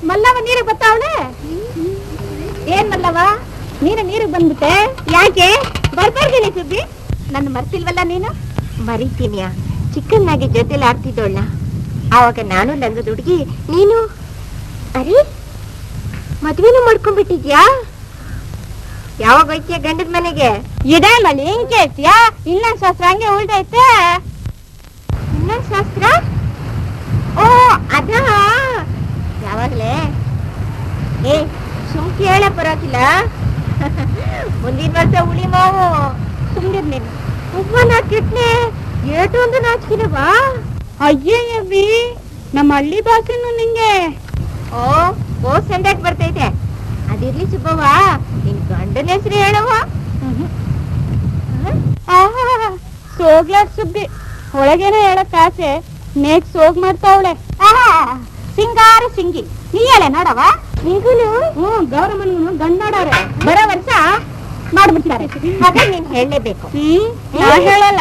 ಮಲ್ಲವ ನೀರಿಗೆ ಬರ್ತಾವಳೆ. ಏನ್ ಮಲ್ಲವ, ನೀರಿಗೆ ಬಂದ್ಬಿಟ್ಟೆ? ಯಾಕೆ ಬರ್ಬಾರ್ದೇನೆ ಸುದ್ದಿ? ನನ್ನ ಮರ್ತಿಲ್ವಲ್ಲ ನೀನು? ಮರಿತೀನಿಯ, ಚಿಕ್ಕನ್ನಾಗಿ ಜೊತೆಲಿ ಆಡ್ತಿದ್ದೋಳ. ಆವಾಗ ನಾನು ಲಂಗದ ಹುಡುಗಿ, ನೀನು ಅರೆ ಮದ್ವೆನೂ ಮಾಡ್ಕೊಂಡ್ಬಿಟ್ಟಿದ್ಯಾ? ಯಾವಾಗ ಹೋಯ್ತೀಯ ಗಂಡದ ಮನೆಗೆ? ಇದೇ ಮಲ್ಲಿ, ಹಿಂಗ್ ಕೇಳ್ತೀಯಾ? ಇನ್ನೊಂದ್ ಶಾಸ್ತ್ರ ಹಂಗೆ ಉಳ್ದೈತೆ. ಇನ್ನೊಂದ್ ಶಾಸ್ತ್ರ? ಓ, ಅದ ಯಾವಾಗ್ಲೇ? ಏ, ಸುಮ್ ಕೇಳ ಪರವಾಗಿಲ್ಲ. ಮುಂದಿನ ವರ್ಷ ಉಳಿ ಮಾವು. ಸುಮ್ನಿರ್ನೇನು ಉಪ್ಪ ನಾಚಿಟ್ನೆ ಏಟು ಒಂದು ನಾಚಿಕಿನವಾ? ಅಯ್ಯಯ್ಯವಿ, ನಮ್ಮ ಹಳ್ಳಿ ಭಾಷೆನು ನಿಂಗೆ. ಓ, ಸಂಡಾಕ್ ಬರ್ತೈತೆ. ಅದಿರ್ಲಿ ಸುಬ್ಬವ್ವ, ನಿನ್ ಗಂಡನ ಹೆಸರು ಹೇಳವ. ಸೋಗ್ಲಾಡ್ ಸುಬ್ಬಿ ಒಳಗೇನೆ ಹೇಳಕ್ ಆಸೆ ನೇಕ್ ಸೋಗ್ ಮಾಡ್ತಾವಳೆ. ಸಿಂಗಾರ ಸಿಂಗಿ ನೀ ಹೇಳೆ ನೋಡವ. ಈಗಲೂ ಗೌರಮ್ಮನ ಗಂಡ ನೋಡವ್ರೆ ಬರೋ ವರ್ಷ ಮಾಡ್ಬಿಡ್ತಾರೆ. ಹಾಗೆ ನೀನ್ ಹೇಳಲೇಬೇಕು. ನಾ ಹೇಳಲ್ಲ.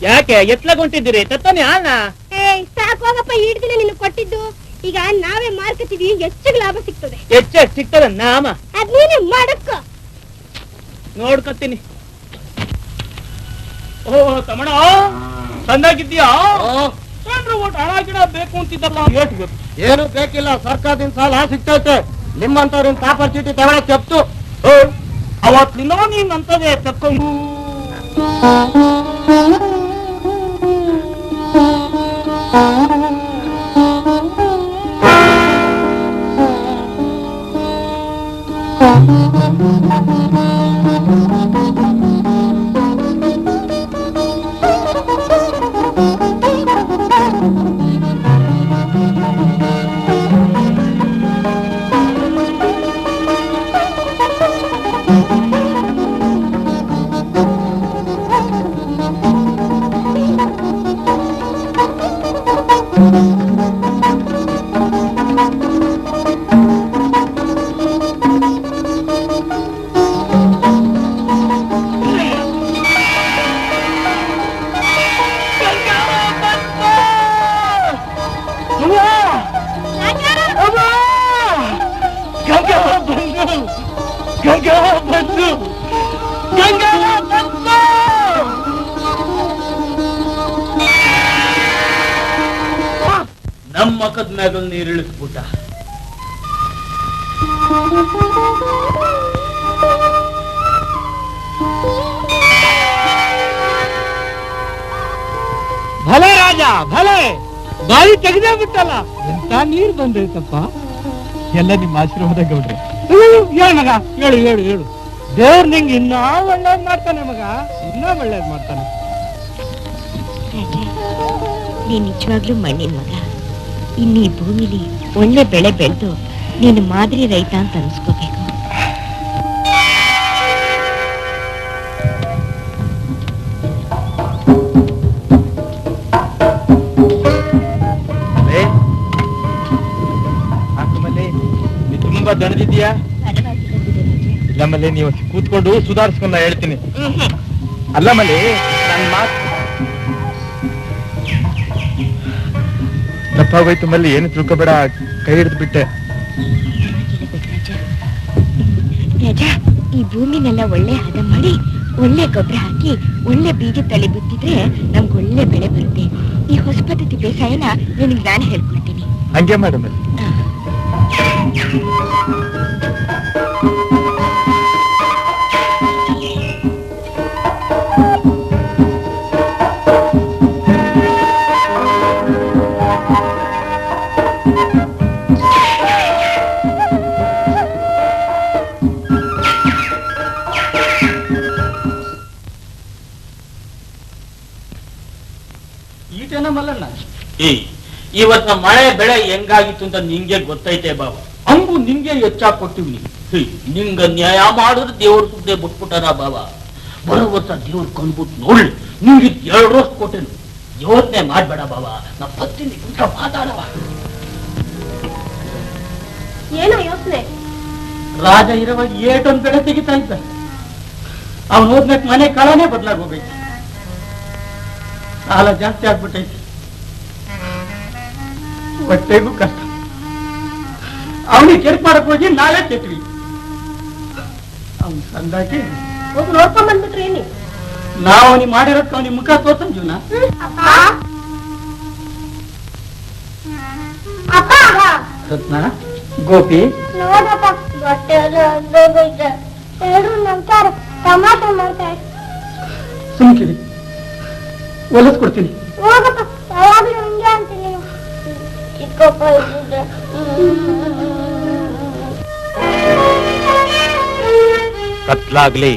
ಯಾಕೆ ಎತ್ಲಗೊಂಟಿದ್ದೀರಿ ತತ್ತಾನೆ ಅಣ್ಣ? ಸಾಕೋಗಪ್ಪ ಹಿಡ್ದಿನ ನಿನ್ ಕೊಟ್ಟಿದ್ದು. ಈಗ ನಾವೇ ಮಾರ್ಕತೀವಿ, ಹೆಚ್ಚಿಗೆ ಲಾಭ ಸಿಗ್ತದೆ. ಹೆಚ್ಚಾಗಿ ಸಿಗ್ತದ ನಾಮ ಅದ್ ನೀನೆ ಮಾಡಕ್ಕ ನೋಡ್ಕತ್ತೀನಿ. ಓ ತಮಣ ಸಂದಾಗಿದ್ದೀಯಾ? ಓಟ್ ಹಣ ಗಿಡ ಬೇಕು ಅಂತಿದ್ದಲ್ಲ, ಏಟ್ ಬೇಕು? ಏನು ಬೇಕಿಲ್ಲ, ಸರ್ಕಾರದಿಂದ ಸಾಲ ಸಿಗ್ತೈತೆ. ನಿಮ್ಮಂತವ್ರಿನ ಕಾಪರ್ ಚೀಟಿ ತಗೊಳಕ್ ಚೆಪ್ತು. ಅವತ್ತಿನ ನೀನ್ ಅಂತದೇ ತಕ್ಕೊಂಡು ನೀರಿಳಿಸ್ಬಿಟ್ಟ. ಭಲೆ ರಾಜ ಭಲೆ, ಬಾಯಿ ತೆಗೆದೇ ಬಿಟ್ಟಲ್ಲ, ಎಂತ ನೀರು ಬಂದೈತಪ್ಪ. ಎಲ್ಲ ನಿಮ್ಮ ಆಶೀರ್ವಾದ ಗೌಡ್ರೆ. ಹೇಳು ಮಗ, ಹೇಳು ಹೇಳು ಹೇಳು. ದೇವ್ರು ನಿಂಗೆ ಇನ್ನೂ ಒಳ್ಳೇದ್ ಮಾಡ್ತಾನೆ ಮಗ, ಇನ್ನೂ ಒಳ್ಳೇದ್ ಮಾಡ್ತಾನೆ. ನೀನ್ ನಿಜವಾಗ್ಲೂ ಮಣ್ಣಿನ ಮಗ. ಇನ್ನು ಈ ಭೂಮಿಲಿ ಒಳ್ಳೆ ಬೆಳೆ ಬೆಳೆದು ನೀನು ಮಾದರಿ ರೈತ ಅಂತ ಅನ್ಸ್ಕೋಬೇಕು. ತುಂಬಾ ದಣದಿದ್ಯಾ? ಇಲ್ಲಮ್ಮಲ್ಲಿ ನೀವು ಕೂತ್ಕೊಂಡು ಸುಧಾರಿಸ್ಕೊಂಡ ಹೇಳ್ತೀನಿ. ಅಲ್ಲಮ್ಮಲ್ಲಿ ನನ್ನ ಮಾತು ತಪ್ಪಾಗೋಯ್ತು ಮಲ್ಲಿ, ಏನು ತಿಳ್ಕೊಬೇಡ, ಕೈ ಹಿಡಿದು ಬಿಟ್ಟೆ. ರಾಜ, ಈ ಭೂಮಿನೆಲ್ಲ ಒಳ್ಳೆ ಹದ ಮಾಡಿ ಒಳ್ಳೆ ಗೊಬ್ಬರ ಹಾಕಿ ಒಳ್ಳೆ ಬೀಜ ತಳಿ ಬಿತ್ತಿದ್ರೆ ನಮ್ಗೆ ಒಳ್ಳೆ ಬೆಳೆ ಬರುತ್ತೆ. ಈ ಹೊಸ ಪದ್ಧತಿ ಬೇಸಾಯನ ನಿನಗೆ ನಾನು ಹೇಳ್ಕೊಡ್ತೀನಿ. ಹಂಗೆ ಮೇಡಮ್. ಈಟೇನ ಮಲ್ಲಣ್ಣ, ಇವತ್ತ ಮಳೆ ಬೆಳೆ ಹೆಂಗಾಗಿತ್ತು ಅಂತ ನಿಂಗೆ ಗೊತ್ತೈತೆ ಬಾಬಾ. ಹಂಗು ನಿಂಗೆ ಹೆಚ್ಚಾಗಿ ಕೊಟ್ಟಿವ್ನಿ. ನಿಂಗ ನ್ಯಾಯ ಮಾಡಿದ್ರೆ ದೇವ್ರ ಸುದ್ದೆ ಬಿಟ್ಬಿಟ್ಟಾರ ಬಾಬಾ. ಬರೋ ವರ್ಷ ದೇವ್ರ ಕಂಡ್ಬಿಟ್ಟು ನೋಡ್ಲಿ, ನಿಂಗೆ 2 ವರ್ಷ ಕೊಟ್ಟೆನು. ಯೋಚನೆ ಮಾಡ್ಬೇಡ ಬಾಬಾ, ನಾ ಪತ್ನಿ ಕುಂತ ಮಾತಾಡವ. ಏನೋ ಯೋಚನೆ? ರಾಜ ಇರುವಾಗ ಏಟೊಂದ್ ಬೆಳೆ ತೆಗಿತಾ ಇದ್ದ. ಅವ್ನು ಹೋದ್ಮೇಲೆ ಮನೆ ಕಾಳನೇ ಬದಲಾಗೋಗೈತಿ. ಸಾಲ ಜಾಸ್ತಿ ಆಗ್ಬಿಟ್ಟೈತಿ, ಹೊಟ್ಟೆಗೂ ಕಷ್ಟ. ಅವನಿಗೆ ಕೆಲ್ಸ ಮಾಡಕ್ ಹೋಗಿ ನಾವೇ ಕೆಟ್ವಿ. ಅವ್ನು ಸಂದಾಕಿ ಹೋಗಿ ನೋಡ್ಕೊಂಡ್ ಬಂದ್ಬಿಟ್ರಿ ಏನಿ? ನಾವು ಅವನಿಗೆ ಮಾಡಿರೋದಕ್ಕೆ ಅವನಿಗೆ ಮುಖ ತೋರ್ಸನ್ ಜೀವನ. ರತ್ನ, ಗೋಪಿ, ನೋಡಪ್ಪ, ಬಟ್ಟೆ ಎರಡು ನಂತರ ಟಮಾಟೋ ಮಾಡ್ತಾರೆ. ಸುಮ್ಕಿರಿ, ಹೊಲಿಸ್ಕೊಡ್ತೀನಿ. ಹೋಗಪ್ಪ, ಯಾವಾಗ್ಲೂ ಹಂಗೆ ಅಂತೀನಿ. ಚಿಕ್ಕಪ್ಪ ಇದ್ದಿದ್ರೆ ಕತ್ಲಾಗ್ಲಿ.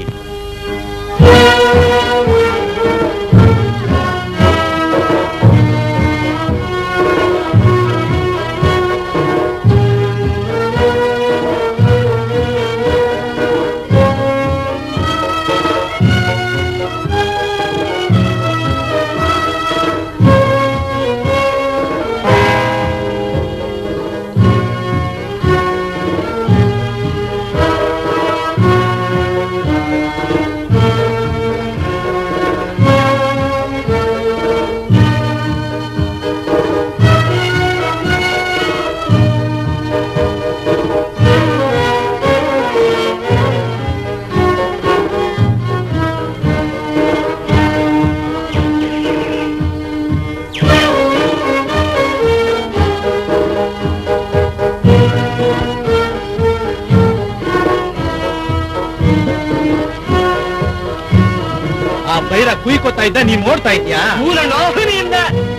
ಬೈರ ಕುಯ್ಕೋತಾ ಇದ್ದ, ನೀನ್ ನೋಡ್ತಾ ಇದ್ಯಾ? ಊರಣ್ಣ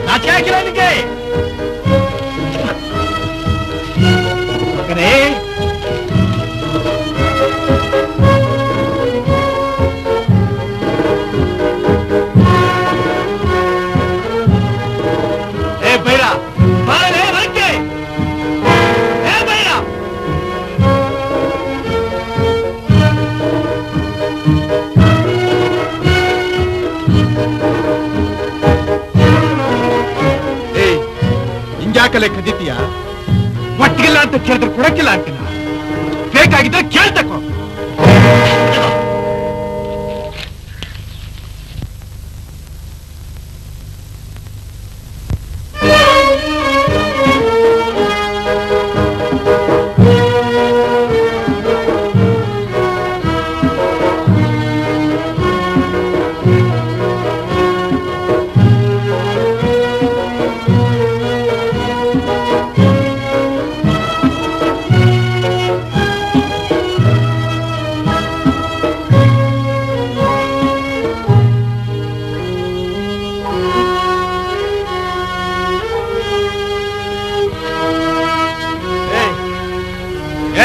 ನಾಚೆ ಹಾಕಿಲ್ಲ ನಿನ್ಗೆ. ಮಗನೇ, ಏ ಬೈರ ಬಾರೇ ಹೊರಕ್ಕೆ. ಏ ಬೈರ, ಹಿಂಗ್ಯಾಕಲೆ ಕದೀತೀಯ? ಒಟ್ಟಿಗಿಲ್ಲ ಅಂತ ಕೇಳಿದ್ರೆ ಕೊಡಕ್ಕಿಲ್ಲ ಅಂತೀನ. ಬೇಕಾಗಿದ್ರೆ ಕೇಳ್ತಕೋ.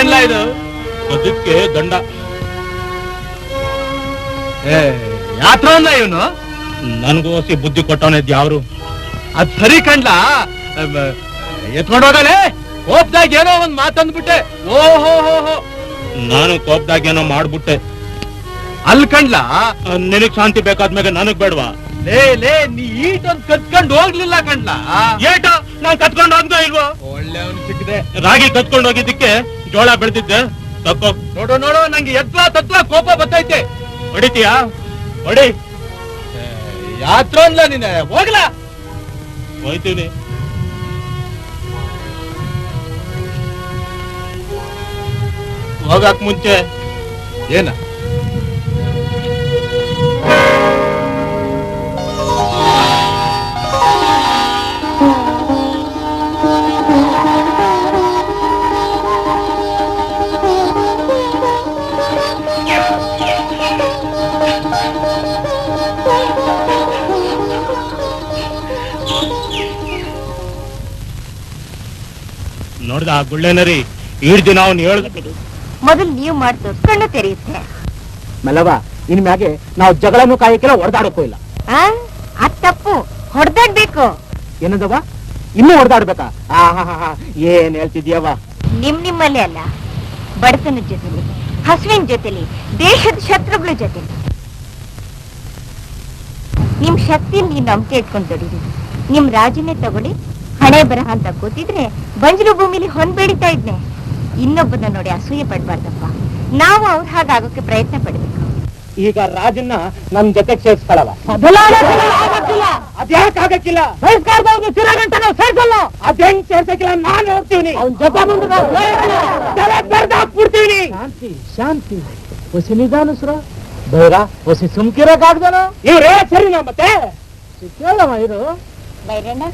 ಏನ್ಲ ಇದು? ಅದಕ್ಕೆ ದಂಡ. ಯಾತ್ರ ಅಲ್ಲ ಇವನು. ನನ್ಗೋಸಿ ಬುದ್ಧಿ ಕೊಟ್ಟವನಿದ್ ಯಾವ್ರು? ಅದ್ ಸರಿ ಕಂಡ್ಲ, ಎತ್ಕೊಂಡು ಹೋಗಲೇ. ಕೋಪ್ದಾಗ ಏನೋ ಒಂದ್ ಮಾತಂದ್ಬಿಟ್ಟೆ. ಓಹೋ ಹೋ ಹೋ, ನಾನು ಕೋಪದಾಗ ಏನೋ ಮಾಡ್ಬಿಟ್ಟೆ. ಅಲ್ ಕಂಡ್ಲ. ನಿನಗ್ ಶಾಂತಿ ಬೇಕಾದ್ಮೇಲೆ ನನಗ್ ಬೇಡವಾ? ಲೇ ನೀ ಈಟೊಂದ್ ಕತ್ಕೊಂಡ್ ಹೋಗ್ಲಿಲ್ಲ ಕಂಡ್ಲ. ಏಟ ನಾನ್ ಕತ್ಕೊಂಡು ಹೋಗ್ದ ಇಲ್ವೋ? ಒಳ್ಳೆಯವನು ಸಿಕ್ಕಿದೆ. ರಾಗಿ ಕತ್ಕೊಂಡು ಹೋಗಿದ್ದಕ್ಕೆ ಜೋಳ ಬೆಳೆದಿದ್ದೆ. ತಕ್ಕೋ. ನೋಡು ನಂಗೆ ಎತ್ಲ ಕೋಪ ಬರ್ತೈತೆ. ಹೊಡಿತೀಯಾ? ಹೊಡಿ. ಯಾತ್ರ ಅನ್ಲ ನೀನೆ, ಹೋಗ್ಲಾ. ಹೋಯ್ತೀನಿ. ಹೋಗಕ್ ಮುಂಚೆ ಏನ? ನೋಡ್ದ ಆ ಗುಳ್ಳೆನರಿ ದಿನ ಅವ್ನು ಹೇಳ್ದ. ಮೊದಲು ನೀವು ಮಾಡಿ ತೋರ್ಸ್ಕೊಂಡು ತೆರೆಯುತ್ತೆ. ಮಲ್ಲವ, ಇನ್ಮ್ಯಾಗೆ ನಾವು ಜಗಳನು ಕಾಯಕ್ಕಿಲ್ಲ, ಹೊಡೆದಾಡಕ್ಕೂ ಇಲ್ಲ. ಅದ್ ತಪ್ಪು, ಹೊಡೆದಾಡ್ಬೇಕು. ಏನದವ? ಇನ್ನೂ ಹೊಡೆದಾಡ್ಬೇಕಾ? ಏನ್ ಹೇಳ್ತಿದ್ಯವ? ನಿಮ್ಮಲ್ಲಿ ಅಲ್ಲ, ಬಡತನದ ಜೊತೆಲಿ, ಹಸುವಿನ ಜೊತೆಲಿ, ದೇಶದ ಶತ್ರುಗಳ ಜೊತೆಲಿ ನಿಮ್ ಶಕ್ತಿ ನೀವ್ ನಂಬಿಕೆ ಇಟ್ಕೊಂಡು ದುಡಿದೀವಿ. ನಿಮ್ ರಾಜನೇ ತಗೊಳ್ಳಿ, ಹಣೆ ಬರಹ ಅಂತ ಕೂತಿದ್ರೆ ಬಂಜರು ಭೂಮಿಲಿ ಹೊಂದ್ ಬೇಡಿತಾ ಇದ್ನೆ. ಇನ್ನೊಬ್ಬನ ನೋಡಿ ಅಸೂಯೆ ಪಡ್ಬಾರ್ದಪ್ಪ. ನಾವು ಅವ್ರ ಹಾಗಾಗೋಕೆ ಪ್ರಯತ್ನ ಪಡ್ಬೇಕು. ಈಗ ರಾಜನ್ನ ನಮ್ ಜೊತೆಗೆ ಸೇರ್ಸ್ಕೊಳವ. ಅದ್ಯಾಕೆ ಆಗಕ್ಕಿಲ್ಲ? ಬಹಿಷ್ಕಾರದವ್ರಿಗೆ ಸಿರಾಗಂಟ ನಾವು ಸೇರ್ಸಲ್ಲ. ಅದೇನ್ ಸೇರ್ಸಕ್ಕಿಲ್ಲ, ನಾನು ಹೋಗ್ತೀವಿ. ಅವ್ನ ಜೊತೆ ಮುಂದೆ ಹಾಕ್ಬಿಡ್ತೀವಿ. ಶಾಂತಿ ಶಾಂತಿ, ಹೊಸಿ ನಿಧಾನಸ್ರ ಬೈರ, ಹೊಸಿ ಸುಮ್ಕಿರಕ್ಕಾಗ್ದಾನ ಇವ್ರೇ ಸರಿನಾ? ಮತ್ತೆ ಕೇಳವ ಇರು. ಬೈರಣ್ಣ,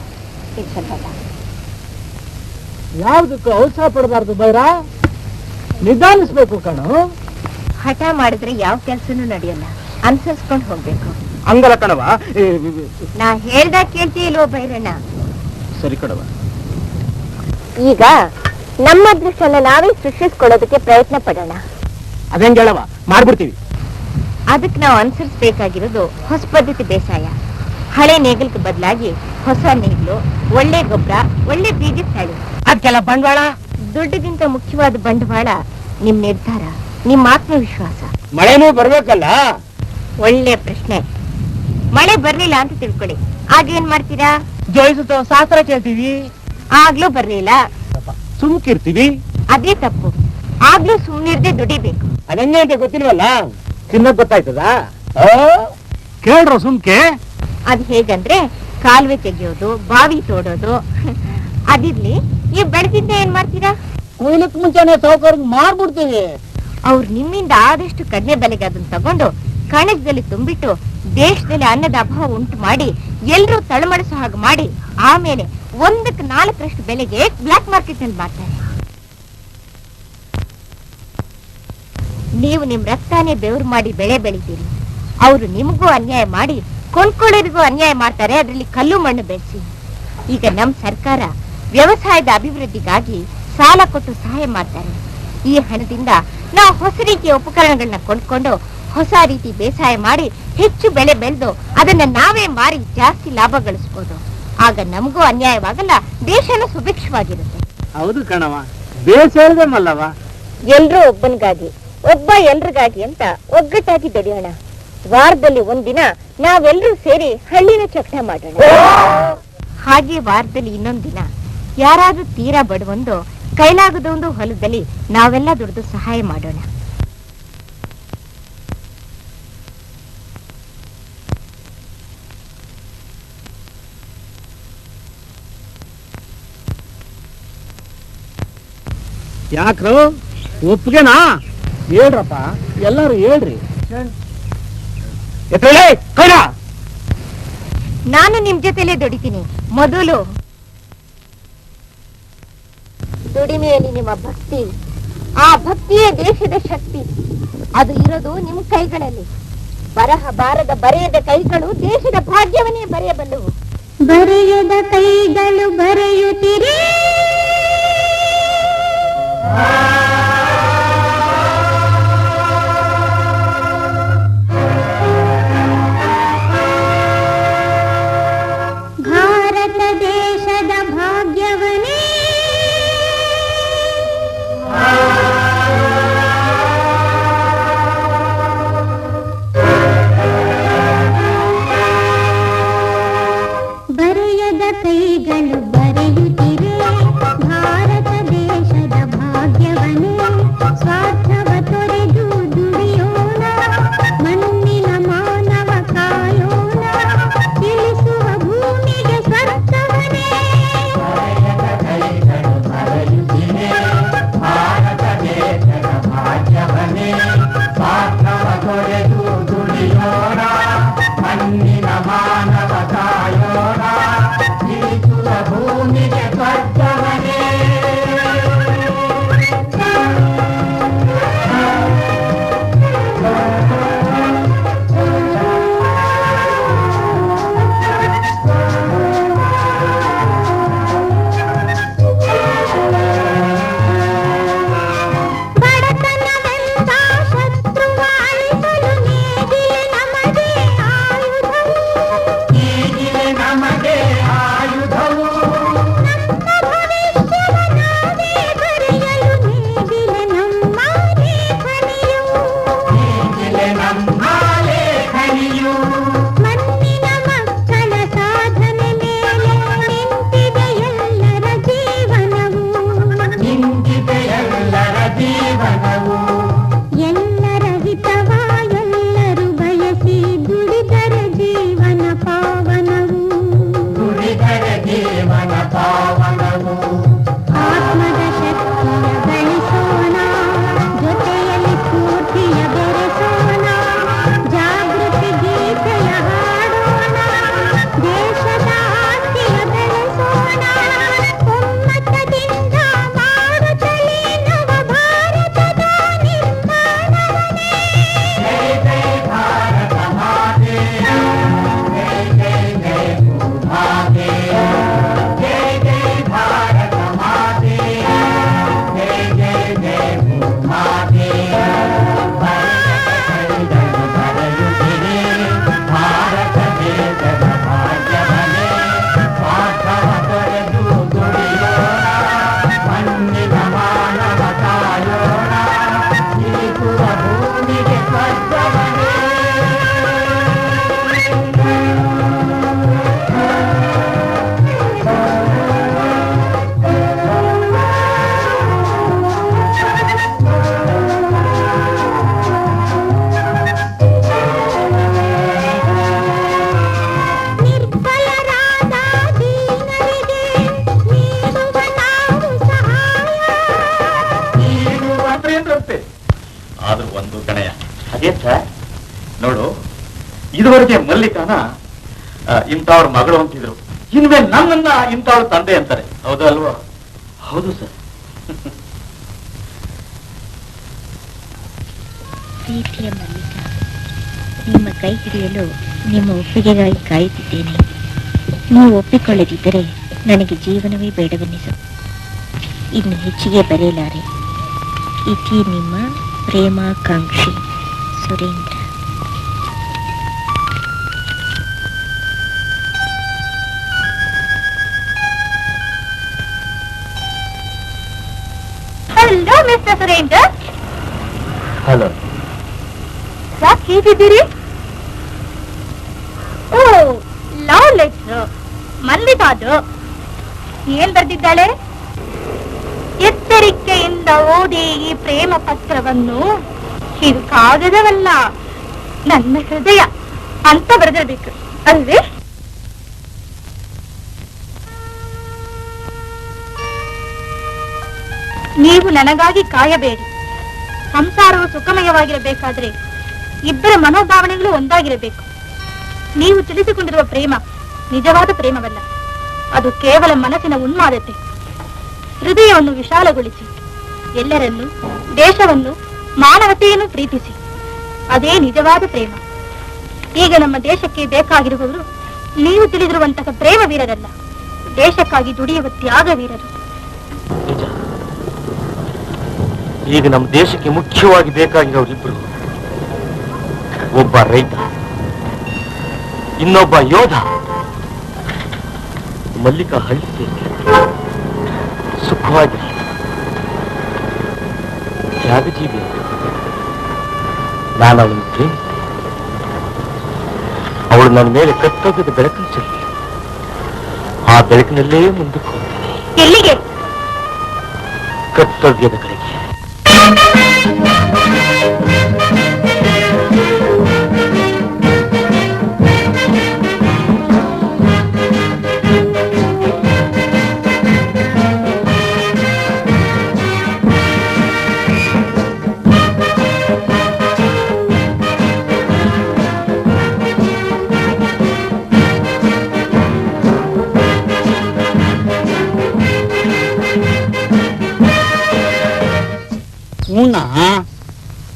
ಯಾವ್ದಕ್ಕೂ ಔತ್ಸಾಹ ಪಡಬಾರ್ದು ಬೈರ, ನಿಧಾನಿಸ್ಬೇಕು ಕಣು. ಹಠ ಮಾಡಿದ್ರೆ ಯಾವ ಕೆಲ್ಸನೂ ನಡೆಯಲ್ಲ, ಅನ್ಸರ್ಸ್ಕೊಂಡ್ ಹೋಗ್ಬೇಕು. ಹಂಗಲ್ಲ ಕಣವ. ನಾ ಹೇಳ್ದಾಗ ಕೇಳ್ತೀಯಲ್ವೋ ಬೈರಣ್ಣ? ಸರಿ ಕಣವ. ಈಗ ನಮ್ಮ ಅದೃಷ್ಟನ ನಾವೇ ಸೃಷ್ಟಿಸ್ಕೊಳ್ಳೋದಕ್ಕೆ ಪ್ರಯತ್ನ ಪಡೋಣ. ಅದೇನ್ ಹೇಳವ, ಮಾಡ್ಬಿಡ್ತೀವಿ. ಅದಕ್ಕೆ ನಾವು ಅನುಸರಿಸಬೇಕಾಗಿರೋದು ಹೊಸ ಪದ್ಧತಿ ಬೇಸಾಯ. ಹಳೆ ನೇಗಿಲ್ಗೆ ಬದಲಾಗಿ ಹೊಸ ನೇಗಿಲು, ಒಳ್ಳೆ ಗೊಬ್ಬರ, ಒಳ್ಳೆ ಬೀಜ ತಳಿ. ಅದಕ್ಕೆಲ್ಲ ಬಂಡವಾಳ. ದುಡ್ಡಿಗಿಂತ ಮುಖ್ಯವಾದ ಬಂಡವಾಳ ನಿಮ್ ನಿರ್ಧಾರ, ನಿಮ್ ಆತ್ಮವಿಶ್ವಾಸ. ಮಳೆನೂ ಬರ್ಬೇಕಲ್ಲ. ಒಳ್ಳೆ ಪ್ರಶ್ನೆ. ಮಳೆ ಬರ್ಲಿಲ್ಲ ಅಂತ ತಿಳ್ಕೊಳ್ಳಿ, ಆಗೇನ್ ಮಾಡ್ತೀರಾ? ಜೋಯಿಸುತ್ತ ಶಾಸ್ತ್ರ ಕೇಳ್ತೀವಿ. ಆಗ್ಲೂ ಬರ್ಲಿಲ್ಲ, ಸುಮ್ಕಿರ್ತೀವಿ. ಅದೇ ತಪ್ಪು. ಆಗ್ಲೂ ಸುಮ್ನಿರ್ದೆ ದುಡಿಬೇಕು. ಅದನ್ನೇ ಅಂತ ಗೊತ್ತಿಲ್ವಲ್ಲ, ತಿನ್ನಕ್ ಗೊತ್ತಾಯ್ತದ? ಕೇಳ್ರ ಸುಮ್ಕೆ. ಅದ್ ಹೇಗಂದ್ರೆ ಕಾಲುವೆ ತೆಗೆಯೋದು, ಬಾವಿ ತೋಡೋದು. ಅದಿರ್ಲಿ, ನೀವ್ ಬೆಳೆದಿದ್ದ ಏನ್ ಮಾಡ್ತೀರಾ? ಕೊಯ್ಲಕ್ ಮುಂಚೆನೆ ಸೌಕರ್ಯ ಮಾಡ್ಬಿಡ್ತೀವಿ. ಅವ್ರು ನಿಮ್ಮಿಂದ ಆದಷ್ಟು ಕಡಿಮೆ ಬೆಲೆಗೆ ಅದನ್ನ ತಗೊಂಡು ಕಣಜದಲ್ಲಿ ತುಂಬಿಟ್ಟು ದೇಶದಲ್ಲಿ ಅನ್ನದ ಅಭಾವ ಉಂಟು ಮಾಡಿ ಎಲ್ರೂ ತಳಮಡಿಸೋ ಹಾಗೆ ಮಾಡಿ ಆಮೇಲೆ 1ಕ್ಕೆ 4ರಷ್ಟು ಬೆಲೆಗೆ ಬ್ಲಾಕ್ ಮಾರ್ಕೆಟ್ ನಲ್ಲಿ ಮಾಡ್ತಾರೆ. ನೀವು ನಿಮ್ ರಕ್ತಾನೆ ಬೆವರು ಮಾಡಿ ಬೆಳೆ ಬೆಳಿತೀರಿ. ಅವರು ನಿಮಗೂ ಅನ್ಯಾಯ ಮಾಡಿ ಕೊಂಡ್ಕೊಳ್ಳೋರಿಗೂ ಅನ್ಯಾಯ ಮಾಡ್ತಾರೆ, ಅದರಲ್ಲಿ ಕಲ್ಲು ಮಣ್ಣು ಬೆಳೆಸಿ. ಈಗ ನಮ್ ಸರ್ಕಾರ ವ್ಯವಸಾಯದ ಅಭಿವೃದ್ಧಿಗಾಗಿ ಸಾಲ ಕೊಟ್ಟು ಸಹಾಯ ಮಾಡ್ತಾರೆ. ಈ ಹಣದಿಂದ ನಾವು ಹೊಸ ರೀತಿಯ ಉಪಕರಣಗಳನ್ನ ಕೊಂಡ್ಕೊಂಡು ಹೊಸ ರೀತಿ ಬೇಸಾಯ ಮಾಡಿ ಹೆಚ್ಚು ಬೆಳೆ ಬೆಳೆದು ಅದನ್ನ ನಾವೇ ಮಾರಿ ಜಾಸ್ತಿ ಲಾಭ ಗಳಿಸಬಹುದು. ಆಗ ನಮಗೂ ಅನ್ಯಾಯವಾಗಲ್ಲ, ದೇಶನೂ ಸುಭಿಕ್ಷವಾಗಿರುತ್ತೆ. ಹೌದು ಕಣವ, ಬೇಸ್ ಹೇಳಿದೆ ಮಲ್ಲವ. ಎಲ್ರೂ ಒಬ್ಬನಿಗಾಗಿ, ಒಬ್ಬ ಎಲ್ರಿಗಾಗಿ ಅಂತ ಒಗ್ಗಟ್ಟಾಗಿ ದುಡಿಯೋಣ. ವಾರದಲ್ಲಿ ಒಂದಿನ ನಾವೆಲ್ಲರೂ ಸೇರಿ ಹಳ್ಳಿನ ಚಕ್ರ ಮಾಡೋಣ. ಹಾಗೆ ವಾರದಲ್ಲಿ ಇನ್ನೊಂದ್ ದಿನ ಯಾರಾದ್ರೂ ತೀರಾ ಬಡವೊಂದು ಕೈಲಾಗದ ಒಂದು ಹೊಲದಲ್ಲಿ ನಾವೆಲ್ಲ ದುಡಿದು ಸಹಾಯ ಮಾಡೋಣ. ಯಾಕ್ರು ಒಪ್ಪಿಗೆನಾ? ಹೇಳ್ರಪ್ಪ, ಎಲ್ಲಾರು ಹೇಳ್ರಿ. ನಾನು ನಿಮ್ ಜೊತೆಲೇ ದುಡಿತೀನಿ. ಮೊದಲು ದುಡಿಮೆಯಲ್ಲಿ ನಿಮ್ಮ ಭಕ್ತಿ, ಆ ಭಕ್ತಿಯೇ ದೇಶದ ಶಕ್ತಿ. ಅದು ಇರೋದು ನಿಮ್ ಕೈಗಳಲ್ಲಿ. ಬರಹ ಬಾರದ ಬರೆಯದ ಕೈಗಳು ದೇಶದ ಭಾಗ್ಯವನ್ನೇ ಬರೆಯಬಲ್ಲವು. ಬರೆಯದ ಕೈಗಳು ಬರೆಯುತ್ತಿರಿ. ನೋಡು, ಇದುವರೆಗೆ ಮಲ್ಲಿಕಾನ ಇಂಥವ್ರ ಮಗಳು ಅಂತಿದ್ರು, ಇನ್ವೇ ನನ್ನನ್ನ ಇಂಥವ್ರ ತಂದೆ ಅಂತಾರೆ. ಹೌದು ಅಲ್ವಾ? ಹೌದು ಸರ್. ಪ್ರೀತಿಯ ಮಲ್ಲಿಕಾ, ನಿಮ್ಮ ಕೈ ಹಿಡಿಯಲು ನಿಮ್ಮ ಒಪ್ಪಿಗೆಗಾಗಿ ಕಾಯುತ್ತಿದ್ದೇನೆ. ನೀವು ಒಪ್ಪಿಕೊಳ್ಳದಿದ್ದರೆ ನನಗೆ ಜೀವನವೇ ಬೇಡವೆನ್ನಿಸು. ಇನ್ನು ಹೆಚ್ಚಿಗೆ ಬರೆಯಲಾರೆ. ಇತಿ ನಿಮ್ಮ ಪ್ರೇಮಾಕಾಂಕ್ಷಿ Surendra. Hello mister Surendra. Hello. ಯಾಕೆ ಹೀಗಿದ್ದೀರಿ? ಓ, ಲವ್ ಲೆಟರ್ ಮಲ್ಲಿಕಾದು. ಏನ್ ಬರ್ದಿದ್ದಾಳೆ? ಎಚ್ಚರಿಕೆಯಿಂದ ಓದಿ ಈ ಪ್ರೇಮ ಪತ್ರವನ್ನು. ಇದು ಕಾಗದವಲ್ಲ, ನನ್ನ ಹೃದಯ ಅಂತ ಬರೆದಿರ್ಬೇಕು ಅಲ್ವೇ? ನೀವು ನನಗಾಗಿ ಕಾಯಬೇಡಿ. ಸಂಸಾರವು ಸುಖಮಯವಾಗಿರಬೇಕಾದ್ರೆ ಇಬ್ಬರ ಮನೋಭಾವನೆಗಳು ಒಂದಾಗಿರಬೇಕು. ನೀವು ತಿಳಿಸಿಕೊಂಡಿರುವ ಪ್ರೇಮ ನಿಜವಾದ ಪ್ರೇಮವಲ್ಲ, ಅದು ಕೇವಲ ಮನಸ್ಸಿನ ಉನ್ಮಾದತೆ. ಹೃದಯವನ್ನು ವಿಶಾಲಗೊಳಿಸಿ, ಎಲ್ಲರನ್ನು, ದೇಶವನ್ನು, ಮಾನವತೆಯನ್ನು ಪ್ರೀತಿಸಿ. ಅದೇ ನಿಜವಾದ ಪ್ರೇಮ. ಈಗ ನಮ್ಮ ದೇಶಕ್ಕೆ ಬೇಕಾಗಿರುವವರು ನೀವು ತಿಳಿದಿರುವಂತಹ ಪ್ರೇಮ ವೀರರಲ್ಲ, ದೇಶಕ್ಕಾಗಿ ದುಡಿಯುವ ತ್ಯಾಗ ವೀರರು. ಈಗ ನಮ್ಮ ದೇಶಕ್ಕೆ ಮುಖ್ಯವಾಗಿ ಬೇಕಾಗಿರೋರಿಬ್ರು, ಒಬ್ಬ ರೈತ, ಇನ್ನೊಬ್ಬ ಯೋಧ. ಮಲ್ಲಿಕಾ ಹಳ್ಳಿ ಸುಖವಾಗಿ ತ್ಯಾಗಜೀವಿ. ನಾನು ಅವಳನ್ನು ಪ್ರೇಮಿಸಿದೆ. ಅವಳು ನನ್ನ ಮೇಲೆ ಕರ್ತವ್ಯದ ಬೆಳಕನ್ನು ಚೆಲ್ಲಿ, ಆ ಬೆಳಕಿನಲ್ಲೇ ಮುಂದಕ್ಕೆ ಹೋಗ್ತೀನಿ. ಎಲ್ಲಿಗೆ? ಕರ್ತವ್ಯದ ಕಡೆಗೆ.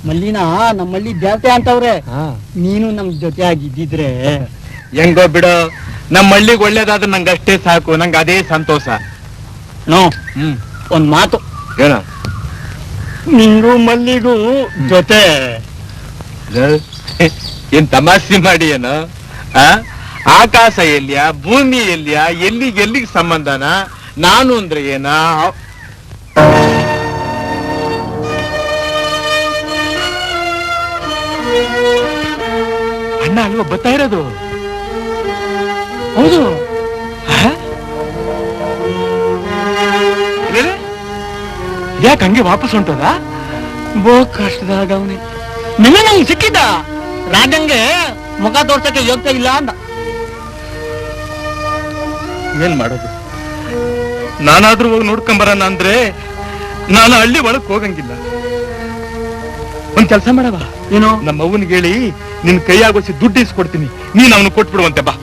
ಮಲ್ಲಿನ ನಮ್ಮಲ್ಲಿ ದೇವತೆ ಅಂತವ್ರೆ. ನೀನು ನಮ್ ಜೊತೆ ಆಗಿದ್ದಿದ್ರೆ ಹೆಂಗೋ ಬಿಡು, ನಮ್ಮ ಹಳ್ಳಿಗೆ ಒಳ್ಳೇದಾದ್ರೆ ನಂಗೆ ಅಷ್ಟೇ ಸಾಕು, ನಂಗೆ ಅದೇ ಸಂತೋಷ. ನೋ ಒಂದ್ ಮಾತು, ಏನ? ನಿಂಗೂ ಮಲ್ಲಿಗೂ ಜೊತೆ ಏನ್ ತಮಾಷೆ ಮಾಡಿ ಏನು? ಆಕಾಶ ಎಲ್ಲಿಯ, ಭೂಮಿ ಎಲ್ಲಿಯ, ಎಲ್ಲಿಗೆ ಸಂಬಂಧನ? ನಾನು ಅಂದ್ರೆ ಏನ? ಅಣ್ಣ ಅಲ್ವಾ ಬರ್ತಾ ಇರೋದು? ಹೌದು. ಯಾಕೆ ಹಂಗೆ ವಾಪಸ್ ಹೊಂಟದ? ಬೋ ಕಷ್ಟದಾಗ ಅವನಿ ನಿನ್ನೆ ನಂಗೆ ಸಿಕ್ಕಿದ್ದ. ರಾಜಂಗೆ ಮುಖ ತೋರ್ಸಕ್ಕೆ ಯೋಗ್ಯ ಇಲ್ಲ ಅಂದ. ಏನ್ ಮಾಡೋದು? ನಾನಾದ್ರೂ ಹೋಗಿ ನೋಡ್ಕೊಂಬರೋಣ ಅಂದ್ರೆ ನಾನು ಹಳ್ಳಿ ಒಳಗ್ ಹೋಗಂಗಿಲ್ಲ. ಒಂದ್ ಕೆಲಸ ಮಾಡವ, ಏನು? ನಮ್ಮ ಅವ್ವನಿಗೆ ಹೇಳಿ ನಿನ್ ಕೈಯಾಗೋಸಿ ದುಡ್ಡು ಇಸ್ಕೊಡ್ತೀನಿ, ನೀನ್ ಅವನು ಕೊಟ್ಬಿಡುವಂತೆ ಬಾ.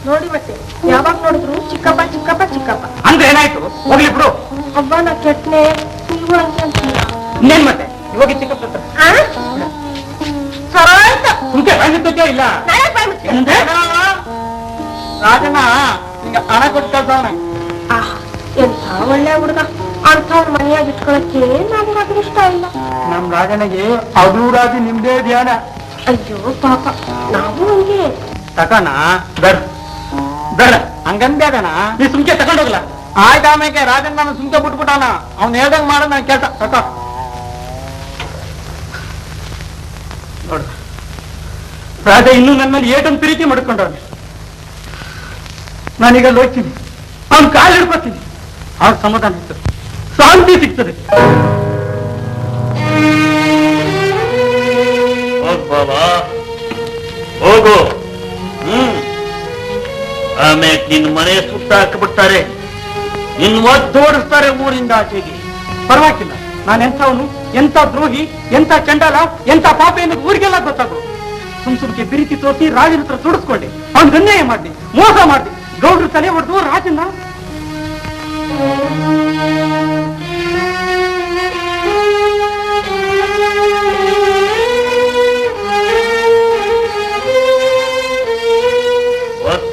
ನೋಡಿ ಮತ್ತೆ ಯಾವಾಗ ನೋಡಿದ್ರು ಚಿಕ್ಕಪ್ಪ ಚಿಕ್ಕಪ್ಪ ಚಿಕ್ಕಪ್ಪ ಅಂದ್ರೆ ಏನಾಯ್ತು? ಹೋಗ್ಲಿ ಬಿಡು. ಹಬ್ಬ ನಾ ಕೆಟ್ಟನೆ ನೀವು ಹಂಗೆ ಅಂತೀರ. ಇನ್ನೇನ್ ಮತ್ತೆ ಹೋಗಿ ಚಿಕ್ಕಪ್ಪ ಇಲ್ಲ ಏನಂದ್ರೆ? ರಾಜನ ನಿಂಗೆ ಹಣ ಕೊಟ್ಟು ಕಳ್ಸವನ. ಎಂತ ಒಳ್ಳೆ ಹುಡುಗ, ಅಂಥವ್ರ ಮನೆಯಾಗಿ ಇಟ್ಕೊಳಕ್ಕೆ ನಮ್ಗೆ ಅದೃಷ್ಟ ಇಲ್ಲ. ನಮ್ ರಾಜನಿಗೆ ಅದೂರಾಗಿ ನಿಮ್ದೇ ಧ್ಯಾನ. ಅಯ್ಯೋ ಪಾಪ, ನಾವು ಹಂಗೆ ತಕಣ ಬೇಡ ಬೇಡ ಹಂಗಂದ್ಯಾಗಣ. ನೀ ಸುಮ್ಕೆ ತಗೊಂಡೋಗ್ಲ. ಆಯ್ತು, ಆಮೇಲೆ ರಾಜನ್ ನಾನು ಸುಮ್ಕೆ ಬಿಟ್ಬಿಟ್ಟಾನ. ಅವ್ನು ಹೇಳ್ದಂಗ್ ಮಾಡ ನನ್ ಕೆಲ್ಸ. ತಕ ನೋಡ, ರಾಜ ಇನ್ನೂ ನನ್ನ ಮೇಲೆ ಏಟೊಂದು ಪ್ರೀತಿ ಮಾಡ್ಕೊಂಡವ್ನೆ. ನಾನೀಗ ಹೋಗ್ತೀನಿ, ಅವ್ನು ಕಾಲು ಹಿಡ್ಕೊತೀನಿ. ಅವ್ರ ಸಮಾಧಾನ ಸಿಗ್ತದೆ, ಶಾಂತಿ ಸಿಗ್ತದೆ. ಹೋಗು. ಆಮೇಲೆ ನಿನ್ನ ಮನೆ ಸುತ್ತ ಹಾಕಿಬಿಡ್ತಾರೆ, ನಿನ್ನ ಒದ್ದೋಡಿಸ್ತಾರೆ ಊರಿಂದ ಆಚೆಗೆ. ಪರವಾಗಿಲ್ಲ, ನಾನು ಎಂಥವನು, ಎಂಥ ದ್ರೋಹಿ, ಎಂಥ ಚಂಡಾಲ, ಎಂಥ ಪಾಪಿ ಎಂದು ಊರಿಗೆಲ್ಲ ಗೊತ್ತಾಗು. ಸುಮ್ಕೆ ಬಿರಿತಿ ತೋರಿಸಿ ರಾಜನ ಹತ್ರ ತುಡಿಸ್ಕೊಂಡೆ, ಅವ್ನಿಗೆ ಅನ್ಯಾಯ ಮಾಡಿ, ಮೋಸ ಮಾಡಿ, ಗೌಡ್ರು ತಲೆ ಹೊಡೆದು ರಾಜನ.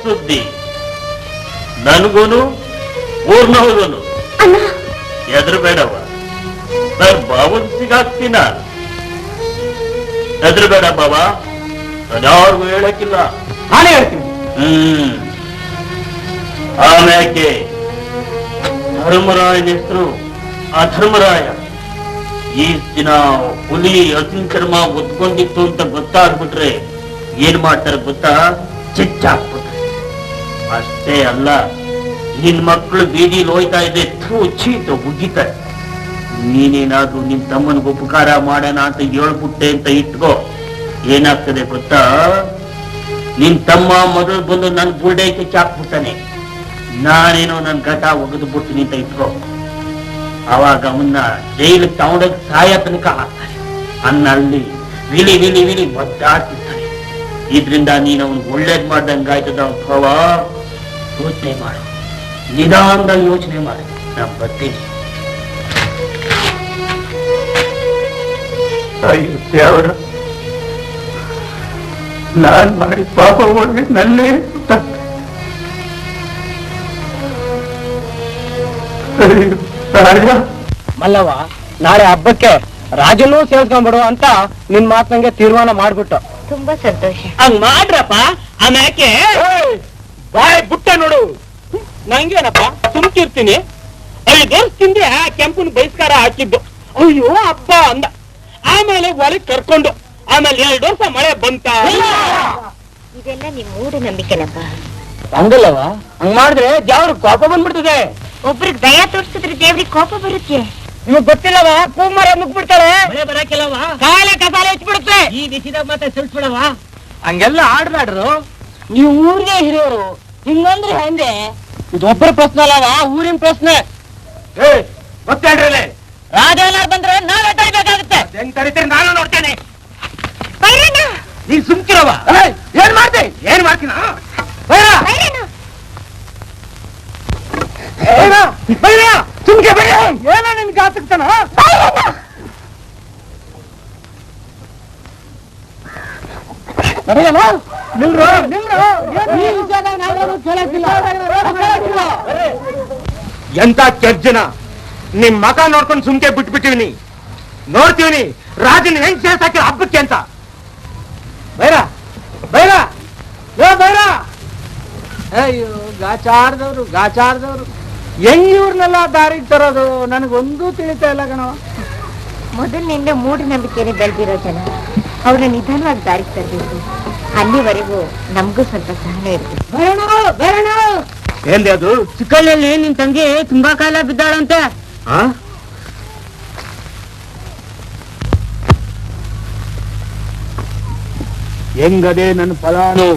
ಸುದ್ದಿ ನನಗೂನು ಊರ್ನವನು ಹೆದರ್ಬೇಡವ. ಸರ್ ಬಾವನ್ ಸಿಗಾಕ್ತೀನ, ಹೆದರ್ಬೇಡ ಬಾವ, ಯಾರಿಗೂ ಹೇಳಕ್ಕಿಲ್ಲ. ನಾನೇ ಹೇಳ್ತೀನಿ. ಆಮ್ಯಾಕೆ ಧರ್ಮರಾಯನ ಹೆಸರು ಅಧರ್ಮರಾಯ. ಈ ದಿನ ಹುಲಿ ಹಸಿನ ಚರ್ಮ ಒದ್ಕೊಂಡಿತ್ತು ಅಂತ ಗೊತ್ತಾಗ್ಬಿಟ್ರೆ ಏನ್ ಮಾಡ್ತಾರೆ ಗೊತ್ತಾ? ಚಿಚ್ಚಾಕ್ಬಿಟ್ರೆ. ಅಷ್ಟೇ ಅಲ್ಲ, ನಿನ್ ಮಕ್ಕಳು ಬೀದಿಲಿ ಹೋಯ್ತಾ ಇದೆ, ಚೀತ ಉಗ್ಗಿತಾರೆ. ನೀನೇನಾದ್ರೂ ನಿನ್ ತಮ್ಮನಿಗೆ ಉಪಕಾರ ಮಾಡೋಣ ಅಂತ ಹೇಳ್ಬಿಟ್ಟೆ ಅಂತ ಇಟ್ಕೋ, ಏನಾಗ್ತದೆ ಗೊತ್ತಾ? ನಿನ್ ತಮ್ಮ ಮೊದಲು ಬಂದು ನನ್ ಬುಲ್ಡೆ ಕಿಚ್ಚಾಕ್ಬಿಡ್ತಾನೆ, ನಾನೇನೋ ನನ್ ಘಟ ಒಗೆದು ಬಿಡ್ತೀನಿ ಅಂತ ಇಟ್ಕೋ. ಅವಾಗ ಅವನ್ನ ಜೈಲು ತಗೊಂಡೋಗಿ ಸಾಯ ತನಕ ಹಾಕ್ತಾರೆ. ಅಲ್ಲಿ ವಿಲಿ ವಿಲಿ ವಿಲಿ ಒದ್ದಾಡ್ತಿರ್ತಾನೆ. ಇದ್ರಿಂದ ನೀನು ಅವನ್ ಒಳ್ಳೇದ್ ಮಾಡ್ದಂಗಾಯ್ತದ ಭಾವ. ಯೋಚನೆ ಮಾಡು, ನಿಧಾನದಲ್ಲಿ ಯೋಚನೆ ಮಾಡು. ನಾನು ಬರ್ತೀನಿ. ದೇವರ, ನಾನ್ ಮಾಡಿ ಪಾಪ ಒಳಗೆ ನನ್ನೇ ಮಲ್ಲವ, ನಾಳೆ ಹಬ್ಬಕ್ಕೆ ರಾಜನೂ ಸೇರ್ಸ್ಕೊಂಡ್ಬಿಡು ಅಂತ ನಿನ್ ಮಾತಂಗೆ ತೀರ್ಮಾನ ಮಾಡ್ಬಿಟ್ಟು. ತುಂಬಾ ಸಂತೋಷ. ಹಂಗ್ ಮಾಡ್ರಪ್ಪ. ಆಮ್ಯಾಕೆ ಬಾಯ್ ಬುಟ್ಟ ನೋಡು. ನಂಗೇನಪ್ಪ, ಸುಮ್ಕಿರ್ತೀನಿ. 5 ವರ್ಷದಿಂದ ಕೆಂಪನ ಬಹಿಷ್ಕಾರ ಹಾಕಿದ್ದು. ಅಯ್ಯೋ ಹಬ್ಬ ಅಂದ. ಆಮೇಲೆ ಹೊರಗೆ ಕರ್ಕೊಂಡು, ಆಮೇಲೆ 2 ವರ್ಷ ಮಳೆ ಬಂತ. ಇದೆಲ್ಲ ನಿಮ್ ಮೂಢನಂಬಿಕೆನಪ್ಪ. ಹಂಗಲ್ಲವ, ಹಂಗ್ ಮಾಡಿದ್ರೆ ದೇವ್ರ ಕೋಪ ಬಂದ್ಬಿಡ್ತದೆ. ಒಬ್ರಿಗೆ ದಯ ತೋರಿಸಿದ್ರೆ ದೇವ್ರಿಗೆ ಕೋಪ ಬರುತ್ತೆ. ನಿಮಗ್ ಗೊತ್ತಿಲ್ಲವ, ಕೂಮರ ಮುಗ್ಬಿಡ್ತಾಳೆ. ಮಳೆ ಬರಕಿಲ್ಲವ, ಕಾಲೆ ಕಸಾಲೆ ಹೆಚ್ಚಿಬಿಡುತ್ತೆ. ಈ ಬಿಸಿದಾಗ ಮತ್ತೆ ಸಿಲ್ಸ್ಬಿಡವ. ಹಂಗೆಲ್ಲ ಆಡ್ಬೇಡ್ರು. ನೀವು ಊರಿಗೆ ಹಿರಿಯರು, ಹಿಂಗಂದ್ರೆ ಹೆಂಗೆ? ಇದೊಬ್ಬರ ಪ್ರಶ್ನೆ ಅಲ್ಲವ, ಊರಿನ ಪ್ರಶ್ನೆ. ಗೊತ್ತೇಳ್ರಿ, ರಾಜ ಏನಾರು ಬಂದ್ರೆ ನಾವೇ ತಡಿಬೇಕಾಗುತ್ತೆ. ಹೆಂಗ್ ತರಿತೀರಿ ನಾನು ನೋಡ್ತೇನೆ. ಬೈರಣ್ಣ, ನೀನ್ ಸುಮ್ಕಿರವ. ಏನ್ ಮಾಡ್ದೆ? ಏನ್ ಮಾಡ್ತೀನ? ಬೈರಣ್ಣ, ಸುಮ್ಕೆ ಬೇಡ. ಏನ ನಿನ್ ಗಾತಕ್ತಾನ? ನಿಲ್ರು, ನಿಲ್ರು. ಎಂತ ಕೆಜ್ಜನ, ನಿಮ್ ಮಕ ನೋಡ್ಕೊಂಡು ಸುಮ್ಕೆ ಬಿಟ್ಬಿಟ್ಟಿವಿನಿ. ನೋಡ್ತೀವಿನಿ ರಾಜನ್ ಹೆಂಗ್ ಸೇರ್ಸಾಕಿರ ಹಬ್ಬಕ್ಕೆ ಅಂತ. ಬೈರ ಬೈರ ಬೈರ. ಅಯ್ಯೋ ಗಾಚಾರದವ್ರು ಹೆಂಗ್ ಇವ್ರನ್ನೆಲ್ಲ ದಾರಿಗೆ ತರೋದು ನನಗೊಂದು ತಿಳಿತಾ ಇಲ್ಲ ಕಣವ. ಮೊದಲಿನಿಂದ ಮೂಢನಂಬಿಕೆನೆ ಬೆಳೆದಿರೋ ಜನ, ಅವ್ರನ್ನ ನಿಧಾನವಾಗಿ ದಾರಿಗೆ ತರಬೇಕು. ಅಲ್ಲಿವರೆಗೂ ನಮಗೂ ಸ್ವಲ್ಪ ಸಹನೆ ಇರುತ್ತೆ. ಏನ್ ಅದು? ಚಿಕ್ಕಳ್ಳಿ ನಿನ್ ತಂಗಿ ತುಂಬಾ ಕಾಲ ಬಿದ್ದಾಳಂತೆ. ಹೆಂಗದೆ ನನ್ನ ಫಲಾನು?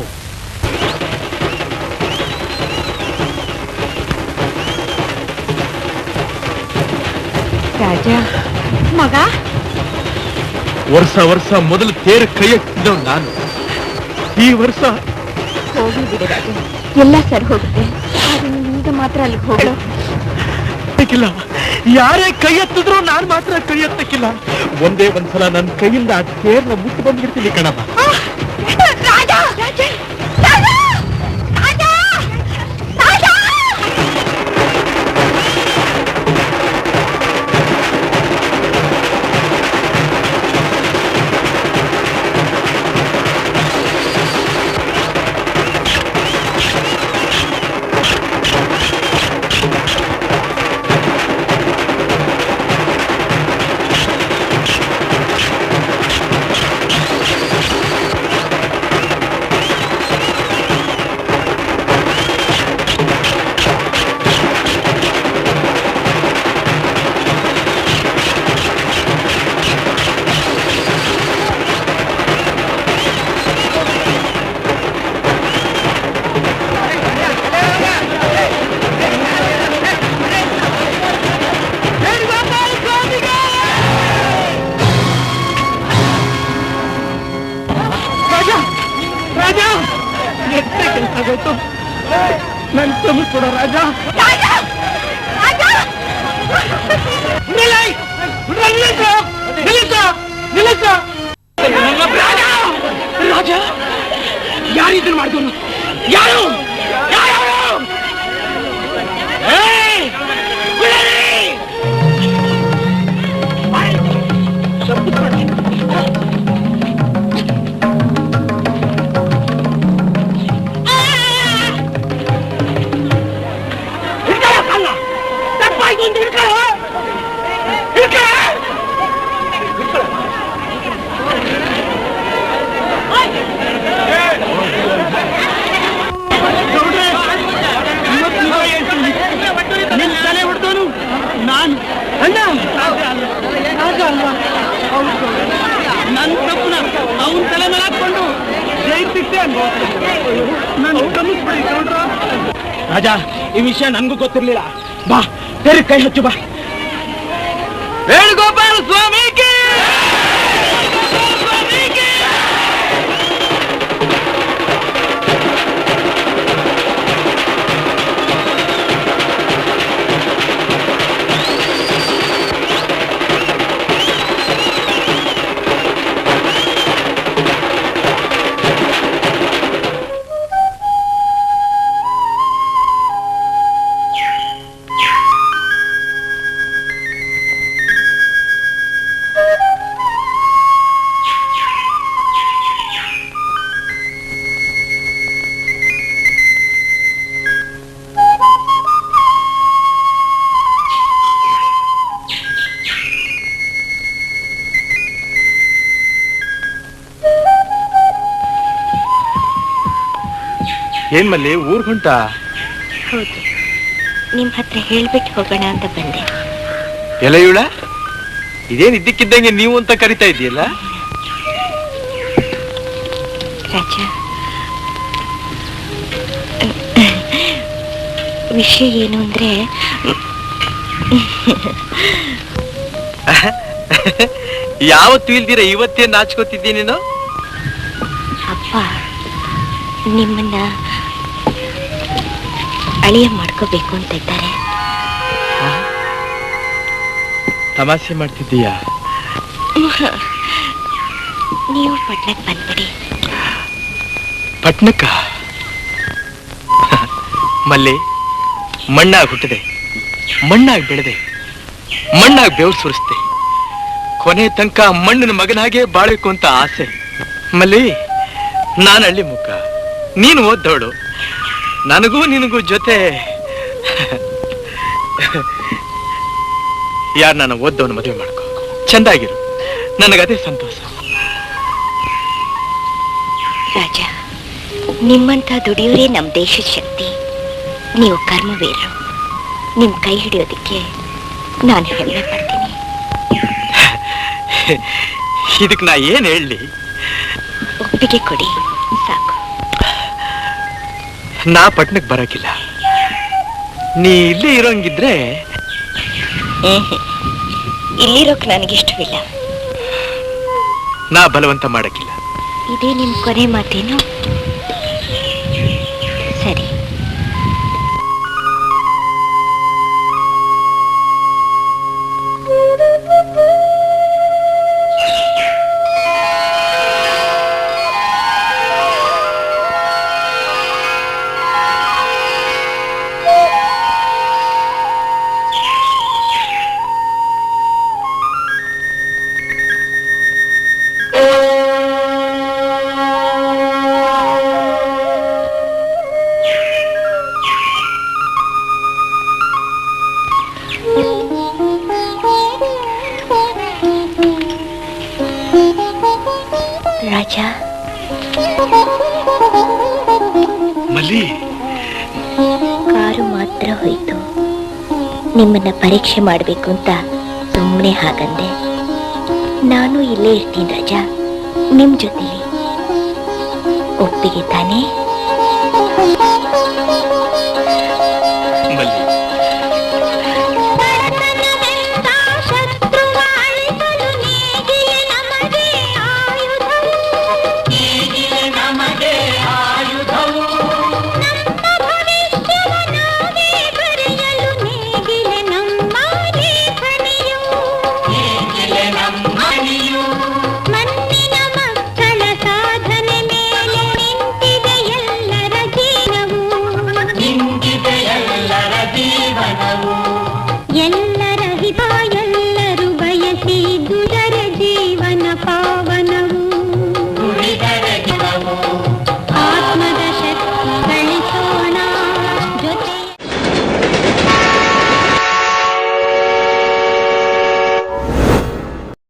ರಾಜ ಮಗ, ವರ್ಷ ಮೊದಲು ತೇರು ಕೈ ಹಾಕ್ತಿದ್ದವ್ ನಾನು. ಈ ವರ್ಷ ಹೋಗಿ ಬಿಡಿ ರಾಜ, ಎಲ್ಲ ಸರಿ ಹೋಗುತ್ತೆ. ಆದ್ರೆ ನೀನು ಈಗ ಮಾತ್ರ ಅಲ್ಲಿಗೆ ಹೋಗಲು ಎತ್ತಕ್ಕಿಲ್ಲ. ಯಾರೇ ಕೈ ಎತ್ತಿದ್ರು ನಾನ್ ಮಾತ್ರ ಕೈ ಎತ್ತಕ್ಕಿಲ್ಲ. ಒಂದೇ ಒಂದ್ಸಲ ನನ್ನ ಕೈಯಿಂದ ಆ ತೇರ್ನ ಮುಟ್ಟು ಬಂದ್ಬಿಡ್ತೀನಿ ಕಣಮ್ಮ. ರಾಜ, ರಾಜ, ರಾಜ, ರಾಜ, ರಾಜ. ಕ್ಷಮಿಸ್ಬಿಡೋ ರಾಜ. ರಾಜ, ಯಾರಿದ್ರು ಮಾಡಿದವನು? ಯಾರು? ನಿನ್ ತಲೆ ಹೊಡೆದವನು ನಾನು. ಅಣ್ಣ, ರಾಜ ಅಲ್ವಾ? ನನ್ನ ತಪ್ಪನ ಅವನ ತಲೆ ಮೇಲೆ ಹಾಕೊಂಡು ಜೈತಿದ್ದೆ. ನಾನು ಗಮನಿಸ್ಬಿಡಿ ರಾಜ. ಈ ವಿಷಯ ನನ್ಗೂ ಗೊತ್ತಿರ್ಲಿಲ್ಲ. ಬಾ, ಬೇರೆ ಕೈ ಹಚ್ಚು ಬಾ. ವೇಣುಗೋಪಾಲ ಸ್ವಾಮಿಗೆ ಏನ್ ಮಲ್ಲಿ ಊರ್ ಹೊಂಟ? ಹೌದು, ನಿಮ್ ಹತ್ರ ಹೇಳ್ಬಿಟ್ಟು ಹೋಗೋಣ ಅಂತ ಬಂದೆ. ಎಲ್ಲ ಇವಳ ಇದೇನ್ ಇದ್ದಕ್ಕಿದ್ದಂಗೆ ನೀವು ಅಂತ ಕರಿತಾ ಇದೆಯಲ್ಲ? ರಾಜ, ವಿಷಯ ಏನು ಅಂದ್ರೆ ಯಾವತ್ತು ಇಲ್ದಿರ ಇವತ್ತೇ ನಾಚ್ಕೋತಿದ್ದೀನಿ ನೀನು. ಅಪ್ಪ ನಿಮ್ಮನ್ನ ಅಳಿಯ ಮಾಡ್ಕೋಬೇಕು ಅಂತ ಇದ್ದಾರೆ. ತಮಾಷೆ ಮಾಡ್ತಿದ್ದೀಯಾ? ನೀವು ಪಟ್ನಕ್ಕೆ ಬಂದ್ಬಿಡಿ. ಪಟ್ನಕ್ಕ? ಮಲ್ಲಿ, ಮಣ್ಣಾಗಿ ಹುಟ್ಟಿದೆ, ಮಣ್ಣಾಗಿ ಬೆಳೆದೆ, ಮಣ್ಣಾಗಿ ಬೆವರು ಸುರಿಸ್ದೆ, ಕೊನೆ ತನಕ ಮಣ್ಣಿನ ಮಗನಾಗೆ ಬಾಳಬೇಕು ಅಂತ ಆಸೆ. ಮಲ್ಲಿ, ನಾನು ಹಳ್ಳಿ ಮುಖ, ನೀನು ಓದ್ದವಳು. ನನಗೂ ನಿನಗೂ ಜೊತೆ ಯಾರು ನಾನು ಓದ್ದವನು ಮದುವೆ ಮಾಡ್ಕೊ, ಚಂದಾಗಿರು, ನನಗದೇ ಸಂತೋಷ. ರಾಜ, ನಿಮ್ಮಂತ ದುಡಿಯೋರೇ ನಮ್ಮ ದೇಶದ ಶಕ್ತಿ. ನೀವು ಕರ್ಮವೀರರು. ನಿಮ್ ಕೈ ಹಿಡಿಯೋದಕ್ಕೆ ನಾನು ಹೆಮ್ಮೆ ಪಡ್ತೀನಿ. ಇದಕ್ಕೆ ನಾ ಏನ್ ಹೇಳಲಿ? ಒಪ್ಪಿಗೆ ಕೊಡಿ ಸಾಕು. ನಾ ಪಟ್ನಕ್ಕೆ ಬರಕಿಲ್ಲ. ನೀ ಇಲ್ಲೇ ಇರೋಂಗಿದ್ರೆ. ಇಲ್ಲಿರೋಕ್ ನನಗಿಷ್ಟವಿಲ್ಲ. ನಾ ಬಲವಂತ ಮಾಡಕ್ಕಿಲ್ಲ. ಇದೇ ನಿಮ್ ಕೊನೆ ಮಾತೇನು? ಸರಿ. ರಾಜ, ಮಲ್ಲಿ, ಕಾರು ಮಾತ್ರ ಹೋಯ್ತು. ನಿಮ್ಮನ್ನ ಪರೀಕ್ಷೆ ಮಾಡಬೇಕು ಅಂತ ಸುಮ್ಮನೆ ಹಾಗಂದೆ. ನಾನು ಇಲ್ಲೇ ಇರ್ತೀನಿ ರಾಜ, ನಿಮ್ ಜೊತೆಲಿ. ಒಪ್ಪಿಗೆ ತಾನೇ?